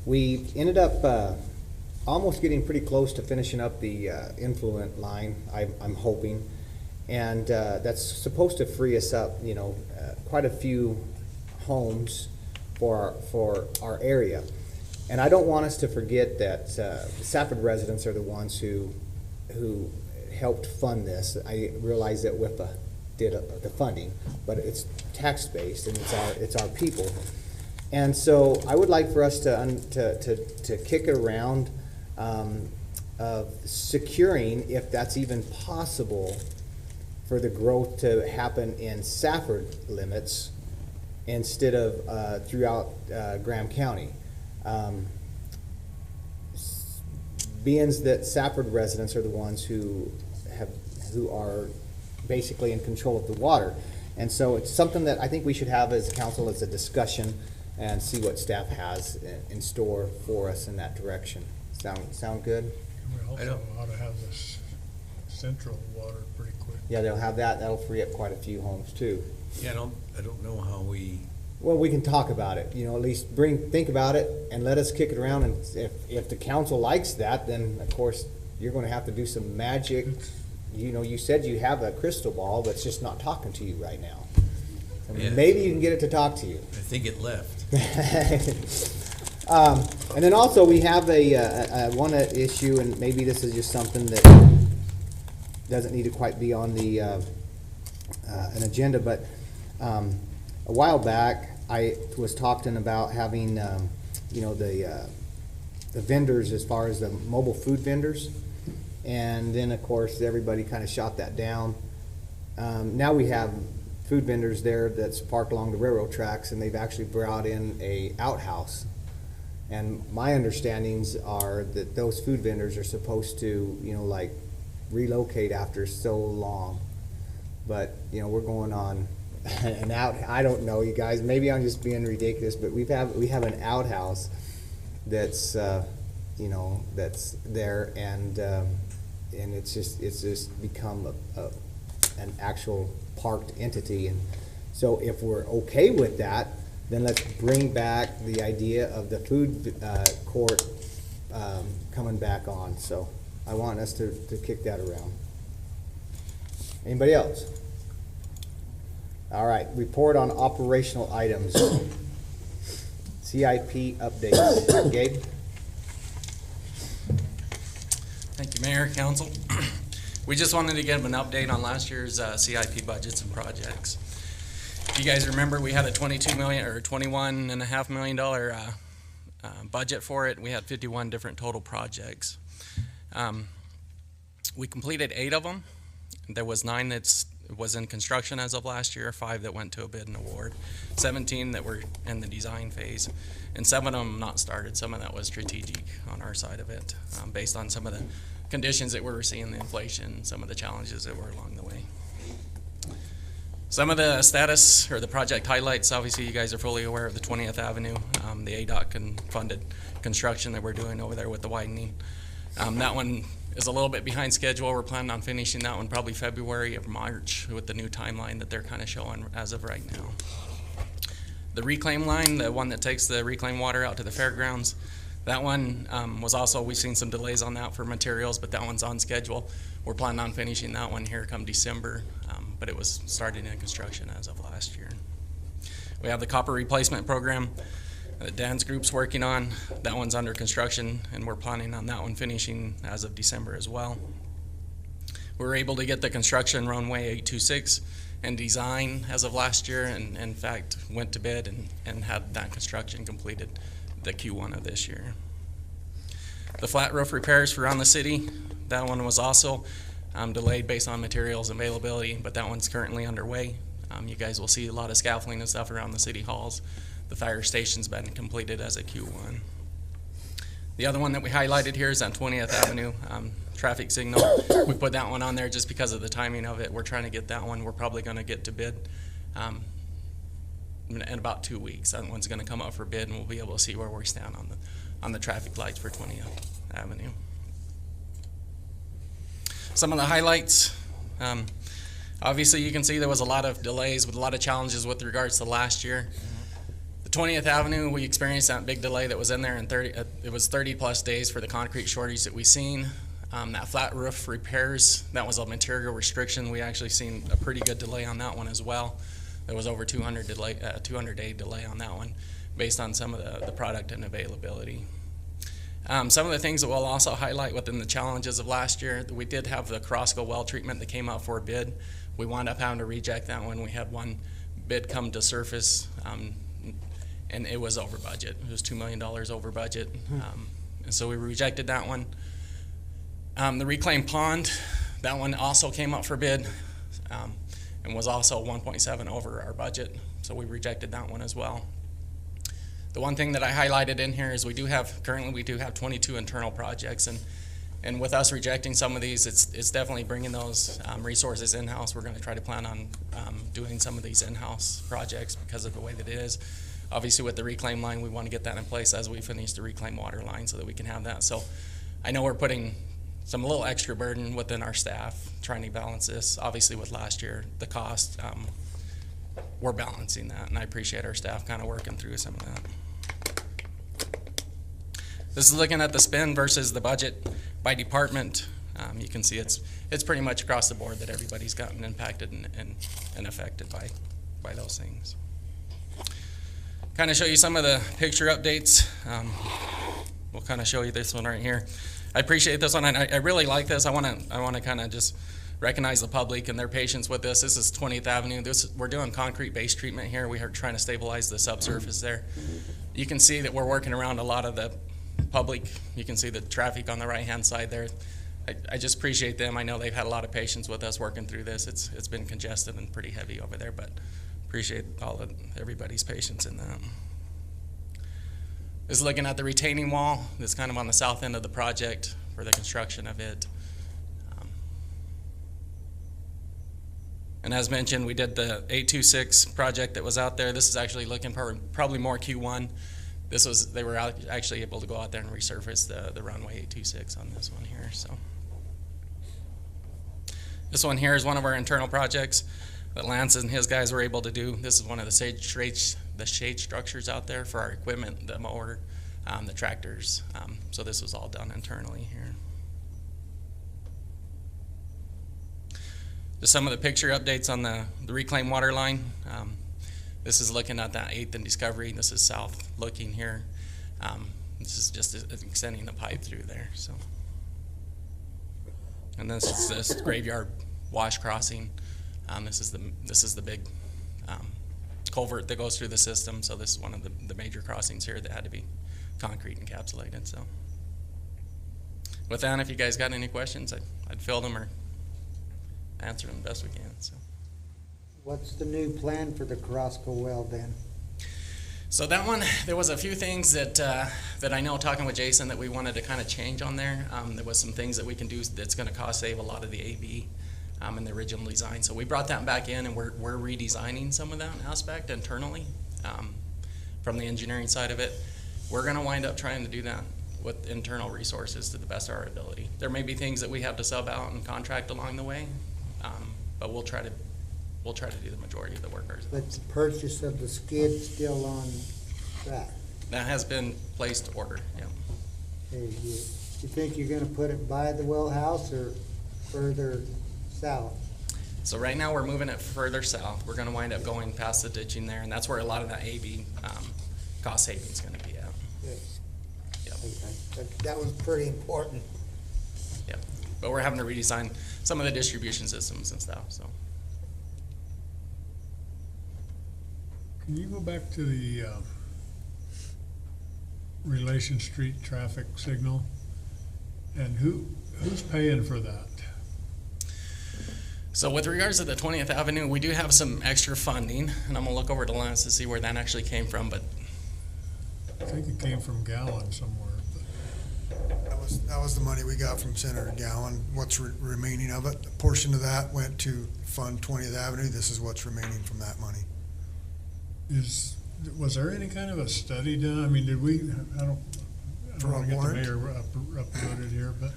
we ended up almost getting pretty close to finishing up the influent line, I'm hoping. And that's supposed to free us up, quite a few homes for our area. And I don't want us to forget that the Safford residents are the ones who helped fund this. I realize that WIPA did the funding, but it's tax-based and it's our people. And so I would like for us to kick it around of securing, if that's even possible, for the growth to happen in Safford limits instead of throughout Graham County. Being that Safford residents are the ones who are basically in control of the water. And so it's something that I think we should have as a council as a discussion and see what staff has in store for us in that direction. Sound good? We also ought to have this central water pretty quick. Yeah, they'll have that. That'll free up quite a few homes too. Yeah, I don't know how we. Well, we can talk about it, at least think about it and let us kick it around. And if the council likes that, then of course you're going to have to do some magic. You said you have a crystal ball that's just not talking to you right now. Yeah. Maybe you can get it to talk to you. I think it left. And then also we have a one issue, and maybe this is just something that doesn't need to quite be on the an agenda, but a while back I was talking about having the vendors as far as the mobile food vendors, and then of course everybody kind of shot that down. Now we have food vendors there that's parked along the railroad tracks, and they've actually brought in a outhouse. And my understandings are that those food vendors are supposed to, relocate after so long. But, we're going on an I don't know, you guys, maybe I'm just being ridiculous, but we have an outhouse that's, that's there, and it's just become an actual parked entity. And So if we're okay with that, then let's bring back the idea of the food court coming back on. So I want us to kick that around. Anybody else? All right, report on operational items. CIP updates. Gabe? Thank you, Mayor, Council. We just wanted to give an update on last year's CIP budgets and projects. If you guys remember, we had a $21.5 million budget for it. We had 51 different total projects. We completed 8 of them. There was 9 that was in construction as of last year, 5 that went to a bid and award, 17 that were in the design phase, and 7 of them not started. Some of that was strategic on our side of it, based on some of the conditions that we were seeing, the inflation, some of the challenges that were along the way. Some of the status or the project highlights, obviously you guys are fully aware of the 20th Avenue, the ADOT funded construction that we're doing over there with the widening. That one is a little bit behind schedule. We're planning on finishing that one probably February or March with the new timeline that they're kind of showing as of right now. The reclaim line, the one that takes the reclaimed water out to the fairgrounds, that one was also, we've seen some delays on that for materials, but that one's on schedule. We're planning on finishing that one here come December, but it was started in construction as of last year. We have the copper replacement program that Dan's group's working on. That one's under construction, and we're planning on that one finishing as of December as well. We were able to get the construction runway 826 and design as of last year, and in fact went to bid and had that construction completed the Q1 of this year. The flat roof repairs around the city, that one was also delayed based on materials availability, but that one's currently underway. You guys will see a lot of scaffolding and stuff around the city halls. The fire station's been completed as a Q1. The other one that we highlighted here is on 20th Avenue, traffic signal. We put that one on there just because of the timing of it. We're trying to get that one. We're probably going to get to bid in about 2 weeks. That one's going to come up for bid, and we'll be able to see where we stand on the traffic lights for 20th Avenue. Some of the highlights. Obviously, you can see there was a lot of delays with a lot of challenges with regards to last year. The 20th Avenue, we experienced that big delay that was in there, and it was 30 plus days for the concrete shortage that we seen. That flat roof repairs, that was a material restriction. We actually seen a pretty good delay on that one as well. There was over 200-day delay on that one based on some of the product and availability. Some of the things that we'll also highlight within the challenges of last year, we did have the Carrasco well treatment that came out for a bid. We wound up having to reject that one. We had one bid come to surface, and it was over budget. It was $2 million over budget, and so we rejected that one. The reclaimed pond, that one also came up for bid, and was also 1.7 over our budget, so we rejected that one as well. The one thing that I highlighted in here is currently we do have 22 internal projects, and with us rejecting some of these, it's definitely bringing those resources in-house. We're going to try to plan on doing some of these in-house projects because of the way that it is. Obviously with the reclaim line, we want to get that in place as we finish the reclaim water line so that we can have that. So I know we're putting a little extra burden within our staff trying to balance this. Obviously with last year, the cost, we're balancing that, and I appreciate our staff kind of working through some of that. This is looking at the spend versus the budget by department. You can see it's pretty much across the board that everybody's gotten impacted and affected by those things. Kind of show you some of the picture updates. We'll kind of show you this one right here. I appreciate this one, and I really like this. I want to kind of just recognize the public and their patience with this. This is 20th Avenue. We're doing concrete base treatment here. We are trying to stabilize the subsurface there. You can see that we're working around a lot of the public. You can see the traffic on the right-hand side there. I just appreciate them. I know they've had a lot of patience with us working through this. It's been congested and pretty heavy over there, but appreciate everybody's patience in that. This is looking at the retaining wall. That's kind of on the south end of the project for the construction of it. And as mentioned, we did the 826 project that was out there. This is actually looking for probably more Q1. They were actually able to go out there and resurface the runway 826 on this one here. So this one here is one of our internal projects. that Lance and his guys were able to do. This is one of the shade structures out there for our equipment, the mower, the tractors. So this was all done internally here. Just some of the picture updates on the reclaimed water line. This is looking at that 8th and Discovery. This is south looking here. This is just extending the pipe through there. So, and this is this graveyard wash crossing. This is the big culvert that goes through the system. So this is one of the major crossings here that had to be concrete encapsulated. So, with that, if you guys got any questions, I'd fill them or answer them the best we can. So, What's the new plan for the Carrasco well then? so that one, there was a few things that I know talking with Jason that we wanted to kind of change on there. There was some things that we can do that's going to cost save a lot of the AB in the original design. So we brought that back in, and we're redesigning some of that aspect internally from the engineering side of it. We're going to wind up trying to do that with internal resources to the best of our ability. There may be things that we have to sub out and contract along the way, but we'll try to do the majority of the work ourselves. But the purchase of the skid still on track? That has been placed to order, yeah. Okay, you think you're gonna put it by the well house or further south? So right now we're moving it further south. We're gonna wind up going past the ditching there, and that's where a lot of that AB cost savings is gonna be at. Good. Yep. That was pretty important. Yep. But we're having to redesign some of the distribution systems and stuff, so. Can you go back to the Relation Street traffic signal? And who's paying for that? So with regards to the 20th Avenue, we do have some extra funding, and I'm gonna look over to Lance to see where that actually came from, but. I think it came from Gowan somewhere. That was the money we got from Senator Gowan. What's remaining of it? A portion of that went to fund 20th Avenue. This is what's remaining from that money. Was there any kind of a study done? I mean, did we, I don't want to get the mayor uploaded here, but.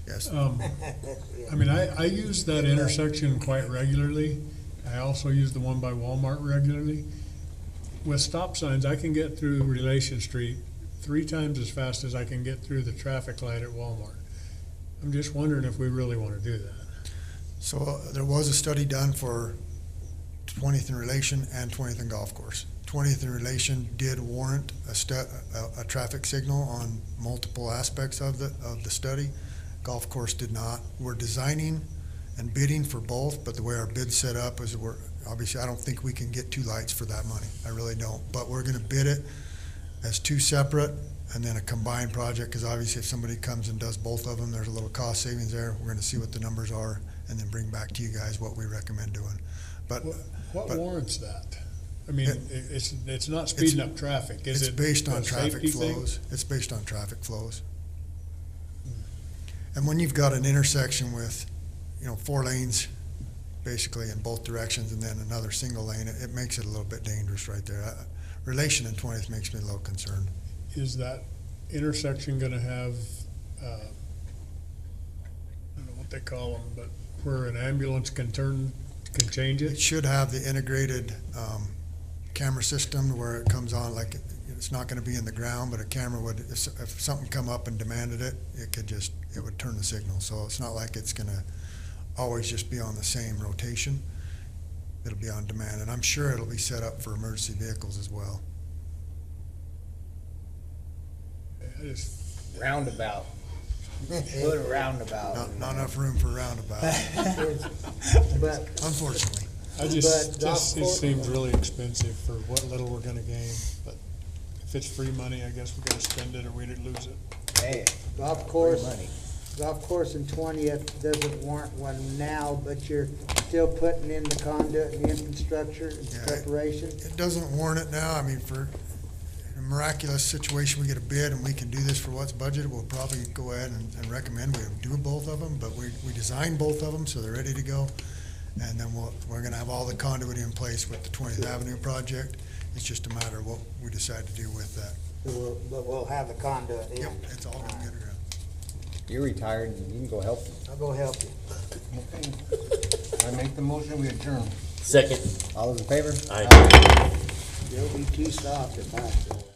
Yes. I mean, I use that intersection quite regularly. I also use the one by Walmart regularly. With stop signs, I can get through Relation Street 3 times as fast as I can get through the traffic light at Walmart. I'm just wondering if we really want to do that. So there was a study done for 20th and Relation and 20th and Golf Course. 20th and Relation did warrant a traffic signal on multiple aspects of the study. Golf Course did not. We're designing and bidding for both, but the way our bid's set up is obviously I don't think we can get 2 lights for that money. I really don't. But we're gonna bid it as 2 separate and then a combined project, because obviously if somebody comes and does both of them, there's a little cost savings there. We're gonna see what the numbers are and then bring back to you guys what we recommend doing. But what warrants that? I mean, it's not speeding up traffic, is it? It's based on a traffic safety thing? flows. It's based on traffic flows. And when you've got an intersection with, 4 lanes basically in both directions and then another single lane, it makes it a little bit dangerous right there. Relation and 20th makes me a little concerned. Is that intersection gonna have, I don't know what they call them, but where an ambulance can change it? It should have the integrated camera system where it comes on, like it's not gonna be in the ground, but a camera would, if something come up and demanded it, it would turn the signal. So it's not like it's gonna always just be on the same rotation. It'll be on demand, and I'm sure it'll be set up for emergency vehicles as well. Roundabout. Put a roundabout. Not enough room for a roundabout. But unfortunately. It seems really expensive for what little we're gonna gain, but if it's free money, I guess we gotta spend it or we'd lose it. Hey, Golf course and 20th doesn't warrant one now, but you're still putting in the conduit and the infrastructure and preparation? It doesn't warrant it now. I mean, for a miraculous situation, we get a bid and we can do this for what's budgeted, we'll probably go ahead and recommend we do both of them, but we designed both of them so they're ready to go. And then we're gonna have all the conduit in place with the 20th Avenue project. It's just a matter of what we decide to do with that. But we'll have the conduit in. Yep, it's all gonna get around. You're retired, you can go help them. I'll go help you. Okay. I make the motion, we adjourn. Second. All those in favor? Aye. There'll be two stops at Knoxville.